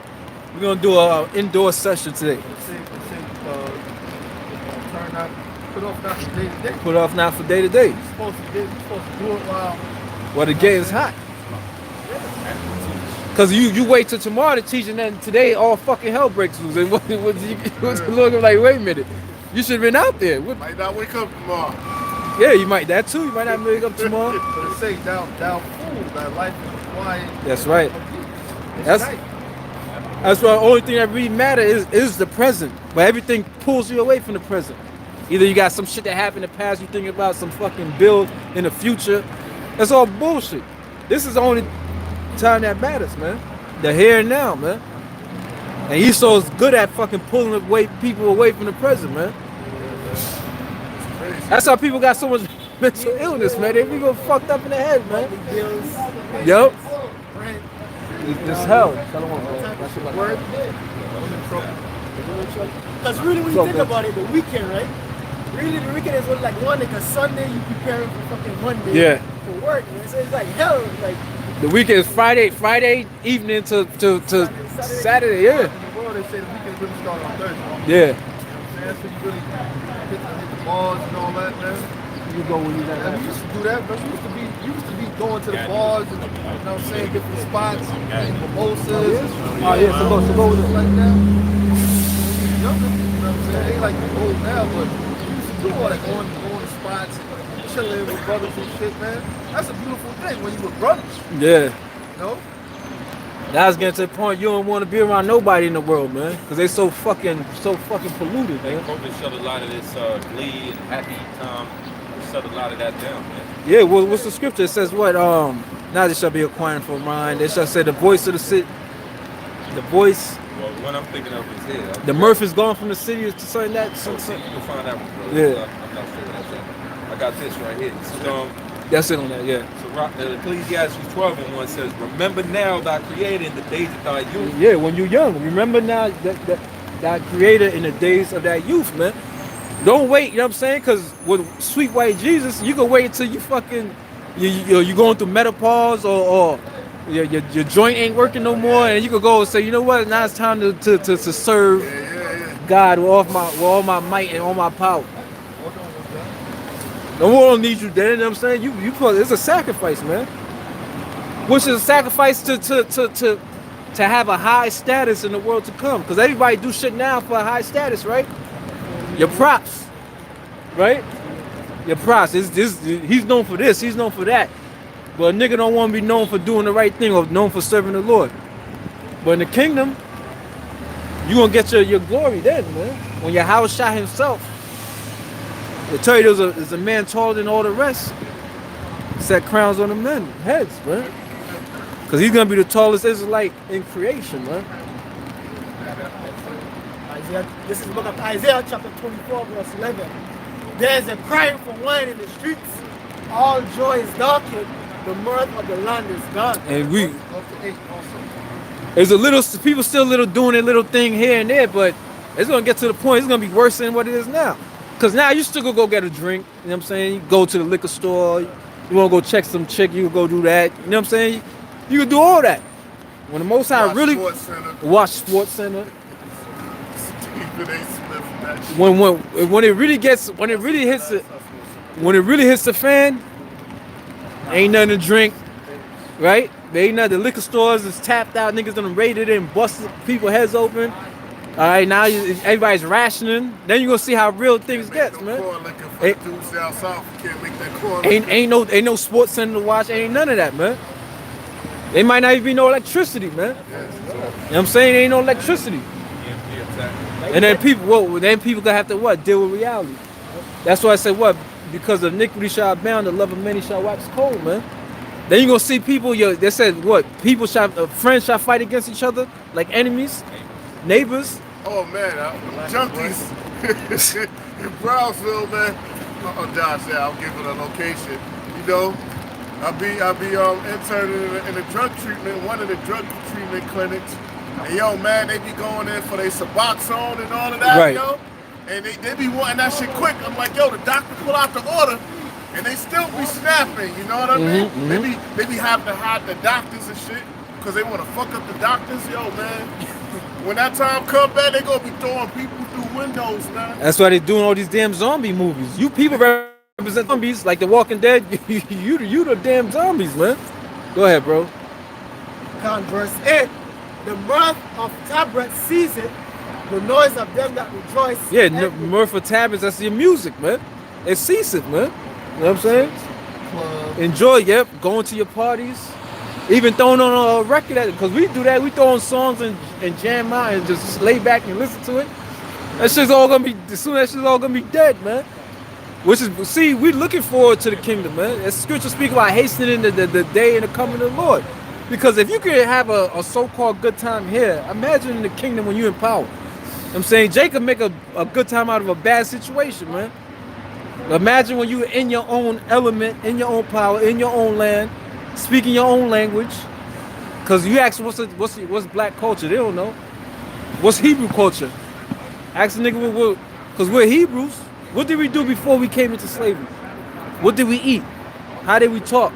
We're gonna do an indoor session today. Turn out, put off not from day to day. Put off now for day to day. You're supposed to do it while the day is hot. Cause you wait till tomorrow to teach, and then today all fucking hell breaks loose. And what you looking like? Wait a minute, you should have been out there. Might not wake up tomorrow. Yeah, you might that too. You might not wake up tomorrow. But it say down fool that life is quiet. That's right. That's why the only thing that really matters is the present. But everything pulls you away from the present. Either you got some shit that happened in the past, you think about some fucking build in the future. That's all bullshit. This is the only time that matters, man. The here and now, man. And Esau's good at fucking pulling people away from the present, man. That's how people got so much mental illness, man. They be go fucked up in the head, man. Yup. It's hell. Because really, when you think about it, the weekend, right? Really, the weekend is what, like one, like a Sunday, you preparing for fucking Monday for work. Man. So it's like hell. Like the weekend is Friday evening to Saturday. Yeah. In the world, they say the weekend really start on Thursday. Yeah. You know what I'm saying? So you really hit the bars and all that, man. You go when you got And we used to do that, but we used to be going to the bars and, you know what I'm saying, different spots, eating mimosas. Oh yeah, so go with it. Like that. Younger, you know what I'm saying? They like old now, but we used to do all that, going to spots, chilling with brothers and shit, man. That's a beautiful thing when you were brothers. Yeah. You know? Now it's getting to the point you don't want to be around nobody in the world, man, because they so fucking polluted, man. COVID shut a lot of this glee and happy time. Shut a lot of that down, man. Yeah, well, what's the scripture? It says what? Now there shall be a quiet for mine. They shall say the voice of the city. The voice. Well, what I'm thinking of is here. The mirth is gone from the city to something that. So, see, you can find that one, bro. Yeah. I'm not sure what that's at. I got this right here. So, that's it on that, yeah. so Ecclesiastes 12:1 says, "Remember now thy Creator in the days of thy youth." Yeah, when you're young. Remember now that Creator in the days of that youth, man. Don't wait, you know what I'm saying? Because with sweet white Jesus, you can wait until you fucking, you going through menopause or your joint ain't working no more, and you could go and say, you know what, now it's time to serve God with all my might and all my power. The world needs you then, you know what I'm saying? You it's a sacrifice, man. Which is a sacrifice to have a high status in the world to come. Because everybody do shit now for a high status, right? Your props, right? Your props. He's known for this, he's known for that. But a nigga don't want to be known for doing the right thing or known for serving the Lord. But in the kingdom, you gonna get your glory then, man. When your house shot himself. They tell you there's a man taller than all the rest. Set crowns on the men's heads, man. Because he's gonna be the tallest Israelite in creation, man. This is the book of Isaiah, chapter 24, verse 11. There's a crying for wine in the streets. All joy is darkened. The mirth of the land is gone. And there's a little, people still doing their little thing here and there, but it's gonna get to the point it's gonna be worse than what it is now. Cause now you still gonna go get a drink, you know what I'm saying? You go to the liquor store, you wanna go check some chick, you can go do that, you know what I'm saying? You can do all that. When the Most High really watch Sports Center. When it really hits the fan, ain't nothing to drink, right? There ain't nothing. The liquor stores is tapped out. Niggas done raided it and busted people heads open. All right, now everybody's rationing. Then you gonna see how real things get, man. Ain't no Sports Center to watch. Ain't none of that, man. There might not even be no electricity, man. You know what I'm saying? There ain't no electricity. And then people gonna have to what? Deal with reality. That's why I said what? Because of iniquity shall abound, the love of many shall wax cold, man. Then you gonna see people. They said what? Friends shall fight against each other like enemies, neighbors. Oh man, junkies in Brownsville, man. Josh, yeah, I'll give it a location. You know, I'll be interning in a drug treatment, one of the drug treatment clinics. And yo, man, they be going in for their Suboxone and all of that, Right. yo. And they be wanting that shit quick. I'm like, yo, the doctor pull out the order, and they still be snapping. You know what I mean? They be having to hide the doctors and shit because they want to fuck up the doctors. Yo, man, when that time come back, they gonna be throwing people through windows, man. That's why they doing all these damn zombie movies. You people represent zombies like The Walking Dead. You the damn zombies, man. Go ahead, bro. Verse 8. The mirth of Tabret ceaseth, the noise of them that rejoice. Yeah, mirth for tablets, that's your music, man. It ceases, man. You know what I'm saying? Enjoy, yep. Going to your parties. Even throwing on a record at it, because we do that. We throw on songs and jam out and just lay back and listen to it. That shit's all gonna be, as soon as that shit's all gonna be dead, man. Which is, see, we're looking forward to the kingdom, man. As scripture speak about hastening the day and the coming of the Lord. Because if you can have a so-called good time here, imagine in the kingdom when you're in power. I'm saying Jacob make a good time out of a bad situation, man. Imagine when you're in your own element, in your own power, in your own land, speaking your own language. Because you ask what's black culture, they don't know. What's Hebrew culture? Ask a nigga because we're Hebrews. What did we do before we came into slavery? What did we eat? How did we talk?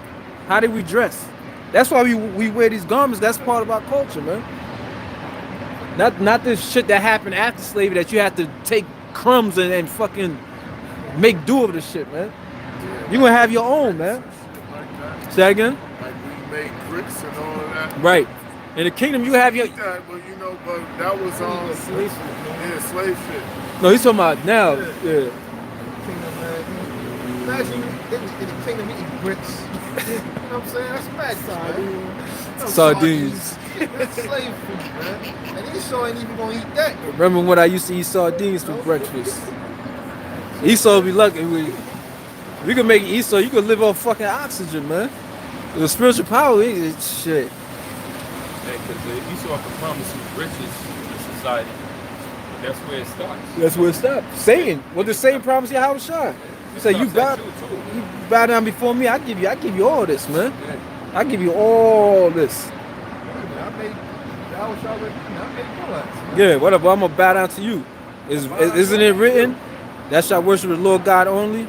How did we dress? That's why we wear these garments. That's part of our culture, man. Not this shit that happened after slavery that you have to take crumbs and fucking make do of the shit, man. You gonna have your own, man. Say that again? Like we made bricks and all of that. Right. In the kingdom, you have your. That, but you know, but that was slave shit. Yeah, slave shit. No, he's talking about now. Yeah. Kingdom, man. Imagine in the kingdom eating bricks. You know what I'm saying? That's mad, man. Sardines. That's slave food, man. And Esau ain't even gonna eat that. Remember when I used to eat sardines for breakfast? Esau would be lucky. We could make Esau. You could live off fucking oxygen, man. The spiritual power, shit. Because Esau can promise you riches in society. That's where it starts. That's where it stops. Satan. Well, the same promise Yahushua. Say you bow down before me. I give you all this, man. I give you all this. Yeah, whatever. I'm gonna bow down to you. Isn't it written? Thou shalt worship the Lord God only.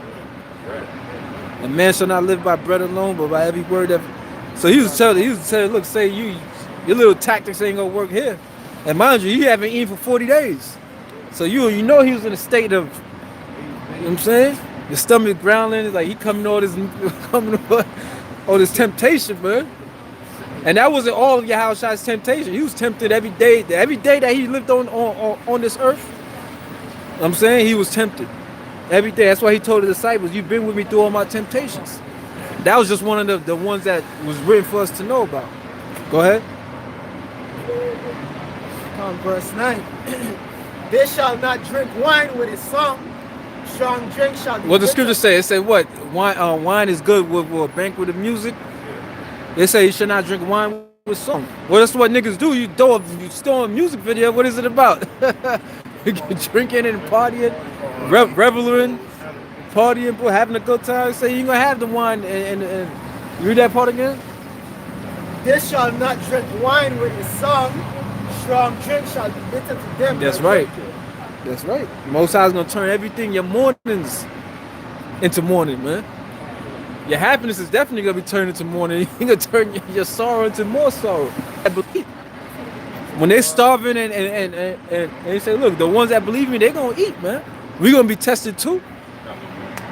And man shall not live by bread alone, but by every word that. So he was telling, look, say your little tactics ain't gonna work here. And mind you, haven't eaten for 40 days. So you know he was in a state of, you know what I'm saying? Your stomach growling, it's like he coming all this temptation, man. And that wasn't all of Yahushua's temptation. He was tempted every day that he lived on this earth. You know what I'm saying? He was tempted every day. That's why he told the disciples, you've been with me through all my temptations. That was just one of the ones that was written for us to know about. Go ahead. Verse 9. They shall not drink wine with a song. Strong drink shall be. What the scripture say? It said what? Wine is good with a banquet of music. They say you should not drink wine with song. Well, that's what niggas do. You throw a music video. What is it about? Drinking and partying, reveling, partying, having a good time. Say you're gonna have the wine and read that part again. They shall not drink wine with a song. Strong drink shall be bitter to them. That's right. That's right. Most High's gonna turn everything your mornings into mourning, man. Your happiness is definitely gonna be turned into mourning. You're gonna turn your sorrow into more sorrow. I believe. When they're starving and they say, look, the ones that believe me, they're gonna eat, man. We're gonna be tested too.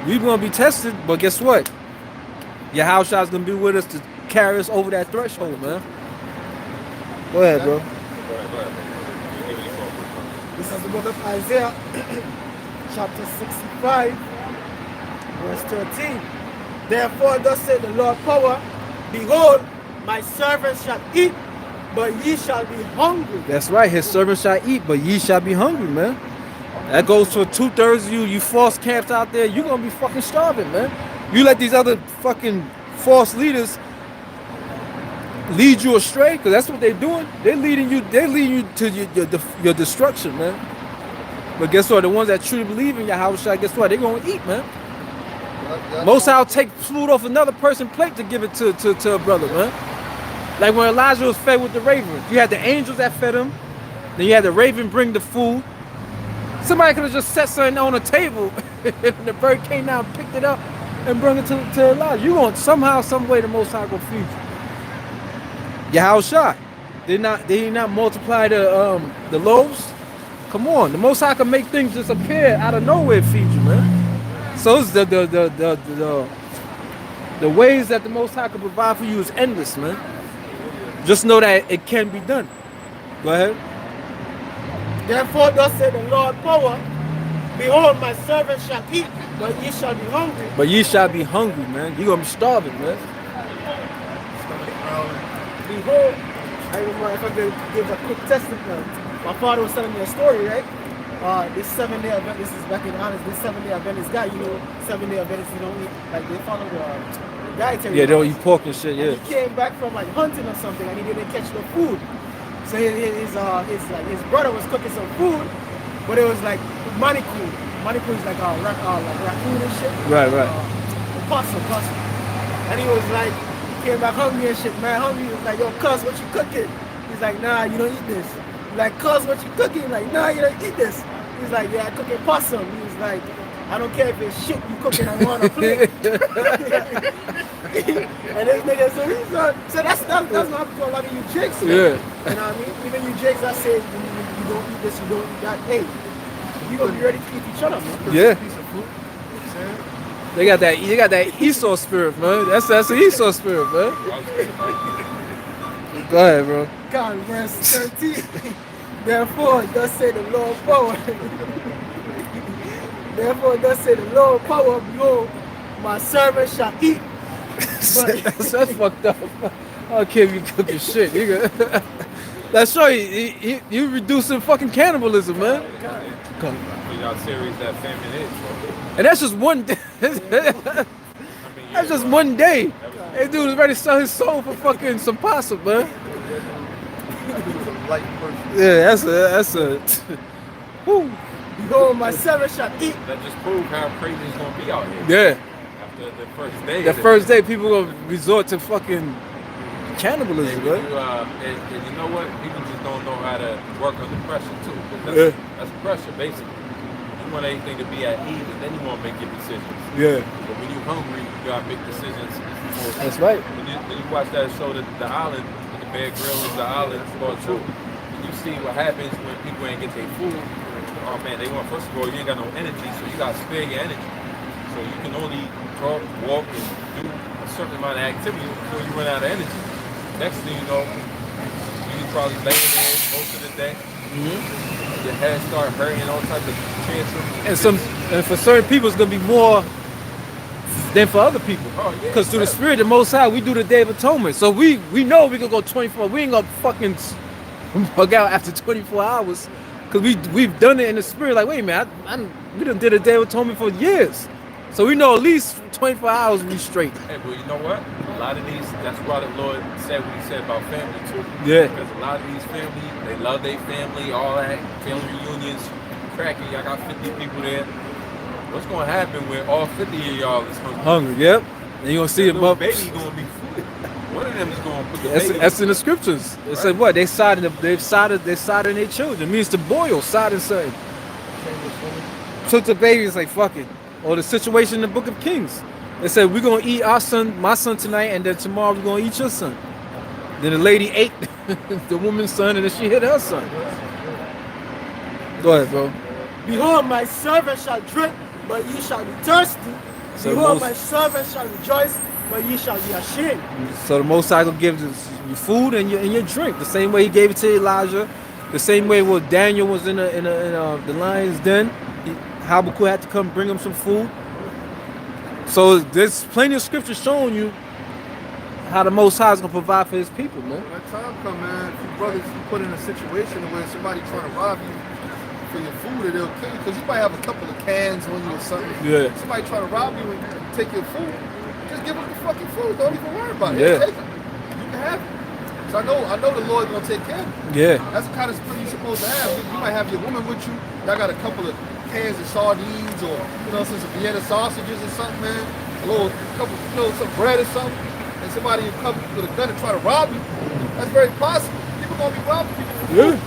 We're gonna be tested, but guess what? Yahushua's gonna be with us to carry us over that threshold, man. Go ahead, bro. This is the book of Isaiah, chapter 65, verse 13. Therefore, thus said the Lord power, behold, my servants shall eat, but ye shall be hungry. That's right, his servants shall eat, but ye shall be hungry, man. That goes for 2/3 of you false camps out there. You're gonna be fucking starving, man. You let these other fucking false leaders lead you astray, because that's what they're doing. They're leading you to your destruction, man. But guess what? The ones that truly believe in Yahweh, guess what? They're gonna eat, man. That's Most High will take food off another person's plate to give it to a brother, man. Like when Elijah was fed with the raven. You had the angels that fed him, then you had the raven bring the food. Somebody could have just set something on a table and the bird came down, picked it up, and brought it to Elijah. You want somehow, some way the Most High will feed you. Yahweh Shai. Did he not multiply the loaves? Come on, the Most High can make things just appear out of nowhere to feed you, man. So it's the ways that the Most High can provide for you is endless, man. Just know that it can be done. Go ahead. Therefore, thus said the Lord power, behold, my servant shall eat, but ye shall be hungry. But ye shall be hungry, man. You're going to be starving, man. Behold, I remember if I could give a quick testimony. My father was telling me a story, right? This 7-day event, this is back in honest, this 7-day Adventist guy, 7-day Adventists, you don't eat, like they follow the dietary. Yeah, they don't laws. eat pork and shit, yeah. And he came back from like hunting or something and he didn't catch the food. So his brother was cooking some food, but it was like maniku. Maniku is like raccoon and shit. Right. Possum. And he was like, came back hungry and shit, man, hungry. He was like, yo, cuz, what you cooking? He's like, nah, you don't eat this. He's like, cuz, what you cooking? He's like, nah, you don't eat this. He's like, yeah, I cooking possum. He was like, I don't care if it's shit you cooking, I want a plate. And this nigga, so that's what happens to a lot of you jigs, man. Yeah. You know what I mean? Even you jigs, I say, you don't eat this, you don't eat that. Hey, you gonna be ready to eat each other, man. Yeah. Piece of fruit. You know what I'm saying? They got that Esau spirit, man. That's the Esau spirit, man. Go ahead, bro. God, verse 13. Therefore, thus say the Lord power. Therefore, thus say the Lord power, behold, my servant shall eat. That's fucked up. I don't care if you cooking shit, nigga. That's right. You reducing fucking cannibalism, man. Come on. So y'all serious that famine is, bro. And that's just one day. That's just one day. That dude is ready to sell his soul for fucking some possum, man. Light person. Yeah, that's a. Whew. Behold, my servant shall eat. That just proved how crazy it's gonna be out here. Yeah. After the first day. The first day, people gonna resort to fucking cannibalism, right? And you know what? People just don't know how to work under pressure too. That's pressure, basically. You want everything to be at ease, and then you want to make your decisions. Yeah. But when you're hungry, you gotta make decisions. That's right. When you watch that show, the Island, the Bear Grylls, the Island, part 2, and you see what happens when people ain't get their food. Oh man, first of all, you ain't got no energy, so you gotta spare your energy. So you can only talk, walk, and do a certain amount of activity before you run out of energy. Next thing you know, you can probably lay in there most of the day. Mm-hmm. Your head start hurting, all types of cancer. And for certain people, it's gonna be more than for other people. Oh, yeah, Because through the Spirit, the Most High, we do the Day of Atonement. So we know we can go 24. We ain't gonna fucking bug out after 24 hours. Because we've done it in the Spirit. Like, wait a minute, we done did a Day of Atonement for years. So we know at least 24 hours we straight. Hey, but you know what? A lot of these, that's why the Lord said what he said about family too. Yeah. Because a lot of these family, they love their family, all that, family reunions, cracking, y'all got 50 people there. What's going to happen when all 50 of y'all is hungry? Yep. And you're going to see the them little up. baby going to be food. One of them is going to put the baby. That's in the scriptures. It said what? They've sided in their children. It means to boil, side and side. Took the baby, it's like, fuck it. Or the situation in the Book of Kings. They said, we're going to eat my son tonight, and then tomorrow we're going to eat your son. Then the lady ate the woman's son, and then she hit her son. Go ahead, bro. Behold, my servant shall drink, but ye shall be thirsty. So Behold, my servant shall rejoice, but ye shall be ashamed. So the Most High will give you food and your drink. The same way he gave it to Elijah. The same way when Daniel was in the lion's den. Habakkuk had to come bring him some food. So there's plenty of scripture showing you how the Most High is going to provide for his people, man. When that time come, man, if you brothers you put in a situation where somebody trying to rob you for your food, or they'll kill you, because you might have a couple of cans on you or something. Yeah. Somebody trying to rob you and take your food, just give them the fucking food. Don't even worry about it. Yeah. Take it. You can have it. So I know the Lord's gonna take care of you. Yeah. That's the kind of spirit you're supposed to have. You might have your woman with you. Y'all got a couple of cans of sardines or some Vienna sausages or something, man. Some bread or something. And somebody will come with a gun and try to rob you. That's very possible. People gonna be robbing people for food. It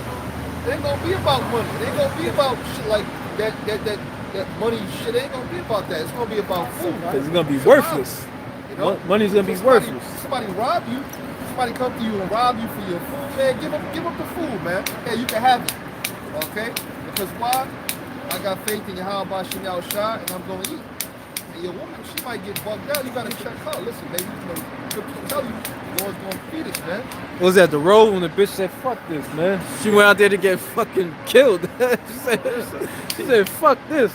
ain't gonna be about money. It ain't gonna be about shit like that money shit. It ain't gonna be about that. It's gonna be about food. Because it's gonna be worthless. You know? Money's gonna be worthless. Somebody rob you. Somebody come to you and rob you for your food, man. Give up the food, man. Hey, you can have it. Okay? Because why? I got faith in Yahweh Shemel Shah, and I'm gonna eat. And your woman, she might get bugged out. You gotta check her. Listen, baby, scriptures tell you the Lord's gonna feed us, man. What was that, the road when the bitch said, fuck this, man? She went out there to get fucking killed. she said, fuck this.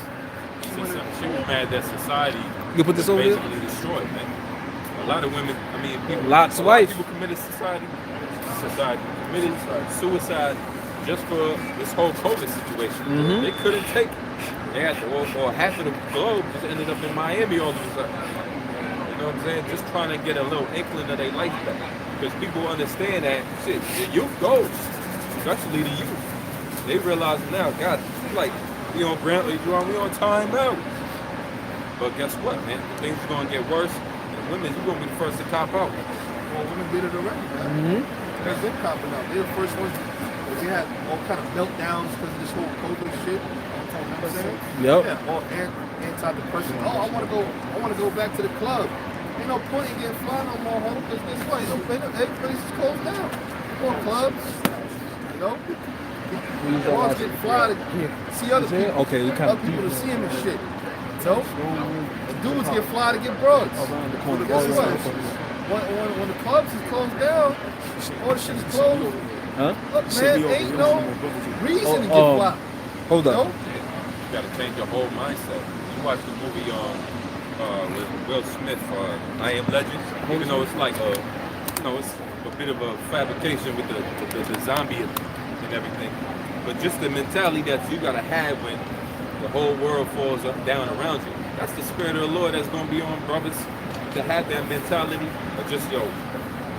She was mad that society You put this over here? basically destroyed, man. A lot of women, I mean, people, Lots a of lot wife. people committed society committed suicide just for this whole COVID situation. Mhm. They couldn't take it. They had to, or half of the globe just ended up in Miami all of a sudden. You know what I'm saying? Just trying to get a little inkling of their life back. Because people understand that, shit, the youth goes, especially the youth. They realize now, God, like, we on Brantley, we on time out. But guess what, man? Things are going to get worse. Women, you're gonna be the first to cop out. Well, women did it already, man. They've been copping out. They're the first ones. They had all kind of meltdowns because of this whole COVID shit. You know what I'm saying? Yep. Yeah, all antidepressant. Oh, I want to go back to the club. Ain't no point in getting fly no more, home, because guess what? Every place is closed down. More clubs, you know? You want to get fly to see other people. Okay, you kind other people to see him and shit. So, dudes get fly to get broads. But guess what? When the clubs is closed down, all the shit is closed. Huh? Look, man, ain't no reason to get fly. Hold up. You gotta change your whole mindset. You watch the movie with Will Smith, I Am Legend, even though it's like it's a bit of a fabrication with the zombie and everything. But just the mentality that you gotta have when the whole world falls down around you. That's the spirit of the Lord that's going to be on brothers, to have that mentality of just,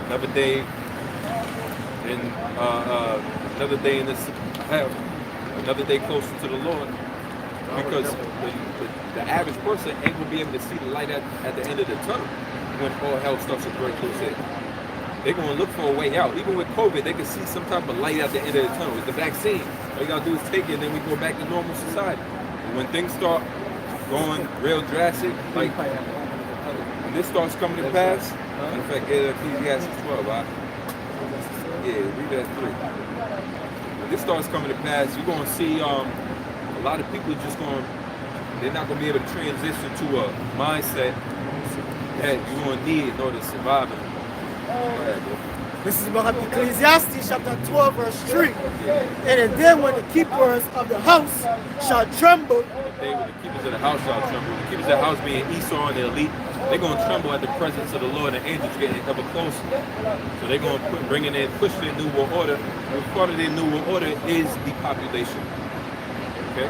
another day in this hell, another day closer to the Lord. Because the average person ain't going to be able to see the light at the end of the tunnel when all hell starts to break loose in. They're going to look for a way out. Even with COVID, they can see some type of light at the end of the tunnel. It's the vaccine. All you got to do is take it, and then we go back to normal society. When things start going real drastic, like when this starts coming to pass, in fact, Ecclesiastes 12, right? Yeah, read that 3. When this starts coming to pass, you're going to see a lot of people they're not going to be able to transition to a mindset that you're going to need in order to survive. This is about Ecclesiastes chapter 12 verse 3. And then when the keepers of the house shall tremble. The keepers of the house shall tremble. The keepers of the house being Esau and the elite, they're going to tremble at the presence of the Lord, and angels getting ever closer. So they're going to push their new world order. And part of their new world order is depopulation. Okay?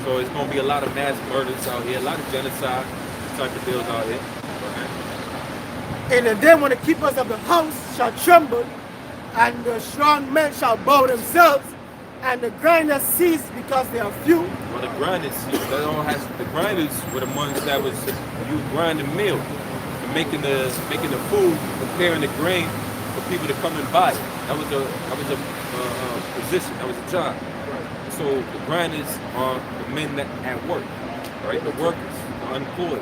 So it's going to be a lot of mass murders out here, a lot of genocide type of deals out here. And then when the keepers of the house shall tremble, and the strong men shall bow themselves, and the grinders cease because they are few. Well, the grinders, the grinders were the ones that was you grind the mill, and making the food, preparing the grain for people to come and buy it. That was a position, that was a job. So the grinders are the men that at work, right? The workers, the unemployed,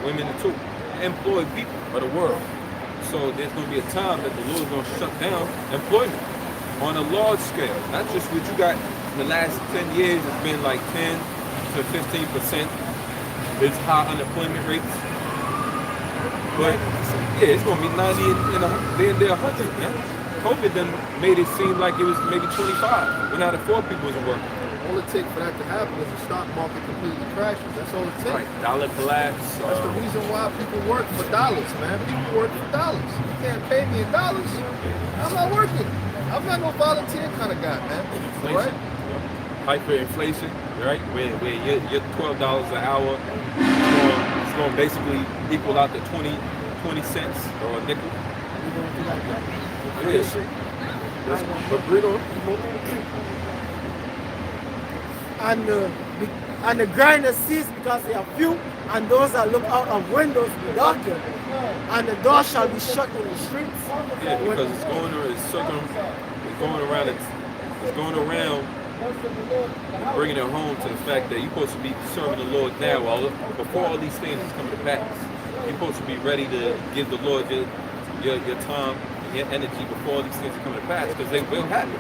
women too. Employed people of the world. So there's going to be a time that the Lord is going to shut down employment on a large scale. Not just what you got in the last 10 years. It's been like 10 to 15%. It's high unemployment rates. But yeah, it's going to be 90 and 100. Man. COVID then made it seem like it was maybe 25 when out of 4 people wasn't working. All it takes for that to happen is the stock market completely crashes. That's all it takes. Right, dollar collapse. That's the reason why people work for dollars, man. People work for dollars. You can't pay me in dollars. I'm not working. I'm not no volunteer kind of guy, man. Inflation. Right? Hyperinflation, right? Where you're $12 an hour, it's going to basically equal out to 20 cents or a nickel. Yes. Agreed on. And the grinder ceased because they are few, and those that look out of windows be darkened, and the door shall be shut in the streets. Yeah, because it's going around. It's going around and bringing it home to the fact that you're supposed to be serving the Lord now, before all these things is coming to pass. You're supposed to be ready to give the Lord your time and your energy before all these things are coming to pass, because they will happen.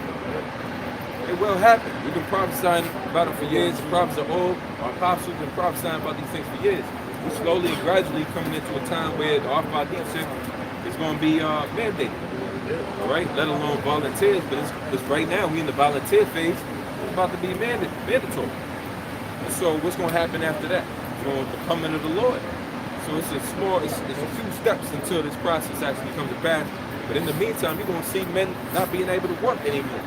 It will happen. We've been prophesying about it for years. The prophets are old. Our apostles have been prophesying about these things for years. We're slowly and gradually coming into a time where the RFID chip is going to be mandated. All right? Let alone volunteers, but it's right now we're in the volunteer phase. It's about to be mandatory. And so what's going to happen after that? It's going to the coming of the Lord. So it's a few steps until this process actually comes to pass. But in the meantime, you're going to see men not being able to work anymore.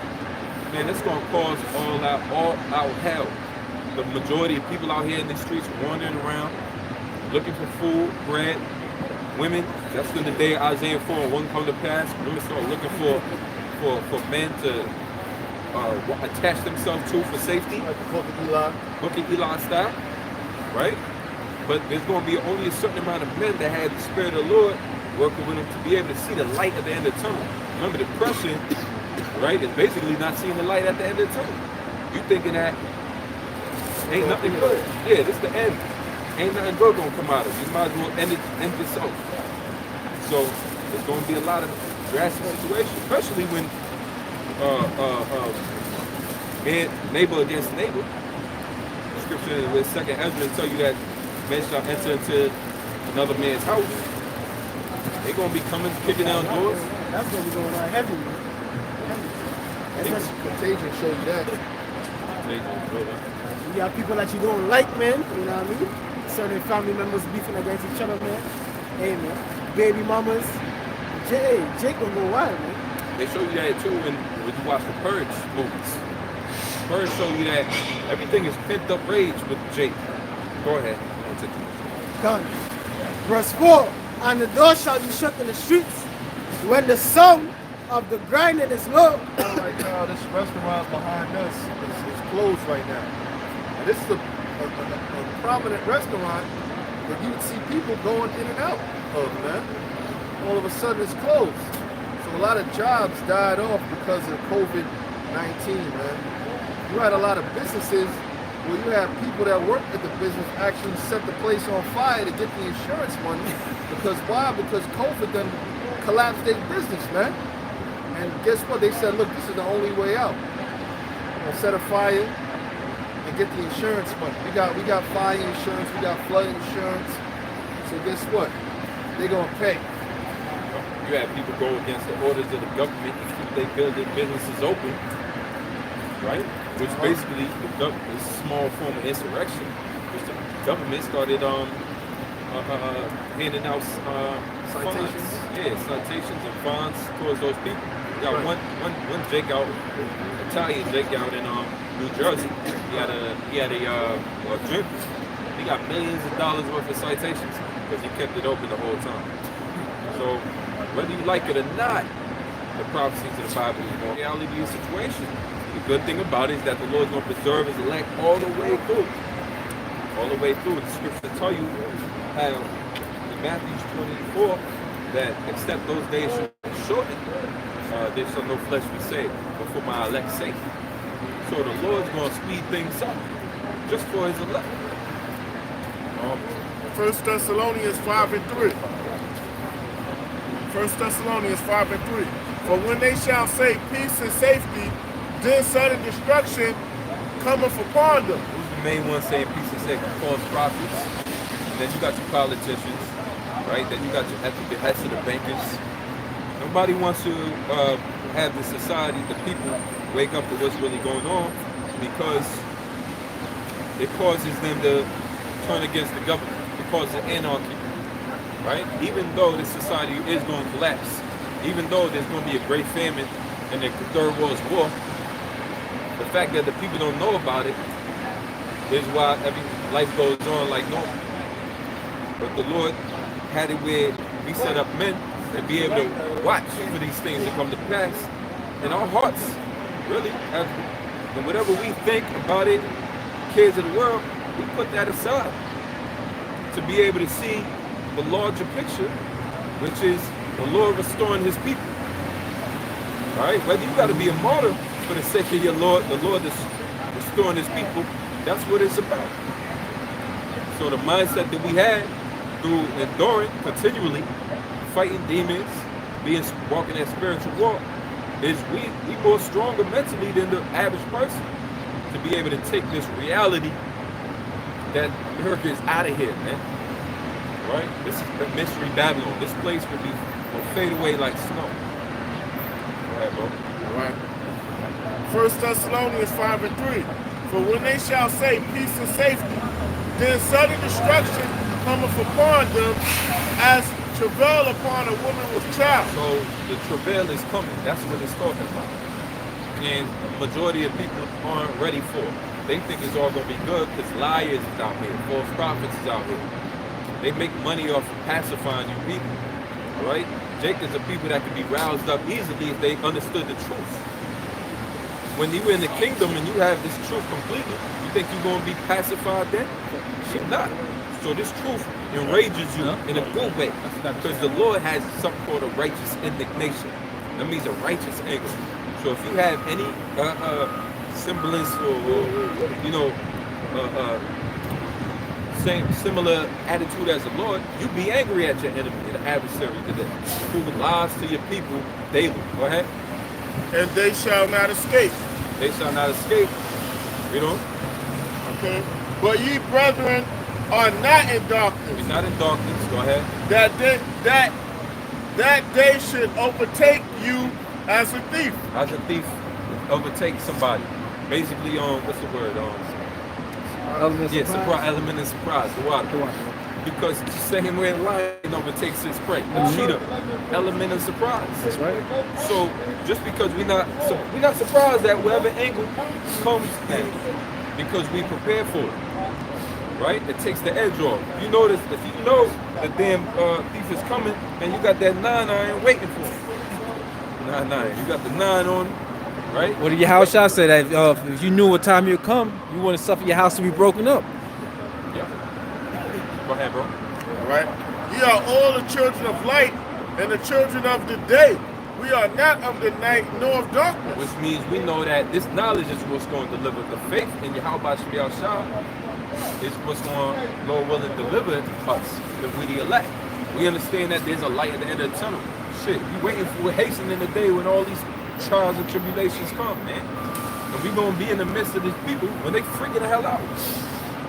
Man, it's going to cause all out hell. The majority of people out here in the streets wandering around, looking for food, bread, women. That's when the day Isaiah 4:1 come to pass. Women start looking for men to attach themselves to for safety. Like the Book of Eli. Book of Eli style, right? But there's going to be only a certain amount of men that have the Spirit of the Lord working with them to be able to see the light at the end of the tunnel. Remember, depression, right, is basically not seeing the light at the end of the tunnel. You thinking that ain't nothing good. Yeah, this is the end. Ain't nothing good gonna come out of it. You might as well end yourself. So there's gonna be a lot of drastic situations, especially when neighbor against neighbor. The scripture with 2nd Ezra tell you that men shall enter into another man's house. They're gonna be coming, kicking down doors. That's gonna be going on heavy, man. That's Contagion showed you that. You got people that you don't like, man. You know what I mean? Certain family members beefing against each other, man. Hey, man. Baby mamas. Jake gonna go wild, man. They show you that too when you watch the Purge movies. Purge show you that everything is pent up rage with Jake. Go ahead. Done. Verse 4. And the door shall be shut in the streets when the sound of the grinding is low. Right now, this restaurant behind us is closed right now. And this is a prominent restaurant that you would see people going in and out of, man. All of a sudden, it's closed. So a lot of jobs died off because of COVID-19, man. You had a lot of businesses where you have people that work at the business actually set the place on fire to get the insurance money. Because why? Because COVID done collapsed their business, man. And guess what? They said, look, this is the only way out. We'll set a fire and get the insurance money. We got fire insurance, we got flood insurance. So guess what? They're gonna pay. You have people go against the orders of the government to keep their businesses open, right? Which basically is a small form of insurrection, which the government started handing out Citations. Fines. Yeah, citations and fines towards those people. You got one Jake out, Italian Jake out in New Jersey. He had a drink. He got millions of dollars worth of citations because he kept it open the whole time. So whether you like it or not, the prophecies of the Bible is going to reality of the situation. The good thing about it is that the Lord's going to preserve his elect all the way through. All the way through. The scriptures tell you how in Matthew 24 that except those days shall be shortened, there shall no flesh be saved, but for my elect's sake. So the Lord's going to speed things up just for his elect. 1 Thessalonians 5:3. 1 Thessalonians 5:3. For when they shall say peace and safety, then sudden destruction cometh upon them. Who's the main one saying peace and safety? False prophets. And then you got your politicians, right? Then you got your at the behest of the bankers. Nobody wants to have the society, the people, wake up to what's really going on because it causes them to turn against the government. It causes anarchy, right? Even though the society is going to collapse, even though there's going to be a great famine and the Third World War, the fact that the people don't know about it is why every life goes on like normal. But the Lord had it where we set up men and be able to watch for these things to come to pass in our hearts, really. And whatever we think about it, kids of the world, we put that aside to be able to see the larger picture, which is the Lord restoring his people. All right, whether you got to be a martyr for the sake of your Lord, the Lord is restoring his people, that's what it's about. So the mindset that we had through enduring continually, fighting demons, walking that spiritual walk, is we more stronger mentally than the average person to be able to take this reality that America is out of here, man. Right? This is the mystery Babylon. This place will fade away like snow. Go ahead, bro. All right. 1 Thessalonians 5:3. For when they shall say peace and safety, then sudden destruction cometh upon them as travail upon a woman with child. So the travail is coming. That's what it's talking about. And the majority of people aren't ready for it. They think it's all going to be good because liars is out here, false prophets is out here. They make money off of pacifying you people. All right? Jacobs are people that can be roused up easily if they understood the truth. When you're in the kingdom and you have this truth completely, you think you're going to be pacified then? You're not. So this truth enrages you in a good way because the Lord has something called a righteous indignation. That means a righteous anger. So if you have any semblance or similar attitude as the Lord, you be angry at your enemy, the adversary today, who lies to your people daily. Go ahead. And they shall not escape. They shall not escape. You know? Okay. But ye brethren are not in darkness. We're not in darkness. Go ahead. That they should overtake you as a thief. As a thief overtake somebody. Basically, what's the word? Element of surprise. The water. Because the same way a lion overtakes his prey, a cheetah, element of surprise. That's right. So just because we're not surprised at whatever angle comes in, because we prepare for it, right? It takes the edge off. You notice if you know the damn thief is coming, and you got that 9-iron waiting for him. 9-9, you got the 9 on, right? What did your house shot say that if you knew what time you'd come, you wouldn't suffer your house to be broken up? Yeah. Go ahead, bro. All right. Ye are all the children of light and the children of the day. We are not of the night nor of darkness. Which means we know that this knowledge is what's going to deliver the faith in Yahweh Shemiel Shah. Is what's going to, Lord willing, deliver us if we the elect. We understand that there's a light at the end of the tunnel. Shit, we waiting for hastening the day when all these trials and tribulations come, man. And we gonna be in the midst of these people when they freaking the hell out.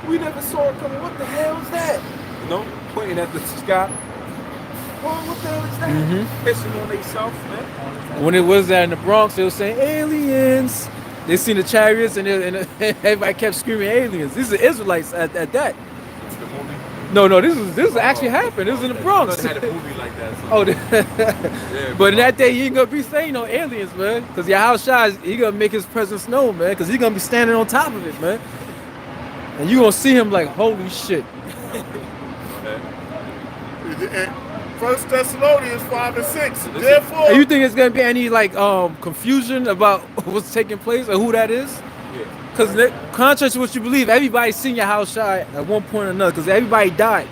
We never saw it coming. What the hell is that? You know, pointing at the sky. Well, what the hell is that? Pissing on themselves, man. When it was that in the Bronx, they were saying aliens. They seen the chariots and everybody kept screaming aliens. These are Israelites at that. It's the movie. No, this actually happened. This was in the Bronx. They had a movie like that. So. Oh, Yeah, but in that day, he ain't gonna be saying no aliens, man. Cause your house shot, he gonna make his presence known, man. Cause he gonna be standing on top of it, man. And you gonna see him like, holy shit. 1 Thessalonians 5:6. Therefore, And you think it's gonna be any like confusion about what's taking place or who that is? Yeah. Because contrary to what you believe, everybody's seen your house shot at one point or another. Because everybody died,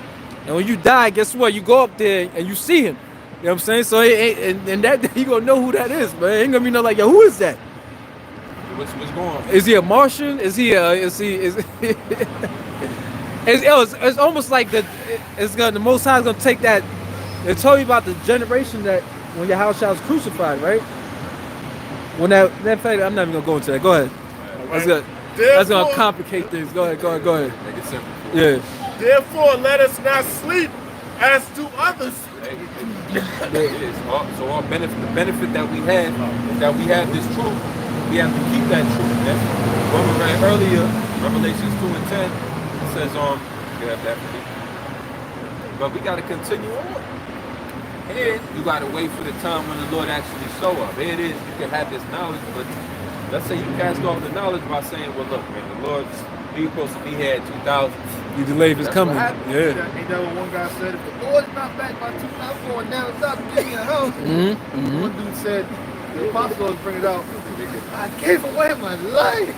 and when you die, guess what? You go up there and you see him. You know what I'm saying? So and that you gonna know who that is, man. Ain't gonna be no like, yo, who is that? What's going on? Is he a Martian? It's almost like the Most High is gonna take that. They told you about the generation that when your house child was crucified, right? When that fact, I'm not even gonna go into that. Go ahead. That's gonna complicate things. Go ahead. Make it simple. Yeah. Therefore, let us not sleep as do others. It is. So our benefit, the benefit that we have is that we have this truth. We have to keep that truth. Man. When we read earlier, Revelations 2:10, it says, you have that for me. But we got to continue on. And you got to wait for the time when the Lord actually show up. Here it is. You can have this knowledge, but let's say you cast off the knowledge by saying, well, look, man, the Lord, He was supposed to be here at 2000. You delayed his That's coming. what happened. Yeah. Ain't that what one guy said? If the Lord's not back by 2004, now it's up to give me a house. One dude said, the apostles bring it out. I gave away my life.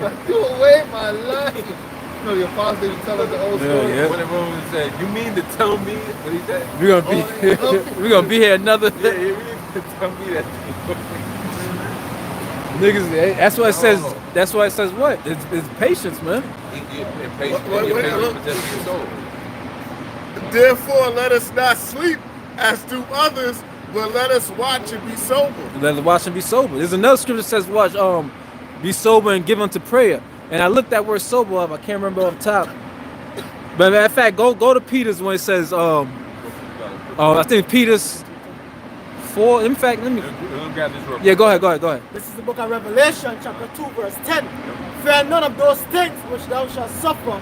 I threw away my life. You know, the apostles didn't tell us the whole story. Yeah. When everyone said, "You mean to tell me?" What he said? We're gonna be we're gonna be here another Yeah, you mean to tell me that? niggas. That's why it says. That's why it says what? It's patience, man. Therefore, let us not sleep as do others, but let us watch and be sober. Let us watch and be sober. There's another scripture that says, "Watch, be sober and give unto prayer." And I looked that word sober up. I can't remember off the top. But matter of fact, go to Peter's when it says, I think Peter's 4. In fact, let me. Grab this real Yeah, go ahead. This is the book of Revelation, chapter 2, verse 10. Fear none of those things which thou shalt suffer.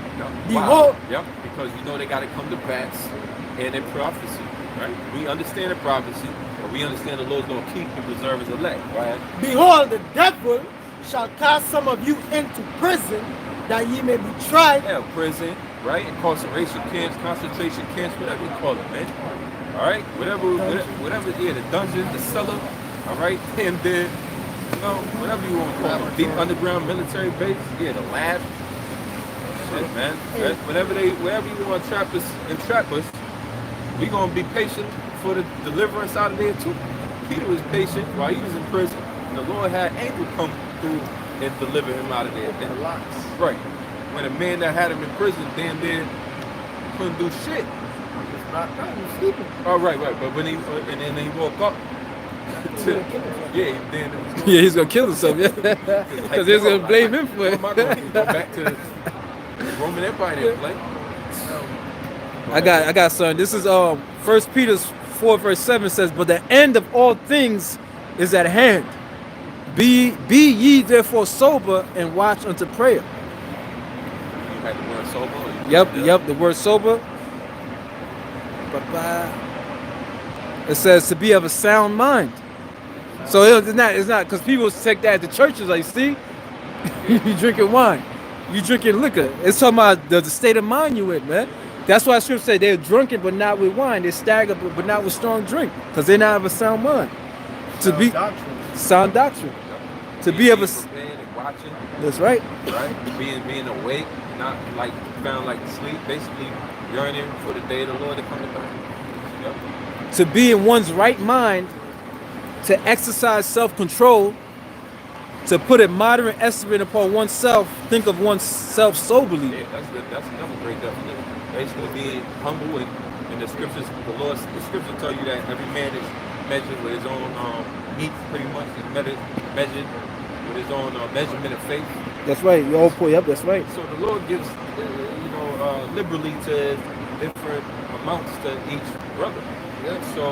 Behold, Yep, because you know they got to come to pass and in prophecy, right? We understand the prophecy, but we understand the Lord's going to keep and preserve his elect, right? behold, the devil shall cast some of you into prison, that ye may be tried. Yeah, prison, right? Incarceration camps, concentration camps, whatever you call it, man. All right, whatever, yeah, the dungeon, the cellar, all right, and then, you know, whatever you want to call it, deep underground military base, yeah, the lab, shit, man. Wherever you want to trap us, we gonna be patient for the deliverance out of there too. Peter was patient while he was in prison. The Lord had angels come through and deliver him out of there. And right, when a man that had him in prison damn near couldn't do shit. Oh, right. But when he woke up, Yeah, he's gonna kill himself. Yeah, because he's gonna blame him for it. Go back to the Roman Empire there, play. I got son. This is 1 Peter 4 verse 7 says, "But the end of all things is at hand. Be ye therefore sober and watch unto prayer." You had the word sober. Yep, the word sober. It says to be of a sound mind. So it's not because people take that at the churches, like, see, you drinking wine, you drinking liquor. It's talking about the state of mind you in, man. That's why scripture say they're drunken but not with wine. They're staggered but not with strong drink, because they not have a sound mind. Sound doctrine. To be of a watching. That's right. Right? Being awake, not like found like sleep, basically yearning for the day of the Lord to come to pass. Yep. To be in one's right mind, to exercise self-control, to put a moderate estimate upon oneself, think of oneself soberly. Yeah, that's another great definition. Basically being humble, and the scriptures tell you that every man is measured with his own meat, pretty much, is measured with his own measurement of faith. That's right. You all point up. That's right. So the Lord gives, liberally to different amounts to each brother. Yeah. So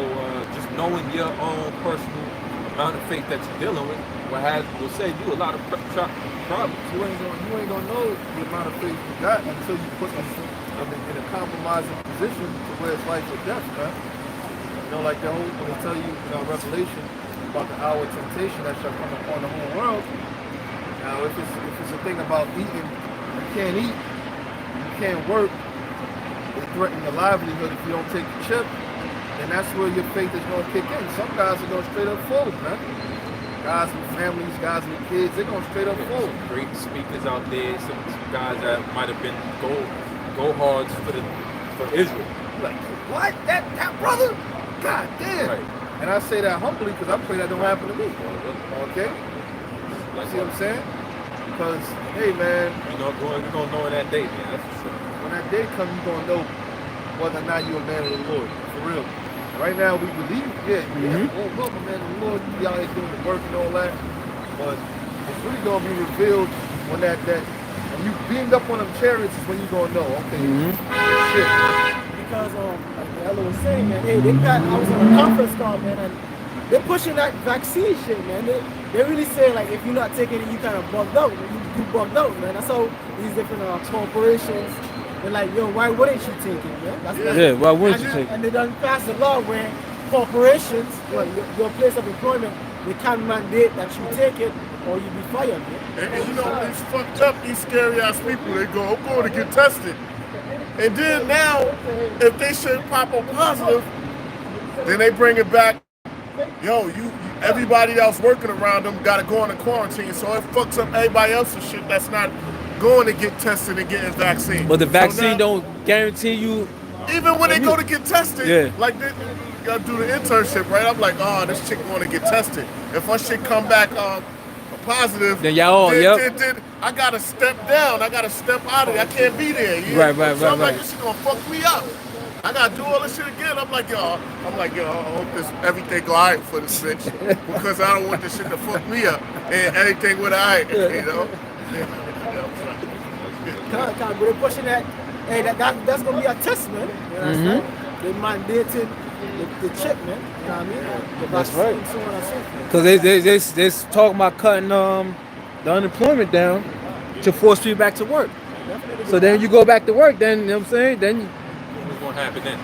just knowing your own personal amount of faith that you're dealing with will save you a lot of problems. You ain't gonna know the amount of faith you got until you put yourself in a compromising position to where it's life or death, man. You know, like the whole when they tell you in Revelation about the hour of temptation that shall come upon the whole world. Now, if it's a thing about eating, you can't eat, you can't work, they threaten your livelihood if you don't take the chip, then that's where your faith is going to kick in. Some guys are going straight up fold, man. Guys with families, guys with kids, they're going straight up fold. Great speakers out there, some guys that might have been go hards for Israel. Like, what? That brother? God damn. Right. And I say that humbly because I pray that don't happen to me. Okay? Like, see what I'm saying? Because, hey, man. You're going to know that day, man. That's for sure. When that day comes, you're going to know whether or not you're a man of the Lord. For real. Right now, we believe, well, a man of the Lord, be out here doing the work and all that. But it's really going to be revealed when when you beamed up on them chariots is when you're going to know, okay, shit. Because, like the elder was saying, man, hey, I was on a conference call, man, and they're pushing that vaccine shit, man. They really say, like, if you're not taking it, you kind of bugged out. You bugged out, man. That's how these different corporations, they're like, yo, why wouldn't you take it, man? Why wouldn't you take it? And they done passed a law where corporations, well, your place of employment, they can mandate that you take it or you be fired, man. And you know, these fucked up, these scary ass people, they go, I'm going to get tested. And then now, if they should pop up positive, then they bring it back. Yo, everybody else working around them got to go into quarantine, so it fucks up everybody else's shit that's not going to get tested and getting vaccine. But the vaccine so now, don't guarantee you. even when they go to get tested, Yeah. like they gotta do the internship, right? I'm like, oh, this chick want to get tested. If her shit come back positive, Then y'all, then I gotta step down. I gotta step out of it. I can't be there. Yeah? So I'm like, this shit gonna fuck me up. I gotta do all this shit again. I'm like, yo, I hope everything go alright for this bitch because I don't want this shit to fuck me up and everything with alright, you know. But they're pushing that. Hey, that's gonna be a test, man. You understand? They mandated the chip, man. You know what I mean? The That's vaccine, right. so on and so forth. Because they talking about cutting the unemployment down to force people back to work. So then you go back to work, then you know what I'm saying? Then What's gonna happen then?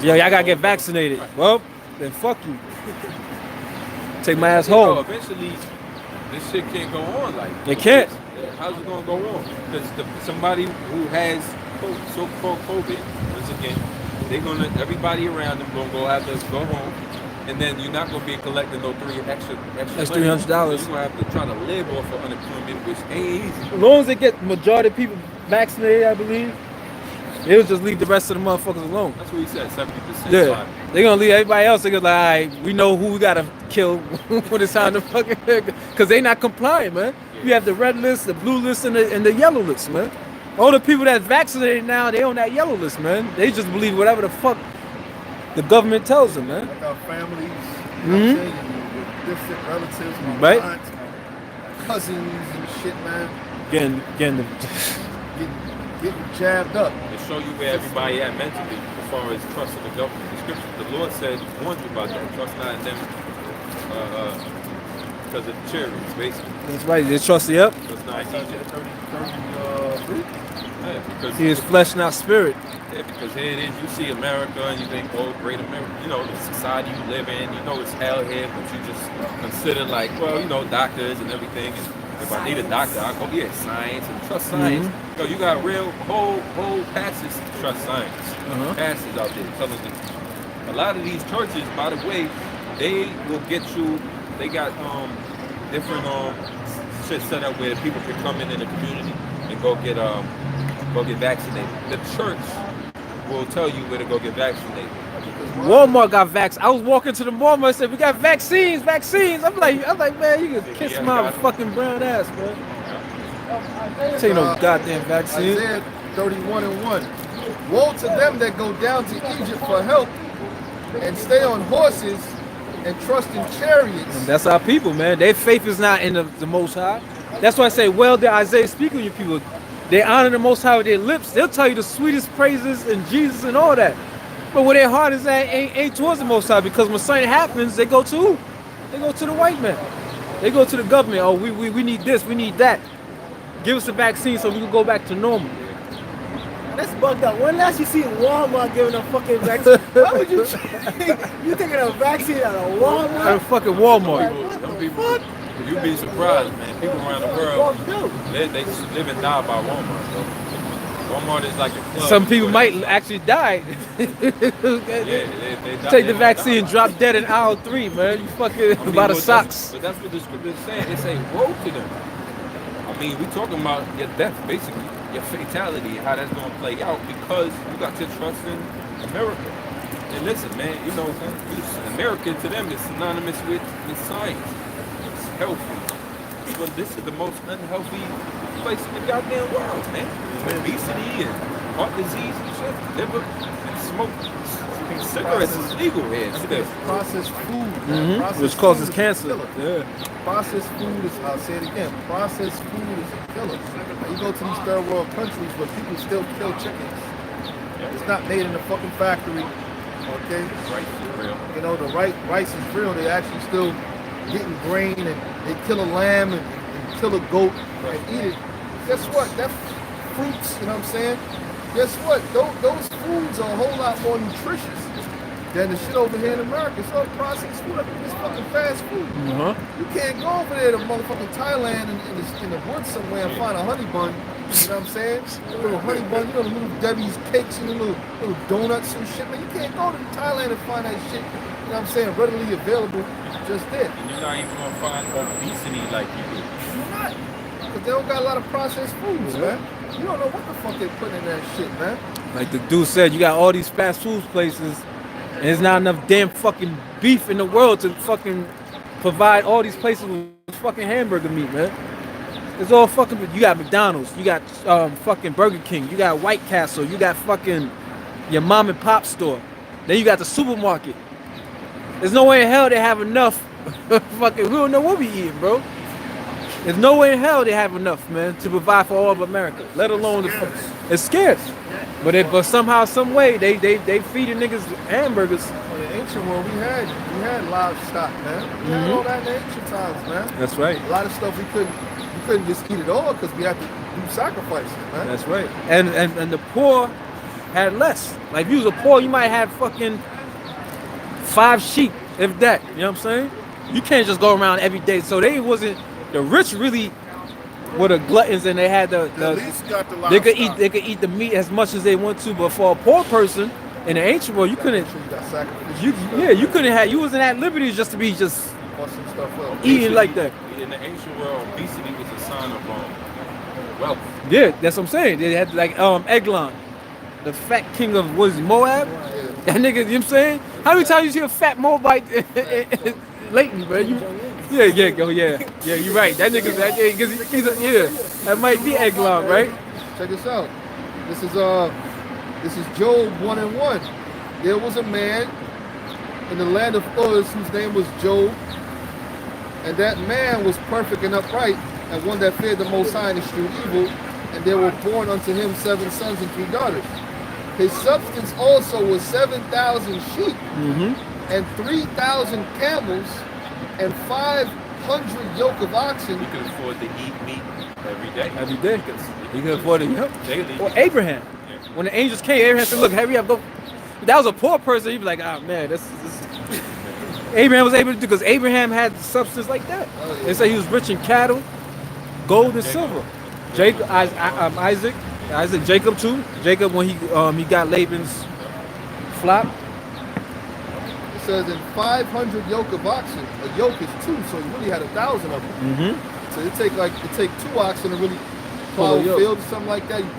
y'all gotta get vaccinated. Well, then fuck you. Take my ass You know, home. eventually, this shit can't go on like It can't. How's it gonna go on? Because somebody who has so-called COVID, once again, everybody around them gonna have to go home, and then you're not gonna be collecting no extra. That's money. $300. You're gonna have to try to live off of unemployment, which ain't easy. As long as they get majority of people vaccinated, I believe, they'll just leave the rest of the motherfuckers alone. That's what he said, 70%. Yeah, they're gonna leave everybody else. They're gonna like, all right, we know who we gotta kill when it's time to fucking, because they not compliant, man. You have the red list, the blue list, and the yellow list, man. All the people that's vaccinated now, they on that yellow list, man. They just believe whatever the fuck the government tells them, man. Like our families, you know what I'm saying? And different relatives, my Right. aunts, my cousins and shit, man. Getting Getting jabbed up. To show you where everybody at mentally as far as trusting the government. The scripture, the Lord said, warned you about that. Trust not in them because of chariots, basically. that's right. They trust the up. Trust not in Egypt. Yeah, because He is flesh, not spirit. Yeah, because here it is, you see America and you think, oh, great America, you know, the society you live in, you know it's hell here, but you just consider like, well, you know, doctors and everything. And if I need a doctor, I go, yeah, science and trust science. So you got real whole passages to trust science. Passages out there telling you. A lot of these churches, by the way, they will get you, they got different shit set up where people can come in the community and go get vaccinated. The church will tell you where to go get vaccinated. Walmart got vax. I was walking to the Walmart and said, we got vaccines. I'm like, man, you can kiss my fucking brown ass, man. Take no goddamn vaccine. Isaiah 31:1. Woe to them that go down to Egypt for help and stay on horses and trust in chariots. And that's our people, man. Their faith is not in the Most High. That's why I say, well, did Isaiah speak with your people? They honor the Most High with their lips. They'll tell you the sweetest praises and Jesus and all that. But where their heart is at ain't towards the Most High, because when something happens, they go to who? They go to the white man. They go to the government. Oh, we need this, we need that. Give us a vaccine so we can go back to normal. That's bugged up. When last you see Walmart giving a fucking vaccine? Why would you you taking a vaccine at a Walmart? At a fucking Walmart. Some people, you'd be surprised, man. People around the world, they live and die by Walmart, though. Walmart is like a club. Some people might actually die. They die. Take the vaccine, drop dead in aisle 3, man. You fucking by the socks. But that's what the scripture is saying. They say, woe to them. I mean, we're talking about your death, basically. Your fatality, how that's going to play out, because you got to trust in America. And listen, man, you know, America to them is synonymous with science. It's healthy. But this is the most unhealthy place in the goddamn world, man. Obesity and heart disease and shit, liver and smoke. Cigarettes is legal here. Processed food, Mm-hmm. Which causes cancer. Yeah. Processed food is, I'll say it again, processed food is a killer. Now, you go to these third world countries where people still kill chickens. It's not made in a fucking factory. Okay? Rice is real. You know, the rice is real. They actually still getting grain, and they kill a lamb and kill a goat and eat it. Guess what? That fruits, you know what I'm saying? Guess what? Those foods are a whole lot more nutritious than the shit over here in America. It's all processed food. It's fucking fast food. Uh-huh. You can't go over there to motherfucking Thailand in the woods somewhere and find a honey bun. You know what I'm saying? A little honey bun, you know, the little Debbie's cakes and the little donuts and shit. Man, you can't go to Thailand and find that shit. You know what I'm saying? Readily available just there. And you're not even gonna find obesity like you do. You're not. Because they don't got a lot of processed foods, man. You don't know what the fuck they put in that shit, man. Like the dude said, you got all these fast food places, and there's not enough damn fucking beef in the world to fucking provide all these places with fucking hamburger meat, man. It's all fucking. You got McDonald's, you got fucking Burger King, you got White Castle, you got fucking your mom and pop store. Then you got the supermarket. There's no way in hell they have enough. Fucking, we don't know what we eating, bro. There's no way in hell they have enough, man, to provide for all of America. Let alone it's scarce. But somehow, some way, they feeding niggas hamburgers. In the ancient world, we had livestock, man. We had all that in the ancient times, man. That's right. A lot of stuff we couldn't just eat it all because we had to do sacrifices, man. That's right. And the poor had less. Like if you was a poor, you might have fucking 5 sheep, if that. You know what I'm saying? You can't just go around every day. So they wasn't the rich really were the gluttons, and they had the At least got the they livestock. could eat the meat as much as they want to. But for a poor person in the ancient world, you couldn't. You got sacrifices. You couldn't have. You wasn't at liberty just to be just Busting stuff up. eating like that. In the ancient world, obesity was a sign of wealth. Yeah, that's what I'm saying. They had like Eglon, the fat king of what is it, Moab. That nigga, you know what I'm saying? How many times you see a fat Moabite Leighton, bro? Yeah, you're right. That nigga, that might be Eglon, right? Check this out. This is Job 1:1. There was a man in the land of Uz whose name was Job, and that man was perfect and upright, and one that feared the Most High and eschewed evil, and there were born unto him 7 sons and 3 daughters. His substance also was 7,000 sheep, and 3,000 camels, and 500 yoke of oxen. You could afford to eat meat every day. Every day. You can afford it. Daily. Or Abraham. When the angels came, Abraham said, look, hurry up, go. That was a poor person. He'd be like, oh man, this. Abraham was able to do because Abraham had substance like that. They say he was rich in cattle, gold and silver. Isaac, Jacob too. Jacob when he got Laban's flock. It says in 500 yoke of oxen. A yoke is 2, so he really had 1,000 of them. So it take 2 oxen to really plow a field or something like that. You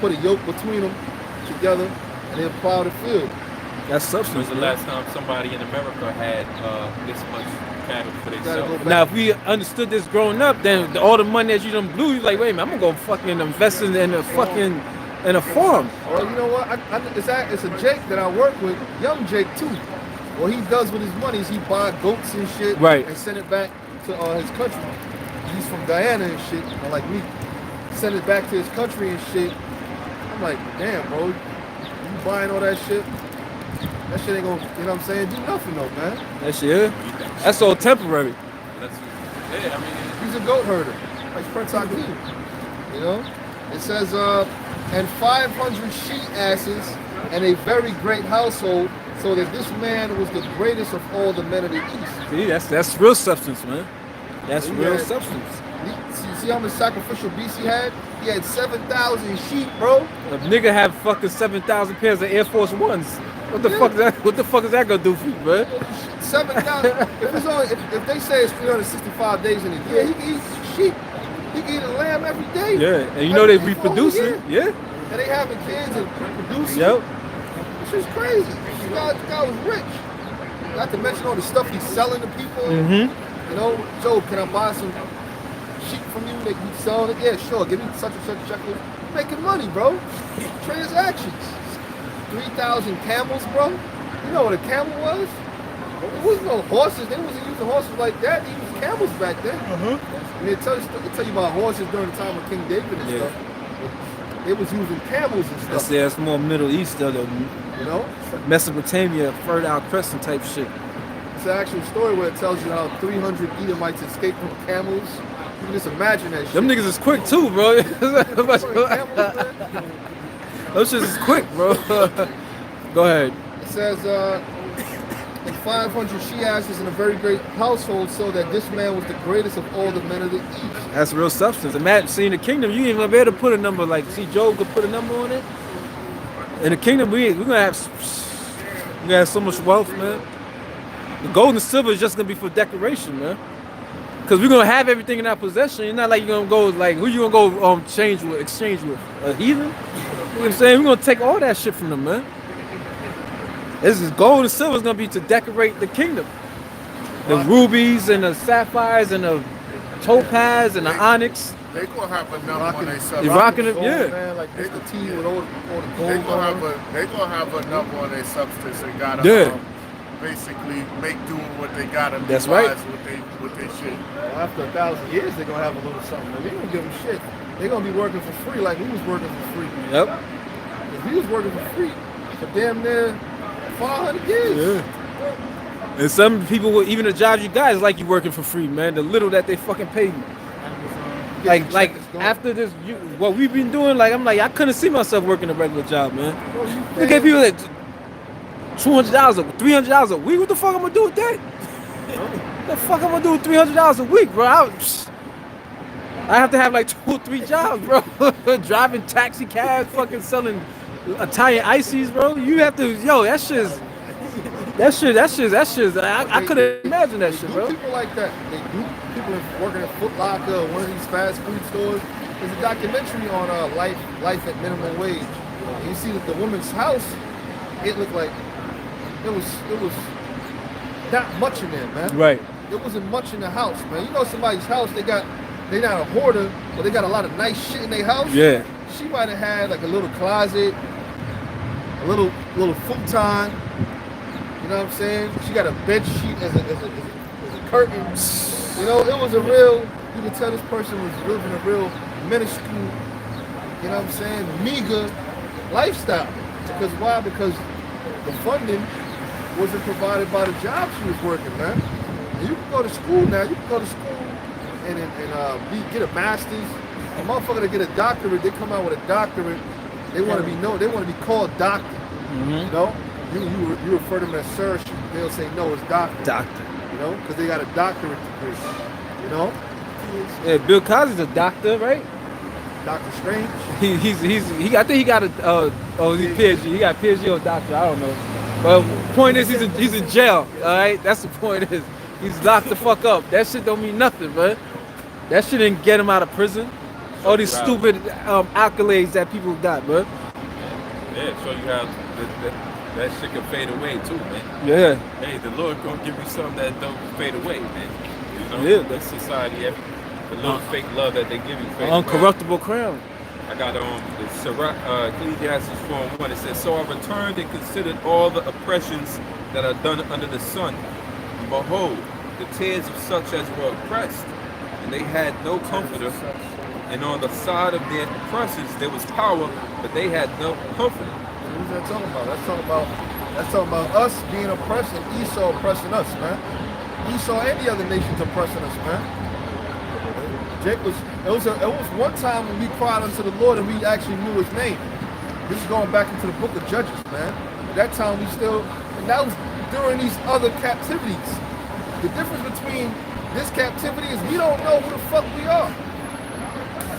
put a yoke between them together and then plow the field. That's substance. When's the last time somebody in America had this much cattle for themselves? Now, if we understood this growing up, then all the money that you done blew, you're like, wait a minute, I'm gonna go fucking invest in a farm. Well, you know what? It's a Jake that I work with, young Jake too. What he does with his money is he buy goats and shit, right, and send it back to his country. He's from Guyana and shit, like me. Send it back to his country and shit. I'm like, damn, bro, you buying all that shit? That shit ain't gonna, you know what I'm saying? Do nothing though, man. That shit, that's all temporary. He's a goat herder, like Prince Hakeem. You know? It says, and 500 she-asses and a very great household, so that this man was the greatest of all the men of the East. See, that's real substance, man. That's real substance. See how much sacrificial beasts he had? He had 7,000 sheep, bro. A nigga have fucking 7,000 pairs of Air Force Ones. What the fuck is that? What the fuck is that gonna do for you, bro? 7,000. if they say it's 365 days in a year, he can eat sheep. He can eat a lamb every day. Yeah, and you know they reproducing. Yeah. And they having kids and reproducing. Yep. This is crazy. This guy was rich. Not to mention all the stuff he's selling to people. You know, Joe, can I buy some sheep from you that you selling it? Yeah, sure. Give me such and such shekel. Making money, bro. Transactions. 3,000 camels, bro. You know what a camel was? There was no horses. They wasn't using horses like that. They used camels back then. And they tell you about horses during the time of King David and stuff. They was using camels and stuff. That's more Middle East, though. You know? Mesopotamia, Fertile Crescent type shit. It's an actual story where it tells you how 300 Edomites escaped from camels. You can just imagine that shit. Them niggas is quick too, bro. Those shit is quick, bro. Go ahead. It says, and 500 she-asses in a very great household, so that this man was the greatest of all the men of the East. That's real substance. Imagine seeing the kingdom. You ain't even be able to put a number like. See, Job could put a number on it. In the kingdom, we're gonna have so much wealth, man. The gold and silver is just gonna be for decoration, man. Cause we're gonna have everything in our possession. It's not like you're gonna go like who you gonna go exchange with a heathen. You know what I'm saying? We're gonna take all that shit from them, man. This is gold and silver is gonna be to decorate the kingdom. The rubies and the sapphires and the topaz and the onyx. They gonna have enough when they sell. You're rocking it, Gold, yeah. man, like Mr. T with all the They gold gonna on it. have enough on their substance. They gotta basically make do with what they got. That's right. With they shit. Well, after 1,000 years, they're gonna have a little something. They ain't gonna give them shit. They're gonna be working for free like we was working for free. Yep. If we was working for free for damn near 500 years. Yeah. And some people will even the jobs you guys like you working for free, man. The little that they fucking pay you. Like after this, what we've been doing, like I'm like I couldn't see myself working a regular job, man. Look at people like $200, $300 a week. What the fuck I'm gonna do with that? What the fuck I'm gonna do with $300 a week, bro? I have to have like 2 or 3 jobs, bro. Driving taxi cabs, fucking selling Italian ices, bro. You have to, yo, that shit. I couldn't imagine that shit, bro. People like that. They do people working at Foot Locker or one of these fast food stores. There's a documentary on life at minimum wage. And you see that the woman's house, it looked like it was not much in there, man. Right. There wasn't much in the house, man. You know somebody's house, they not a hoarder, but they got a lot of nice shit in their house. Yeah. She might have had like a little closet, a little futon. You know what I'm saying? She got a bed sheet as a curtain. You know, it was a real, you can tell this person was living a real minuscule, you know what I'm saying, meager lifestyle. Because why? Because the funding wasn't provided by the job she was working, man. And you can go to school now. You can go to school and get a master's. A motherfucker to get a doctorate, they come out with a doctorate. They want to be known. They want to be called doctor. Mm-hmm. You know, you refer to them as sir. They'll say no, it's doctor. Doctor. You know, because they got a doctorate degree. You know. Yeah, Bill Cosby's a doctor, right? Dr. Strange. I think he got a he's PhD. He got PhD or doctor. I don't know. But point is, he's in jail. All right, that's the point. Is he's locked the fuck up. That shit don't mean nothing, man. That shit didn't get him out of prison. All these stupid accolades that people got, bro. Yeah, so you have that shit can fade away too, man. Yeah. Hey, the Lord gonna give you something that don't fade away, man. You know, Yeah. that society, the little fake love that they give you. Uncorruptible crown. I got the Ecclesiastes 4:1. It says, "So I returned and considered all the oppressions that are done under the sun. And behold, the tears of such as were oppressed, and they had no comforter. And on the side of their oppressors there was power, but they had no comforter." Who's that talking about? That's talking about us being oppressed and Esau oppressing us, man. Esau and the other nations oppressing us, man. It was one time when we cried unto the Lord and we actually knew his name. This is going back into the book of Judges, man. At that time and that was during these other captivities. The difference between this captivity is we don't know who the fuck we are.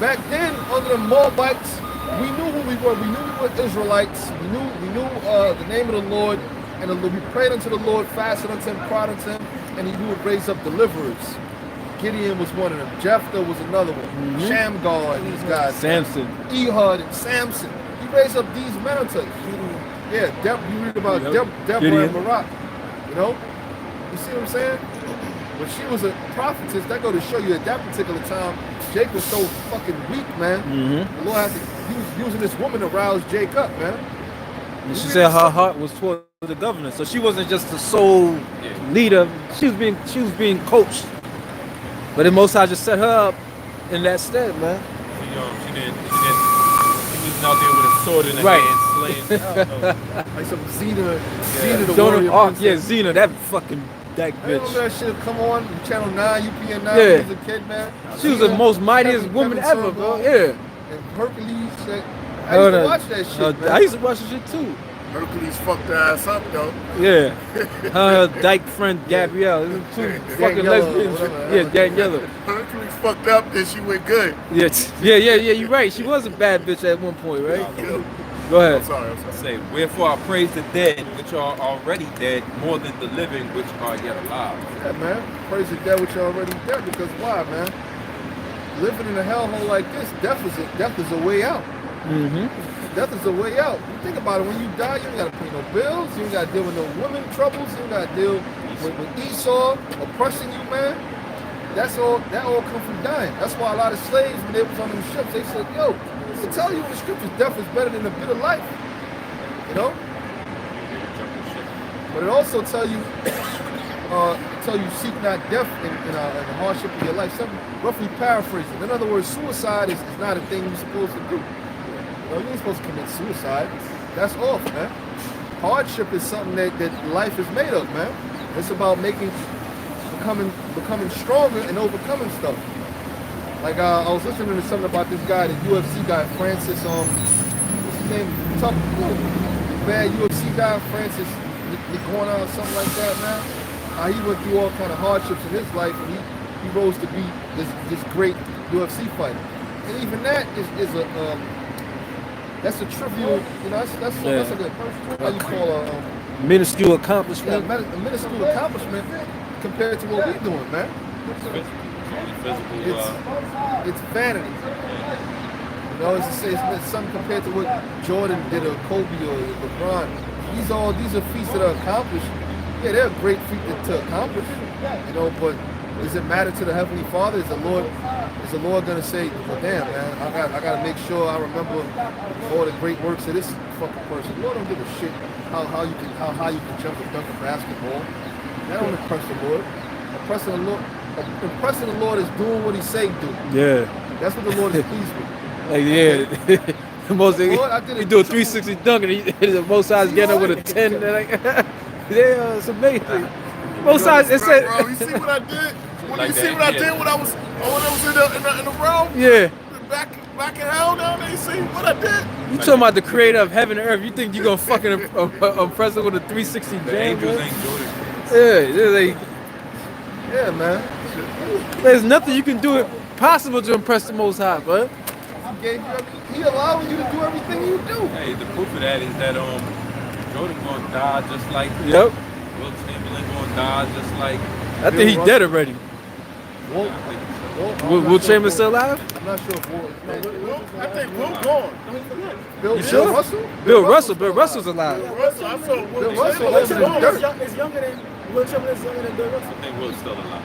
Back then, under the Moabites, we knew who we were. We knew we were Israelites. We knew the name of the Lord, and we prayed unto the Lord, fasted unto him, cried unto him, and he would raise up deliverers. Gideon was one of them. Jephthah was another one. Mm-hmm. Shamgar and these guys. Samson. Ehud and Samson. He raised up these men unto you. Yeah, you read about Deborah Gideon. and Barak. You know? You see what I'm saying? When she was a prophetess, that go to show you at that particular time, Jacob was so fucking weak, man. Mm-hmm. The Lord he was using this woman to rouse Jacob up, man. And she said her heart was toward the governor, so she wasn't just the sole leader. She was being coached. But the Most High just set her up in that stead, man. She wasn't out there with a sword in her hand slaying. Like some Xena the Joan warrior of Arc, princess. Xena, that Remember bitch. that shit come on Channel 9, UPN 9 Yeah. when I was a kid, man? She was the most mightiest woman ever, bro. Yeah. And Hercules, I used to watch that shit, man. I used to watch that shit too. Hercules fucked her ass up though. Yeah. Her dyke friend Gabrielle. Two fucking Daniela, lesbians. whatever. Yeah, Daniela. Hercules fucked up, then she went good. Yeah, you're right. She was a bad bitch at one point, right? Go ahead. I'm sorry. Say, wherefore I praise the dead, which are already dead, more than the living, which are yet alive. Yeah, man. Praise the dead which are already dead. Because why, man? Living in a hellhole like this, death is a way out. Mm-hmm. Death is a way out. You think about it. When you die, you ain't got to pay no bills. You ain't got to deal with no women troubles. You ain't got to deal with Esau oppressing you, man. That all come from dying. That's why a lot of slaves, when they was on them ships, they said, yo, they tell you in the scriptures, death is better than a bit of life. You know? But it also tell you seek not death in the hardship of your life. Something roughly paraphrasing. In other words, suicide is not a thing you're supposed to do. You know, you ain't supposed to commit suicide. That's off, man. Hardship is something that life is made of, man. It's about becoming stronger and overcoming stuff. Like I was listening to something about this guy, the UFC guy, Francis. What's his name? Tough, bad UFC guy, Francis Ngannou or something like that, man. He went through all kind of hardships in his life, and he rose to be this great UFC fighter. And even that is that's a trivial, you know, that's like a, how you call a minuscule accomplishment. Yeah, a minuscule accomplishment compared to what we're doing, man. It's vanity. You know, it's something compared to what Jordan did or Kobe or LeBron. These are feats that are accomplished. Yeah, they're a great feat to accomplish. You know, but does it matter to the Heavenly Father? Is the Lord gonna say, well, damn, man, I gotta make sure I remember all the great works of this fucking person. The Lord don't give a shit how high you can jump and dunk a basketball. That don't impress the Lord. Impressing the Lord is doing what He say do. Yeah. That's what the Lord is pleased with. Like, yeah. We do a 360 dunk and the most sides getting up with a 10. Like, yeah, it's amazing. Both sides. It said. Bro, you see what I did? You see what I did when I was in the realm? Yeah. Back in hell down there. You see what I did? You talking about the creator of heaven and earth? You think you gonna fucking impress him with a 360 jam? Angels ain't Jordan. Yeah, man. There's nothing you can do possible to impress the Most High, bud. He allowing you to do everything you do. Hey, the proof of that is that Jordan gonna die just like Yep. Will Chamberlain gonna die just like. I think he's dead already. Will Chamberlain still alive? I'm not sure if Will. I think Will gone. Bill sure? Russell? Bill Russell's alive. Russell, I saw Will Russell Chamberlain lives in gone. dirt. It's younger than Will Chamberlain's younger than Bill Russell. I think Will's still alive.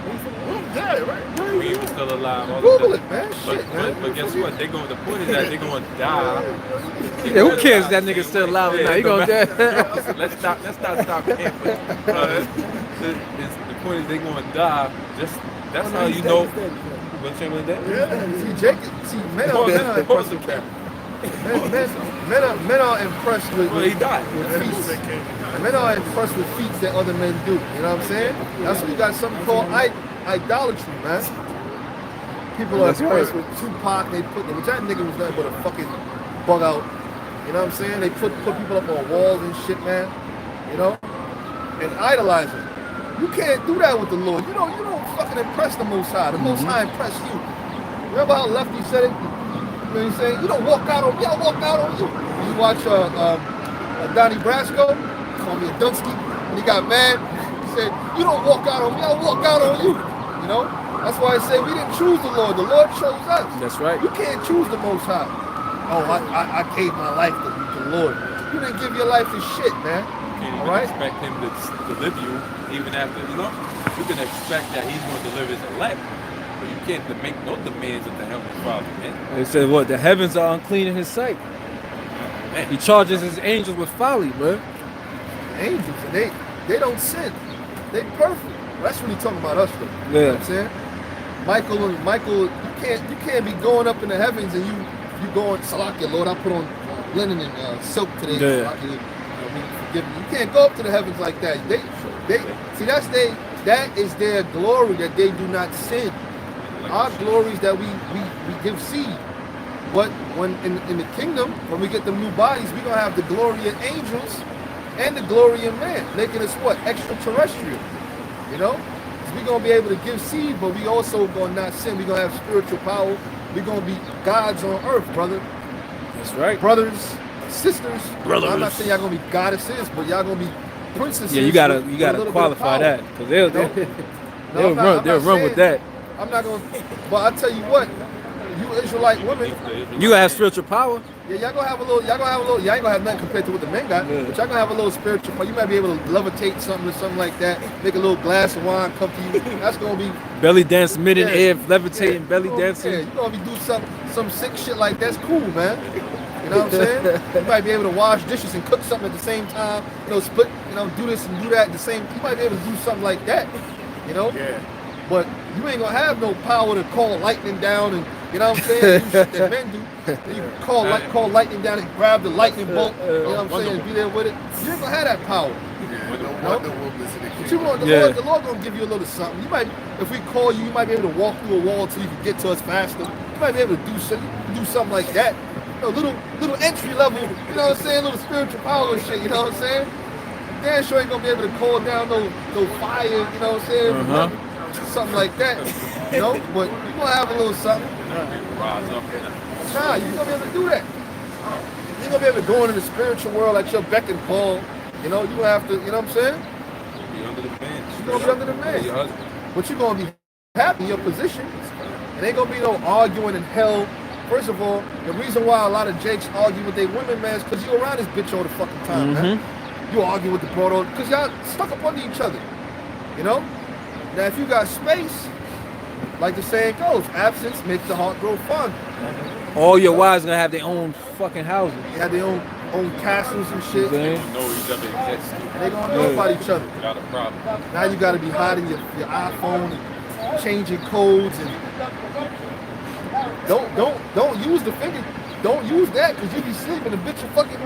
Will dead, right? Reed was still alive. all Google the it, man. Shit, man. But guess what? The point is that they're gonna die. Yeah, who cares if that nigga still alive or not? He gonna die. Let's not stop camping. The point is they're gonna die. That's how you know Will Chamberlain dead. Men are impressed with that. Men are impressed with. Well, he died. With feats. Men are impressed with feats that other men do. You know what I'm saying? That's why you got something called idolatry, man. People are impressed with Tupac. Which that nigga was nothing but a fucking bug out. You know what I'm saying? They put people up on walls and shit, man. You know, and idolize them. You can't do that with the Lord. You don't fucking impress the Most High. The Most High impress you. Remember how Lefty said it? You know what he's saying? You don't walk out on me, I'll walk out on you. You watch Donnie Brasco, call me a Dunsky, and he got mad. He said, you don't walk out on me, I'll walk out on you. You know? That's why I say we didn't choose the Lord chose us. That's right. You can't choose the Most High. Oh, I gave my life to the Lord. You didn't give your life to shit, man. Can't even expect him to deliver you even after, you can expect that he's going to deliver his elect, but you can't make no demands of the Heavenly Father, man. They said what? The heavens are unclean in His sight. Man. He charges His angels with folly, man. Angels, and they don't sin. They perfect. That's really talking about us, though. Yeah. You know what I'm saying? Michael, you can't be going up in the heavens and you going, Salakia, Lord, I put on linen and silk today. Yeah. Salakia, forgive me. You can't go up to the heavens like that. They see that is their glory that they do not sin. Our glory is that we give seed. But when in the kingdom, when we get the new bodies, we're gonna have the glory of angels and the glory in man, making us what? Extraterrestrial. You know? We're going to be able to give seed, but we also going to not sin. We're going to have spiritual power. We're going to be gods on earth, brother. That's right. Brothers, sisters. I'm not saying y'all going to be goddesses, but y'all going to be princesses. Yeah, you gotta qualify that, because they'll run with that. I'm not going to, but I tell you what, you Israelite women, You gotta have spiritual power. yeah, y'all gonna have a little, y'all ain't gonna have nothing compared to what the men got, Yeah. but y'all gonna have a little spiritual power. You might be able to levitate something or something like that, make a little glass of wine come to you. That's gonna be Belly dance, mid-air, levitating, yeah, belly you gonna- dancing. Yeah, you gonna be do some sick shit like that's cool, man. You know what I'm saying? You might be able to wash dishes and cook something at the same time. You know, split. You know, do this and do that at the same. You might be able to do something like that. You know. Yeah. But you ain't gonna have no power to call lightning down and you know what I'm saying? Do shit that men do. You can call lightning down and grab the lightning bolt. You know what I'm saying? And be there with it. You ain't gonna have that power. Yeah, no wonder Woman's in the But you want the Lord gonna give you a little something. You might, if we call you, you might be able to walk through a wall till you can get to us faster. You might be able to do something like that. You know, little entry level. You know what I'm saying? Little spiritual power and shit. You know what I'm saying? Dan sure ain't gonna be able to call down no fire. You know what I'm saying? Something like that. You know, but you gonna have a little something. Nah, you gonna be able to do that. You're gonna be able to go into the spiritual world at your beck and call. You know, you gonna have to. You know what I'm saying? Be under the bench. You're gonna be under the Your bench. husband. But you're gonna be happy in your position. It ain't gonna be no arguing in hell. First of all, the reason why a lot of jakes argue with their women, man, is because you around this bitch all the fucking time, man. You argue with the broad because y'all stuck up under each other. You know? Now if you got space, like the saying goes, absence makes the heart grow fond. All your wives gonna have their own fucking houses. They have their own castles and shit. Okay. Know each other exists. They gonna know about each other. Got a problem. Now you gotta be hiding your iPhone and changing codes and don't use the finger. Don't use that because you be sleeping. The bitch will fucking,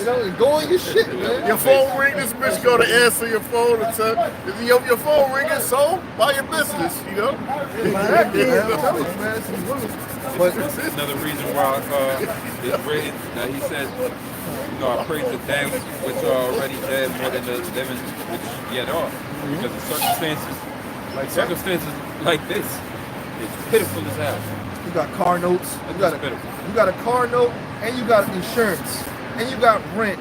you know, and go on your shit, man. Your phone ring, this bitch go to answer your phone and tell your phone ringing, so buy your business, you know? Exactly, man. I'm telling you, man. Some women. But This is another reason why it's written that he said, you know, I praise the damned which are already dead more than the living which yet are. Because the circumstances like this is pitiful as hell. you got car notes. You got pitiful. you got a car note, and you got insurance, and you got rent,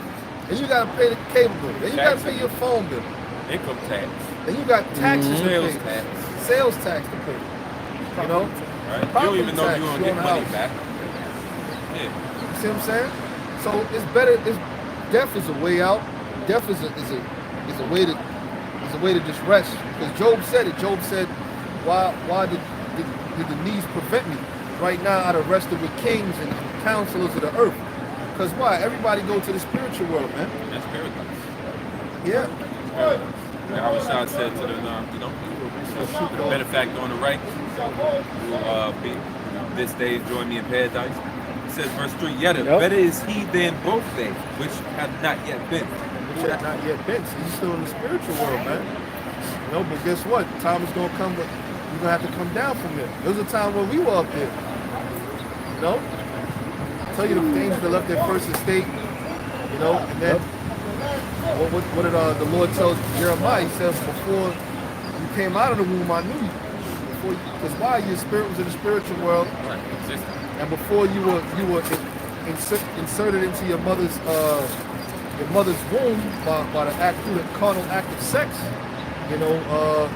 and you got to pay the cable bill, and you got to pay your phone bill, Income tax, and you got taxes sales to pay, tax, sales tax to pay. You know, right? You Property don't even know if tax, you're you gonna own get a money house. back. Yeah. you see what I'm saying? So it's better. Death is a way out. Death is a way to just rest. Because Job said it. Job said, "Why did the knees prevent me? Right now I'd have rested with kings and counselors of the earth." Because why? Everybody go to the spiritual world, man. That's paradise. Yeah. And how Rashad said to the, you know, the benefactor on the right, who be this day join me in paradise. It says verse 3, yet better is he than both days, which have not yet been. Which have not yet been. So he's still in the spiritual world, man. You know, but guess what? Time is gonna come, but you're gonna have to come down from there. There was a time when we were up there. You know? Tell you the things that left their first estate, you know, and then what did the Lord tell Jeremiah? He says, before you came out of the womb, I knew you. Because why? Your spirit was in the spiritual world, Right, existing. and before you were inserted into your mother's womb by the through the carnal act of sex, you know,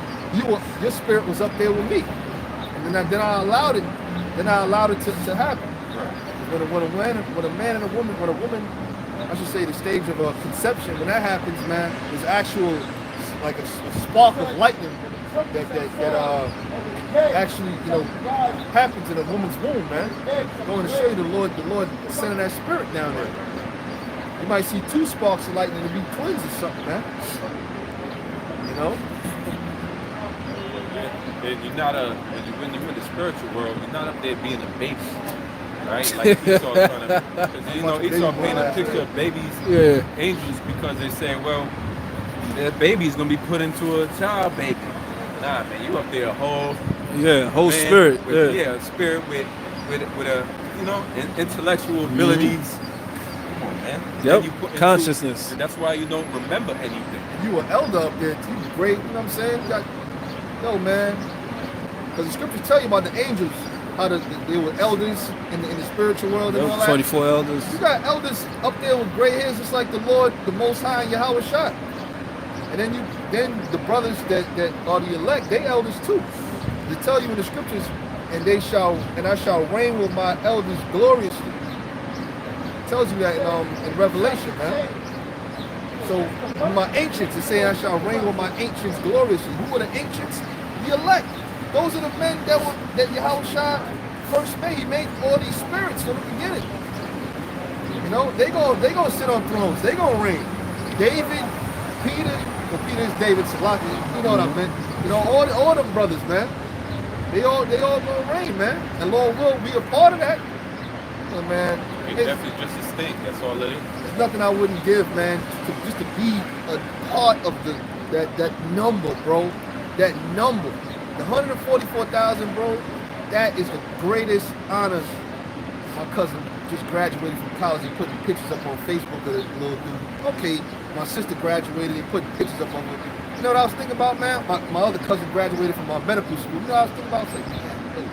your spirit was up there with me, and then I allowed it. Then I allowed it to happen. When a man and a woman, I should say the stage of conception, when that happens, man, there's actual, like a spark of lightning that actually, you know, happens in a woman's womb, man. Going to show you the Lord sending that spirit down there. You might see two sparks of lightning to be twins or something, man. You know? You're not when you're in the spiritual world, you're not up there being a baby. Right? Like Esau trying to, because you know, Esau painted a picture of babies, angels, because they say, well, that baby's gonna be put into a child baby. Nah, man, you up there a whole whole man spirit. With, a spirit with a, you know, intellectual abilities. Come on, man. Yep. And you put into- Consciousness. and that's why you don't remember anything. You an elder up there, too. Great, you know what I'm saying? You got, yo, man. Because the scriptures tell you about the angels, how they were elders in the spiritual world and all that. 24 elders. You got elders up there with gray hairs, just like the Lord, the Most High, and Yahweh Shai. And then the brothers that are the elect, they elders too. They tell you in the scriptures, and I shall reign with my elders gloriously. It tells you that in Revelation, man. So my ancients is saying I shall reign with my ancients gloriously. Who are the ancients? The elect. Those are the men that Yahweh Shai first made. He made all these spirits from the beginning. You know, they gonna sit on thrones. They gonna reign. David, Peter is David, Salaki. You know what I meant. You know, all them brothers, man. They all gonna reign, man. And Lord will be a part of that. So, man, It's definitely just a stink. That's all it is. there's nothing I wouldn't give, man, just to be a part of that number, bro. That number. The 144,000, bro, that is the greatest honor. My cousin just graduated from college. He putting pictures up on Facebook of this little dude. Okay, my sister graduated. He putting pictures up on it. You know what I was thinking about, man? My other cousin graduated from my medical school. You know what I was thinking about? I was like, man, hey,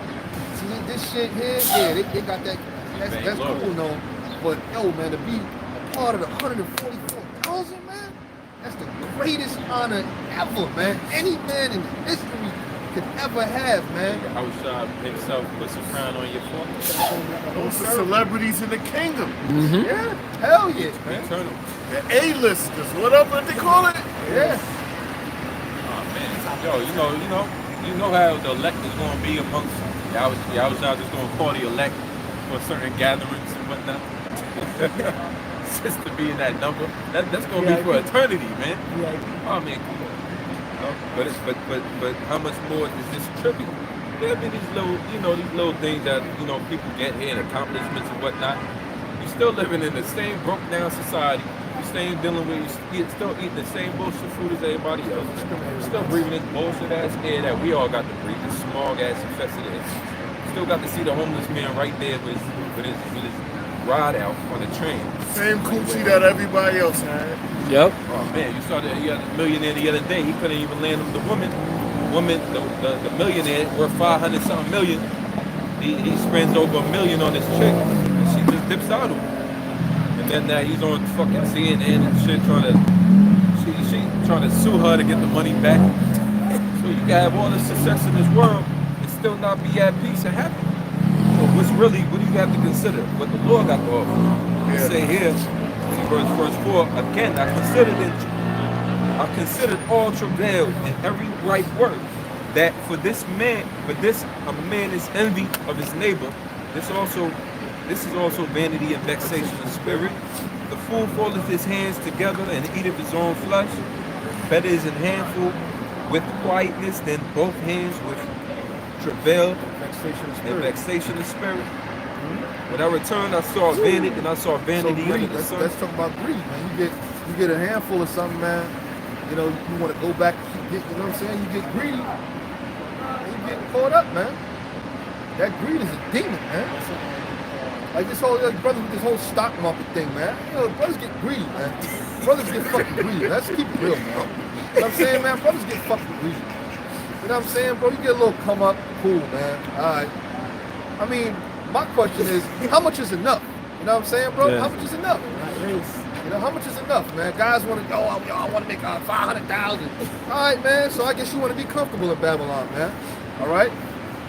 see this shit here? Yeah, they got that. That's cool, no. But yo, man, to be a part of the 144,000, man, that's the greatest honor ever, man. Any man in history could ever have, man. Outside himself puts a crown on your forehead. Those are celebrities in the kingdom. Yeah, hell yeah, man. Eternal. The A-listers, whatever they call it. Yeah. Oh man. Yo, you know how the elect is gonna be amongst y'all just gonna call the elect for certain gatherings and whatnot. Just to be in that number. That's gonna be for eternity, man. Oh man, come on. But how much more is this trivial? There'll be these little things that people get here and accomplishments and whatnot. You're still living in the same broke down society. You're still eating the same bullshit food as everybody else. You're still breathing this bullshit ass air that we all got to breathe. This smog ass infested air. Still got to see the homeless man right there with his ride out on the train. Same coochie that everybody else had. Yep. Oh man, you saw the millionaire the other day. He couldn't even land him the woman, the millionaire worth 500 something million. He spends over $1 million on this chick, and she just dips out of him. And then now he's on fucking CNN and shit trying to sue her to get the money back. So you can have all the success in this world and still not be at peace and happy. So what do you have to consider? What the Lord got to offer. He say here, in verse 4, again, I considered all travail in every right work, that a man is envy of his neighbor. This is also vanity and vexation of spirit. The fool foldeth his hands together and eateth his own flesh. Better is an handful with quietness than both hands with travail and vexation of spirit. When I returned, I saw vanity under the sun. Let's talk about greed, man. You get a handful of something, man. You know, you want to go back, you know what I'm saying? You get greedy, and you get caught up, man. That greed is a demon, man. Like this whole brothers with this whole stock market thing, man. You know, brothers get greedy, man. Brothers get fucking greedy. Let's keep it real, man. You know what I'm saying, man? Brothers get fucking greedy. You know what I'm saying, bro? You get a little come up, cool, man. All right. I mean, my question is, how much is enough? You know what I'm saying, bro? Yeah. How much is enough? You know, how much is enough, man? Guys want to go, I want to make 500,000. All right, man. So I guess you want to be comfortable in Babylon, man. All right.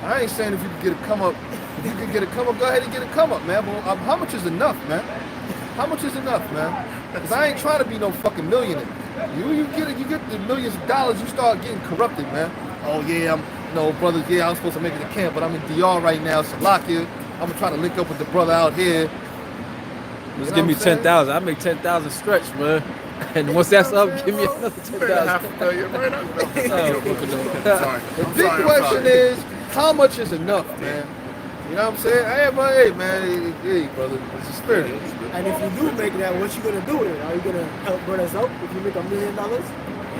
I ain't saying if you can get a come up, if you can get a come up, go ahead and get a come up, man. But how much is enough, man? How much is enough, man? Because I ain't trying to be no fucking millionaire. You get the millions of dollars, you start getting corrupted, man. Oh yeah, brothers. Yeah, I'm supposed to make it to camp, but I'm in DR right now, Salakia. I'm gonna try to link up with the brother out here. Just give me 10,000. I make 10,000 stretch, man. And once that's up, give me another 10,000. The big question is, how much is enough, man? You know what I'm saying? Hey, brother, it's a spirit. And if you do make that, what you gonna do with it? Are you gonna help brothers out if you make $1 million? You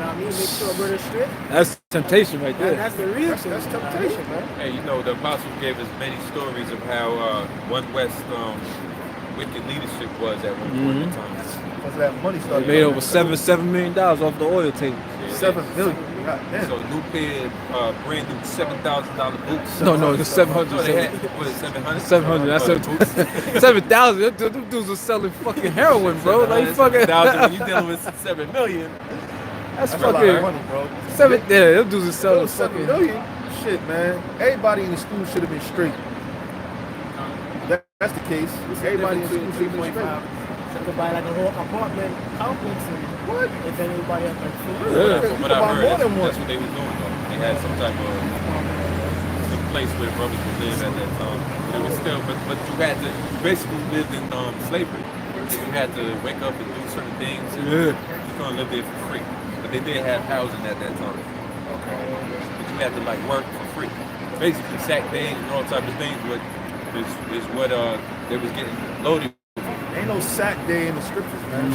know what I mean? Make sure brothers straight. That's temptation right there. That's the real thing. That's temptation, man. Hey, the apostles gave us many stories of how one West wicked leadership was at one point in time. Because of that money They started. made over $7 million off the oil tape. $7 million. God damn. So new pair, brand new $7,000 boots. No, it's 700. No, they had, what is it, 700? 700. That's boots. 7,000. Them dudes was selling fucking heroin, bro. Like fucking. 7,000 when you dealing with 7 million. That's That's a lot of fucking. money, bro. 7. Yeah, them dudes was selling Those $7 fucking. million. Shit, man. Everybody in the school should have been straight. That's the case. Everybody in the school should have been straight. So to buy like a whole apartment complex and What? if anybody else like Yeah. From what You can I buy more heard, than one. that's what they was doing though. They had some type of some place where brothers would live at that time. But it was still, but you had to, you basically lived in slavery. You had to wake up and do certain things. And Yeah. you couldn't live there for free. But they did have housing at that time. But you had to like work for free. Basically sack days and all types of things, but is what they was getting loaded. Ain't no sack day in the scriptures, man.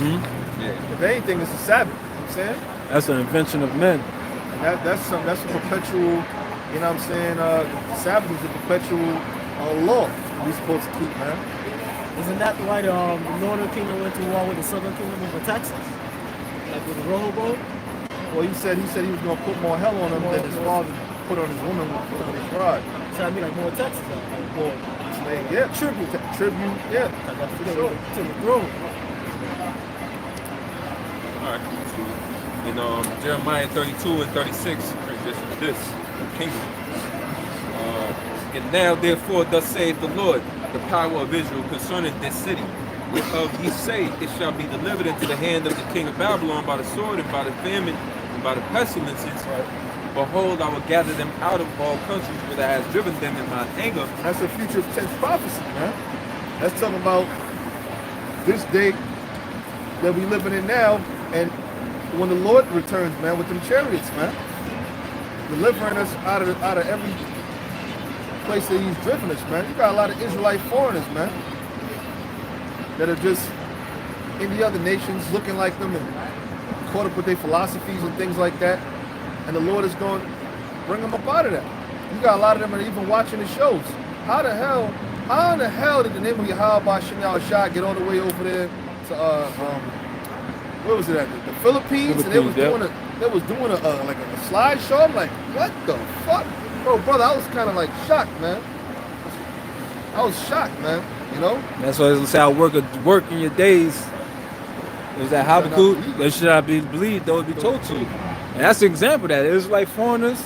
Yeah. If anything, it's a Sabbath. You know what I'm saying? That's an invention of men. And that's a perpetual, you know what I'm saying? Sabbath is a perpetual law that we're supposed to keep, man. Isn't that why the northern kingdom went to war with the southern kingdom over Texas? Like with the Rehoboam? Well, he said he was gonna put more hell on him than his father put on his woman with his bride. Trying to be like more Texas, like more Yeah, tribute, yeah. Cause that's For to sure. the throne. All right. In Jeremiah 32 and 36, this kingdom. And now, therefore, thus saith the Lord, the power of Israel concerning this city, whereof ye say it shall be delivered into the hand of the king of Babylon by the sword and by the famine and by the pestilences. Behold, I will gather them out of all countries where I have driven them in my anger. That's a future tense prophecy, man. That's talking about this day that we living in now, and when the Lord returns, man, with them chariots, man, delivering us out of every place that He's driven us, man. You got a lot of Israelite foreigners, man, that are just in the other nations, looking like them and caught up with their philosophies and things like that. And the Lord is going to bring them up out of that. You got a lot of them that are even watching the shows. How in the hell did the name of Yahweh Shem Shah get all the way over there to where was it at? The Philippines, and they was doing like a slideshow. I'm like, what the fuck, bro, brother? I was kind of like shocked, man. I was shocked, man. You know. That's why it's how work in your days. Is that Habakkuk? They should not be believed, though it be told to you. And that's the example of that. It was like foreigners.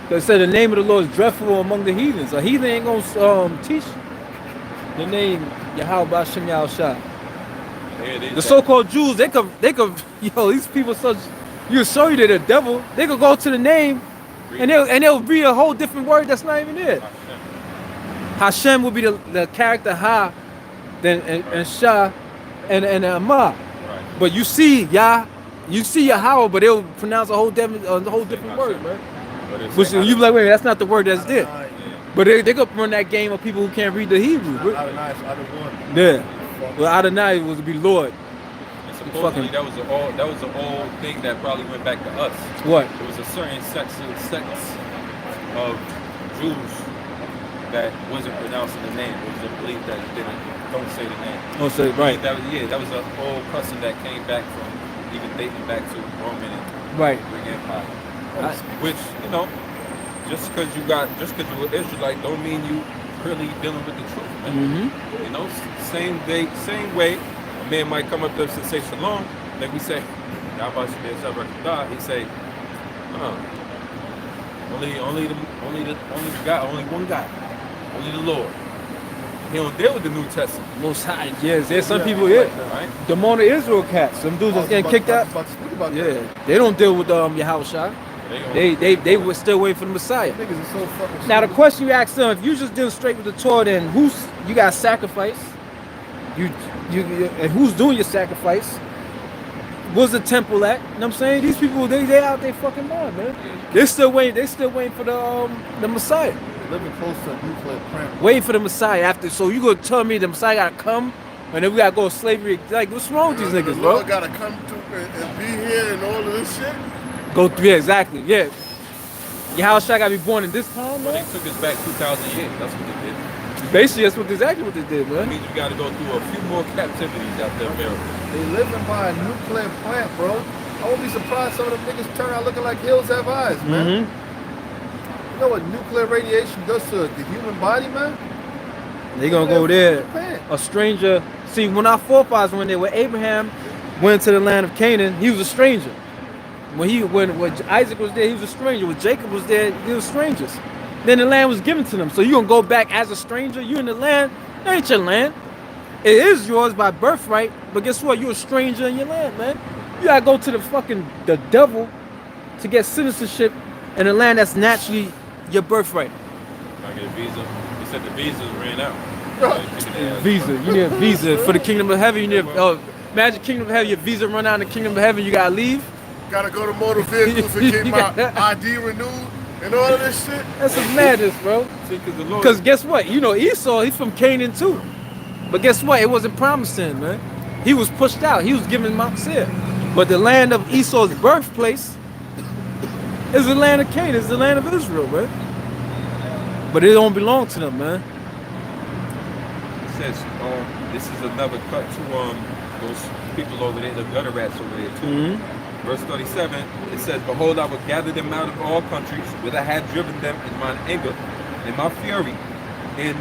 They said the name of the Lord is dreadful among the heathens. A heathen ain't gonna teach the name Yahweh Shem Shah. The so-called Jews, they could, yo, these people such, you show you they're the devil. They could go to the name, and they'll read a whole different word that's not even there. Hashem would be the character Ha, then and Shah, and Amah. But you see Yahweh, but they'll pronounce a whole different word, man. Which you be like, wait, that's not the word that's there. But they could run that game of people who can't read the Hebrew. Yeah. Well, Adonai was to be Lord. And supposedly that was the old thing that probably went back to us. What? It was a certain sects of Jews that wasn't pronouncing the name. It was a belief that don't say the name. Don't say right. That was an old custom that came back from even dating back to Roman and Greek Empire. Which, you know, just because you're Israelite don't mean you really dealing with the truth, man. You know, same way a man might come up to us and say shalom, then we say, he say, only one God, only the Lord. He don't deal with the New Testament. Most High, yes. There's some people here. Right? The Mona Israel cats, some dudes that's getting kicked out. Yeah, they don't deal with Yahweh Shah. They were still waiting for the Messiah. Now the question you ask them, if you just deal straight with the Torah, then you got sacrifice? And who's doing your sacrifice? Where's the temple at? You know what I'm saying? These people, they out their fucking mind, man. They're still waiting for the Messiah. Living close to a nuclear plant. Waiting for the Messiah after. So you gonna tell me the Messiah gotta come, and then we gotta go to slavery? Like, what's wrong with these niggas, bro? Lord gotta come to and be here and all of this shit. Go through, yeah, exactly, yeah. Yahweh Shah gotta be born in this time, Well, man. they took us back 2,000 years. That's what they did. Basically, that's exactly what they did, That man. means you got to go through a few more captivities out there, America. They living by a nuclear plant, bro. I won't be surprised some of them niggas turn out looking like hills have eyes, man. You know what nuclear radiation does to the human body, man? They gonna go there. Japan. A stranger. See, when our forefathers went there, when Abraham went to the land of Canaan, he was a stranger. When Isaac was there, he was a stranger. When Jacob was there, they were strangers. Then the land was given to them. So you gonna go back as a stranger? You in the land? That ain't your land. It is yours by birthright, but guess what? You're a stranger in your land, man. You gotta go to the devil to get citizenship in a land that's naturally your birthright. I get a visa. He said the visas ran out. Visa. You need a visa for the kingdom of heaven. You need imagine kingdom of heaven. Your visa run out in the kingdom of heaven. You gotta leave. Gotta go to motor vehicles and get my ID renewed and all of this shit. That's some madness, bro. Because guess what? You know Esau, he's from Canaan too. But guess what? It wasn't promised to him, man. He was pushed out. He was given Mount Seir. But the land of Esau's birthplace is the land of Canaan. It's the land of Israel, man. But it don't belong to them, man. It says, this is another cut to those people over there, the gutter rats over there too. Verse 37, it says, behold, I will gather them out of all countries, whither I had driven them in mine anger, in my fury, in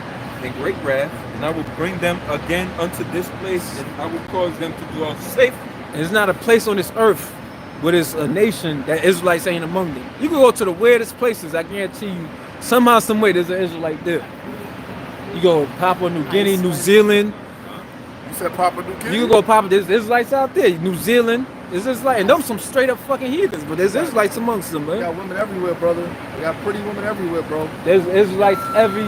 great wrath, and I will bring them again unto this place, and I will cause them to dwell safe. It's not a place on this earth, but it's a nation that Israelites ain't among them. You can go to the weirdest places, I guarantee you, somehow, some way, there's an Israelite there. You go Papua New Guinea, New Zealand. You said Papua New Guinea? You can go Papua, there's Israelites out there. New Zealand, there's Israelites, and those some straight up fucking heathens, but there's Israelites amongst them, They man. got women everywhere, brother. They got pretty women everywhere, bro. There's Israelites every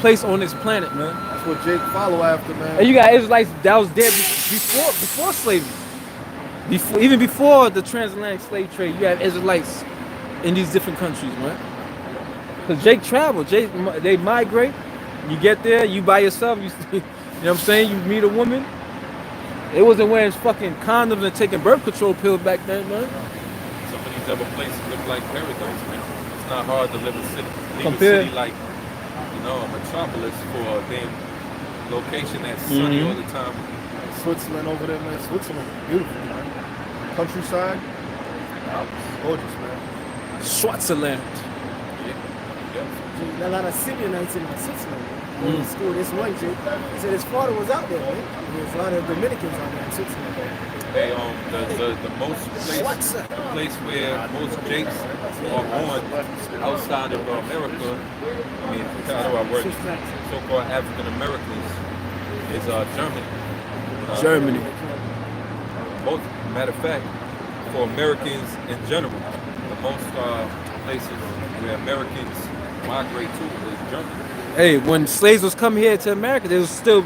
place on this planet, man. That's what Jake follow after, man. And you got Israelites that was there before slavery. Even before the transatlantic slave trade, you have Israelites in these different countries, man. Because Jake traveled, they migrate. You get there, you by yourself, you know what I'm saying? You meet a woman. It wasn't wearing fucking condoms and taking birth control pills back then, man. Some of these other places look like paradise, man. It's not hard to live a city. Compare- A city like, a metropolis for a damn location that's sunny all the time. Switzerland over there, man. Switzerland, beautiful, man. Countryside, gorgeous, man. Switzerland. A lot of Simeonites in Switzerland. In school, this one Jake, he said his father was out there, man. There's a lot of Dominicans out there in Switzerland. They the most place where most Jakes are born outside of America. I mean, how do I word it? So-called African Americans is Germany. Germany. Most matter of fact, for Americans in general, the most places where Americans migrate to is Germany. Hey, when slaves was coming here to America, there was still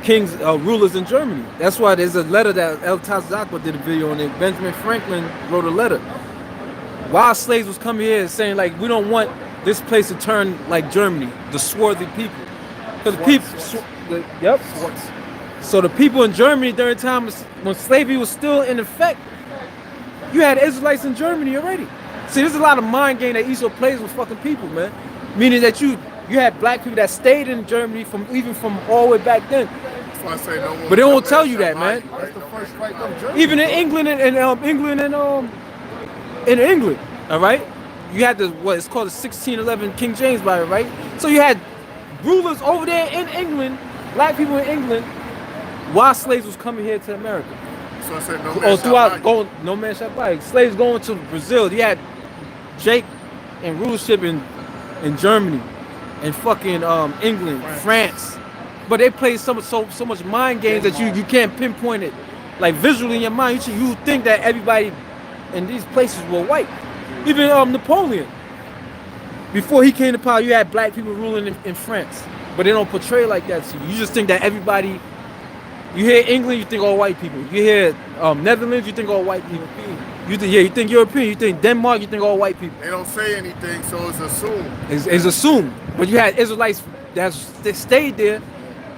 kings, rulers in Germany. That's why there's a letter that El Tazakwa did a video on it. Benjamin Franklin wrote a letter. While slaves was coming here saying, like, we don't want this place to turn like Germany, the swarthy people. Because the people, yep. So the people in Germany during the time when slavery was still in effect, you had Israelites in Germany already. See, there's a lot of mind game that Esau plays with fucking people, man. Meaning that you had black people that stayed in Germany even from all the way back then. That's why I say no one. But they won't tell you that, man. That's the first right of Germany. Even in England in England, all right? You had what is called the 1611 King James Bible, right? So you had rulers over there in England, black people in England, while slaves was coming here to America. So I said no man. Oh, shall throughout buy you. going, no man shall buy. Slaves going to Brazil. You had Jake and rulership in Germany and fucking England, France. But they play so much mind games that you can't pinpoint it. Like visually in your mind, you think that everybody in these places were white. Even Napoleon. Before he came to power, you had black people ruling in France. But they don't portray like that to you. You just think that everybody. You hear England, you think all white people. You hear Netherlands, you think all white people. You think European, you think Denmark, you think all white people. They don't say anything, so it's assumed. It's assumed. But you had Israelites that stayed there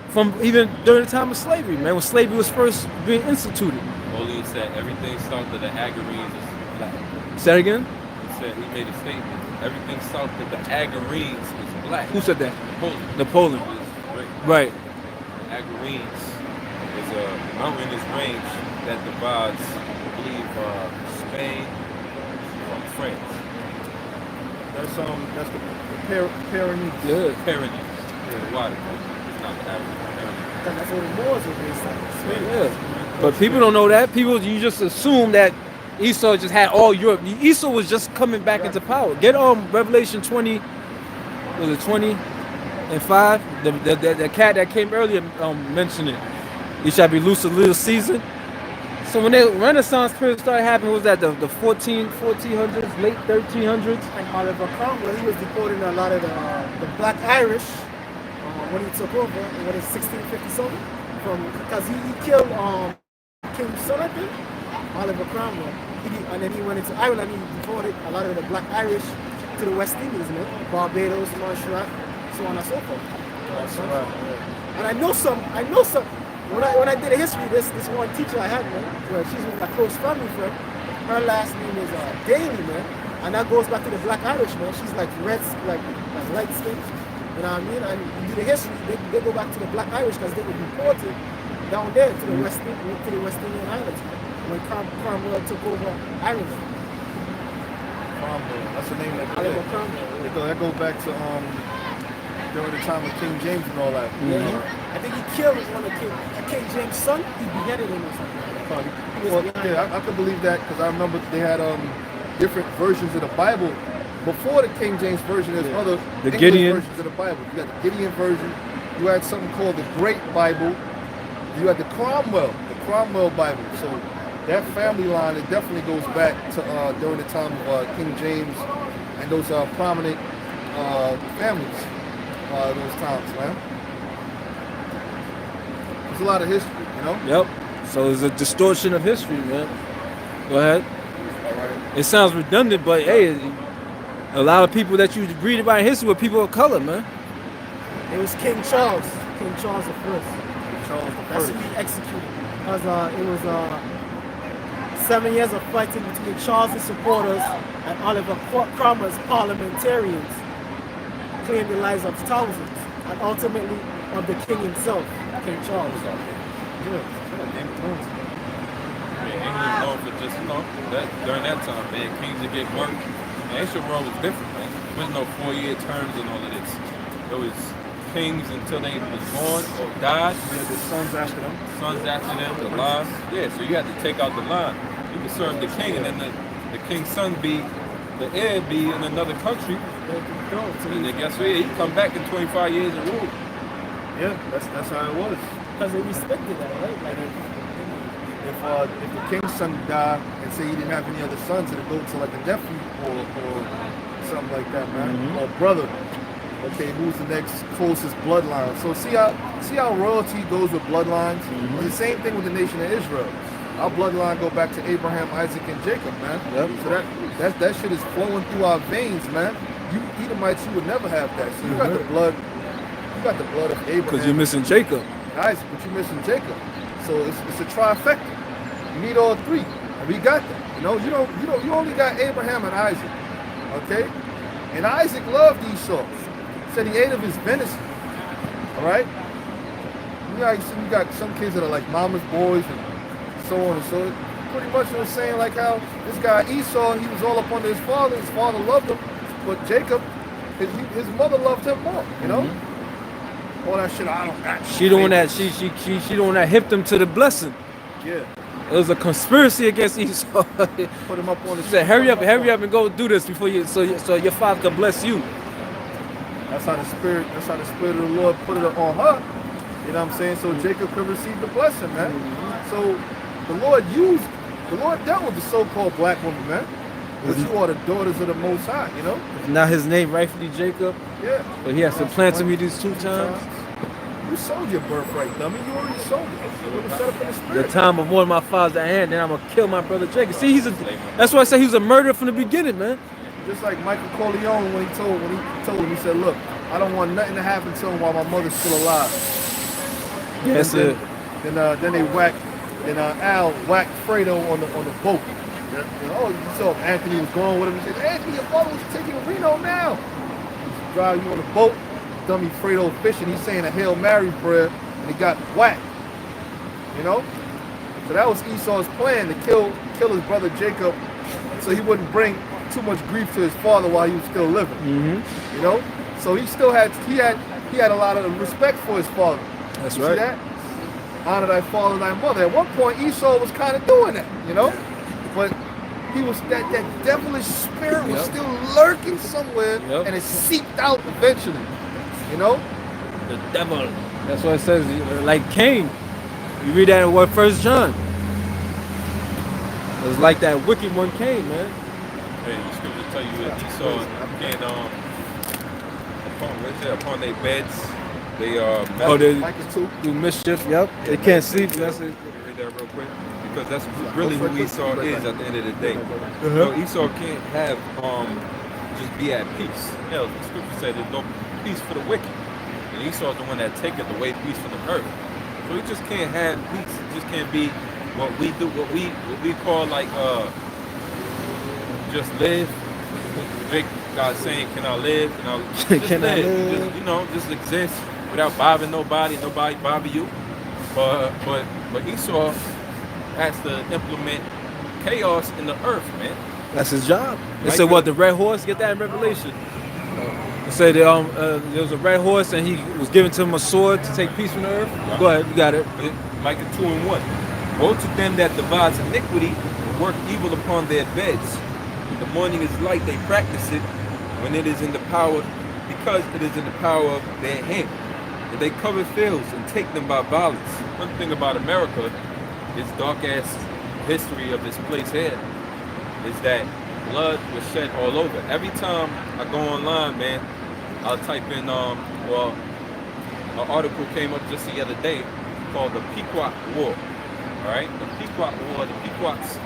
from even during the time of slavery, man, when slavery was first being instituted. Napoleon said everything south of the Agarenes is black. Say that again? He said he made a statement. Everything south of the Agarenes is black. Who said that? Napoleon. Napoleon. Great. Right. Agrines is a mountainous range that divides, I believe, Spain from France. That's the Pyrenees. Yeah. Pyrenees. Yeah, water. It's not the Pyrenees. That's what the Moors were based on. Yeah. But people don't know that. People, you just assume that Esau just had all Europe. Esau was just coming back into power. Get Revelation 20, was it 20 and 5? The cat that came earlier mentioned it. You shall be loose a little season. So when the Renaissance period started happening, was that the 1400s, late 1300s? And Oliver Cromwell, he was deporting a lot of the Black Irish when he took over, what is 1650 something? Because he killed King's son, I think, Oliver Cromwell. And then he went into Ireland and he deported a lot of the Black Irish to the West Indies, man. Barbados, Montserrat, so on and so forth. And I know some. When I did a history, this one teacher I had, man, where she's with a close family friend. Her last name is Daly, man, and that goes back to the Black Irish, man. She's like red, like light skin. You know what I mean? And you do the history, they go back to the Black Irish because they were deported down there to the West Indian Islands when Cromwell took over Ireland. Cromwell. That's the name that Oliver Cromwell. That goes back to during the time of King James and all that. I think he killed one of King James' son. He beheaded him or something. Well, yeah, I could believe that because I remember they had different versions of the Bible. Before the King James version, there's other The English Gideon. versions of the Bible. You got the Gideon version. You had something called the Great Bible. You had the Cromwell Bible. So that family line, it definitely goes back to during the time of King James and those prominent families. Those times, man. There's a lot of history, you know? Yep. So it's a distortion of history, man. Go ahead. It sounds redundant, but hey, a lot of people that you read about in history were people of color, man. It was King Charles I. Charles I. That's who he executed. Because it was 7 years of fighting between Charles' supporters and Oliver Cromwell's parliamentarians, claimed the lives of thousands, and ultimately of the king himself, King Charles. England known for just, that during that time, man, kings would get murked. The ancient world was different, man. There was no 4-year terms and all of this. There was kings until they was born or died. Yeah, the sons after them. Sons after them, the line. Yeah, so you had to take out the line. You could serve the king, and then the king's son the heir be in another country. And then guess what? He come back in 25 years and rule. Yeah, that's how it was. Because they respected that, right? Like, if the king's son died and say he didn't have any other sons, it'd go to like a nephew or something like that, man, or brother. Okay, who's the next closest bloodline? So see how royalty goes with bloodlines. It's the same thing with the nation of Israel. Our bloodline go back to Abraham, Isaac, and Jacob, man. Yep. So that shit is flowing through our veins, man. You Edomites, you would never have that. So you got the blood. You got the blood of Abraham. Because you're missing Jacob. Isaac, but you're missing Jacob. So it's a trifecta. You need all three, and we got that. You know, you only got Abraham and Isaac, okay? And Isaac loved Esau. Said he ate of his venison. All right. You got some kids that are like mama's boys and so on and so. Pretty much was saying like how this guy Esau, he was all up under his father. His father loved him, but Jacob, his mother loved him more. You know. All that shit. I don't got. She the one that she the one that hipped him to the blessing. Yeah. It was a conspiracy against Esau. Put him up on the. She said, hurry up and go do this before you so your father can bless you. That's how the spirit of the Lord put it on her. You know what I'm saying? So Jacob could receive the blessing, man. So the Lord dealt with the so-called black woman, man. But you are the daughters of the Most High, you know? Now his name rightfully Jacob. Yeah. But he has to plant me these 2 times. You sold your birthright, dummy. You already sold it. You were set up in the The spirit. time of one of my father's at hand, then I'm gonna kill my brother Jacob. See, that's why I say he was a murderer from the beginning, man. Just like Michael Corleone when he told him, he said, look, I don't want nothing to happen to him while my mother's still alive. That's it. Then Al whacked Fredo on the boat. You saw Anthony was going with him. He said, Anthony, your father was taking Reno now. He's driving you on a boat, dummy Fredo fishing. He's saying a Hail Mary prayer, and he got whacked. You know? So that was Esau's plan, to kill his brother Jacob, so he wouldn't bring too much grief to his father while he was still living. Mm-hmm. You know? So he had a lot of respect for his father. That's you right. See that? Honor thy father and thy mother. At one point, Esau was kind of doing that, you know? But he was that devilish spirit was still lurking somewhere, and it seeped out eventually, you know? The devil. That's what it says. Like Cain. You read that in what 1 John. It was like that wicked one Cain, man. Hey, the scripture tell you that Esau can upon their beds, they do mischief. Yep. They can't sleep. That's it. Read that real quick, because that's really who Esau is at the end of the day. So Esau can't have just be at peace. You know, the scripture said there's no peace for the wicked, and Esau's the one that taketh away peace from the earth. So he just can't have peace. It just can't be what we do, what we call like just live. Jake God saying, "Can I live? Can I just live? Just, just exist without bothering nobody bother you." But Esau has to implement chaos in the earth, man. That's his job. They said what, the red horse? Get that in Revelation. They said there was a red horse and he was giving to him a sword to take peace from the earth. Go ahead, you got it. Micah 2:1. Woe to them that devise iniquity and work evil upon their beds. The morning is light, they practice it when it is in the power, because it is in the power of their hand. And they cover fields and take them by violence. One thing about America, this dark ass history of this place here, is that blood was shed all over. Every time I go online, man, I'll type in an article came up just the other day called the Pequot War. Alright? The Pequot War, the Pequots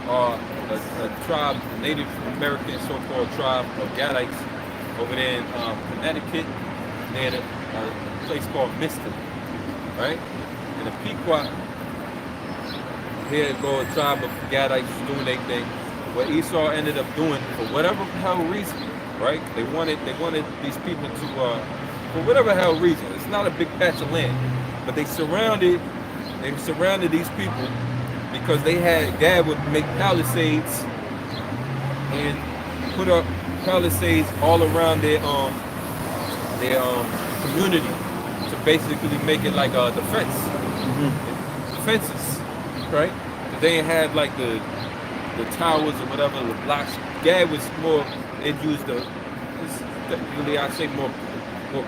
are a tribe, a Native American so-called tribe of Gadites over there in Connecticut, near a place called Mystic. Right? And the Pequot, here go a tribe of Gadites doing their thing. What Esau ended up doing, for whatever hell reason, right? They wanted these people to, for whatever hell reason, it's not a big patch of land, but they surrounded these people because Gad would make palisades and put up palisades all around their community to basically make it like a defense. Defenses, right? They didn't have like the towers or whatever, the blocks. Gad was more, it used technically I say more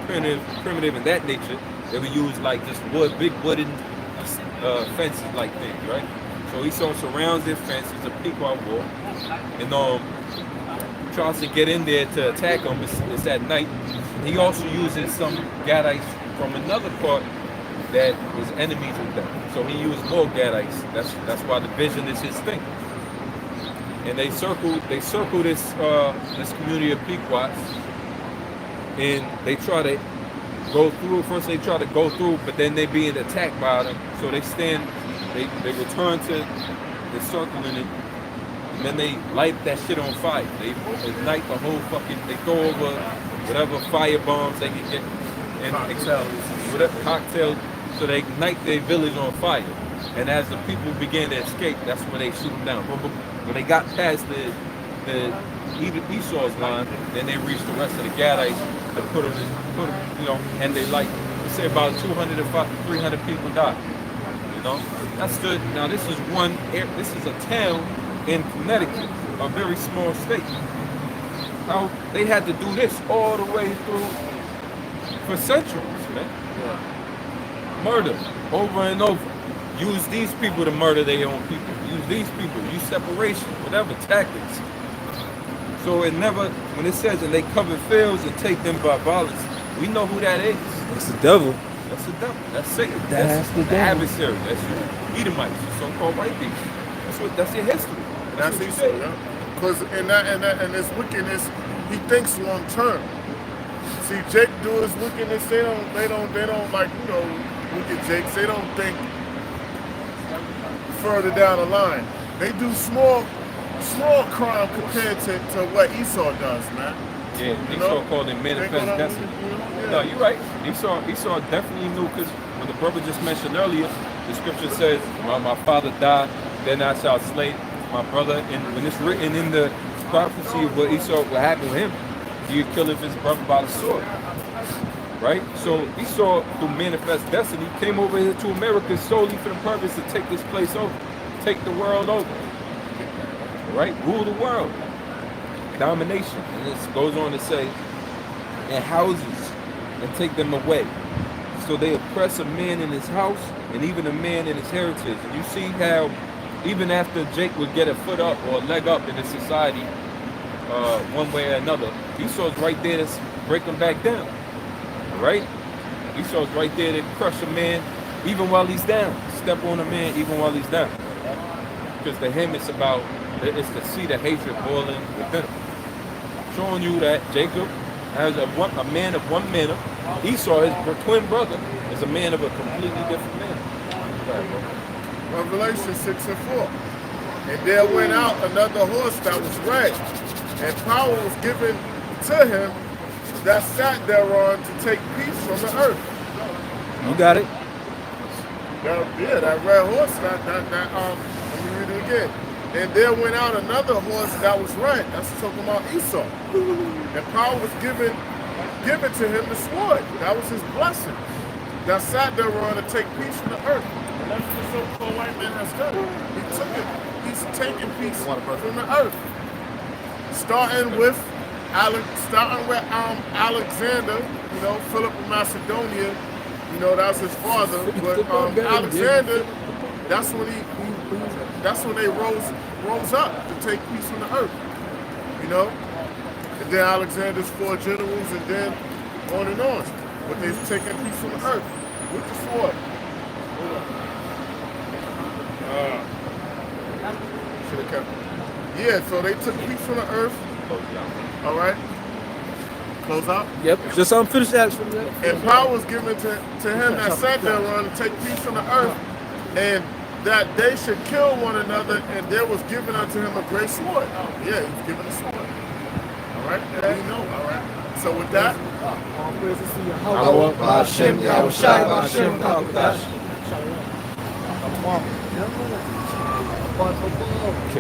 primitive in that nature. They would use like just big wooden fences like things, right? So Esau surrounds their fence. It's a Pequot war, and tries to get in there to attack them. It's at night. He also uses some Gadites from another part that was enemies with them. So he used more Gadites. That's why the vision is his thing. And they circle this community of Pequots, and they try to go through. First they try to go through, but then they being attacked by them. So they return to the circling it, and then they light that shit on fire. They ignite the whole they throw over whatever fire bombs they can get, and whatever cocktails, so they ignite their village on fire. And as the people began to escape, that's when they shoot them down. When they got past the Esau's line, then they reached the rest of the Gadites to put them, and they say about 200 to 300 people died. That's good. Now this is a town in Connecticut, a very small state. Now they had to do this all the way through for centuries, man. Murder over and over. Use these people to murder their own people. Use these people. Use separation, whatever tactics. So it never, when it says and they cover fields and take them by violence, we know who that is. It's the devil. That's the devil. That's Satan. That's the devil. Adversary. That's you. Edomites, the so-called white people. That's your history. That's what you say. Because in this wickedness, he thinks long term. See, Jake do his wickedness. They don't like wicked Jakes. They don't think further down the line. They do small crime compared to what Esau does, man. Yeah, You know? Esau called it manifest They gonna- destiny. yeah. No, you're right. Esau definitely knew, because when the brother just mentioned earlier, the scripture says, my father died, then I shall slay my brother. And when it's written in the prophecy of what happened with him, he would kill his brother by the sword. Right? So Esau, through manifest destiny, came over here to America solely for the purpose to take this place over, take the world over. Right? Rule the world. Domination. And this goes on to say, and houses, and take them away. So they oppress a man in his house and even a man in his heritage. And you see how even after Jake would get a foot up or a leg up in the society, one way or another, Esau's right there to break him back down. Right? Esau's right there to crush a man even while he's down. Step on a man even while he's down. Because to him it's to see the hatred boiling within him. Showing you that Jacob, as a man of one manner, Esau, his twin brother, is a man of a completely different manner. Revelation 6:4. And there went out another horse that was red, and power was given to him that sat thereon to take peace from the earth. You got it. That red horse, let me read it again. And there went out another horse that was red. That's talking about Esau. And power was given to him the sword. That was his blessing. That sat thereon to take peace from the earth. And that's what the so-called white man has done. He took it. He's taking peace from the earth. Starting with Alexander, Philip of Macedonia, that was his father. But Alexander, that's when they rose up to take peace from the earth. And then Alexander's 4 generals, and then on and on. But they've taken peace from the earth with the sword. Should have kept it. Yeah, so they took peace from the earth. All right. Close out. Yep. Just unfinished that. And power was given to him that sat thereon to take peace from the earth, and that they should kill one another, and there was given unto him a great sword. Yeah, he was given a sword. All right, there you know. All right. So with that, Hashem, Yahushai, Hashem, Yahushai.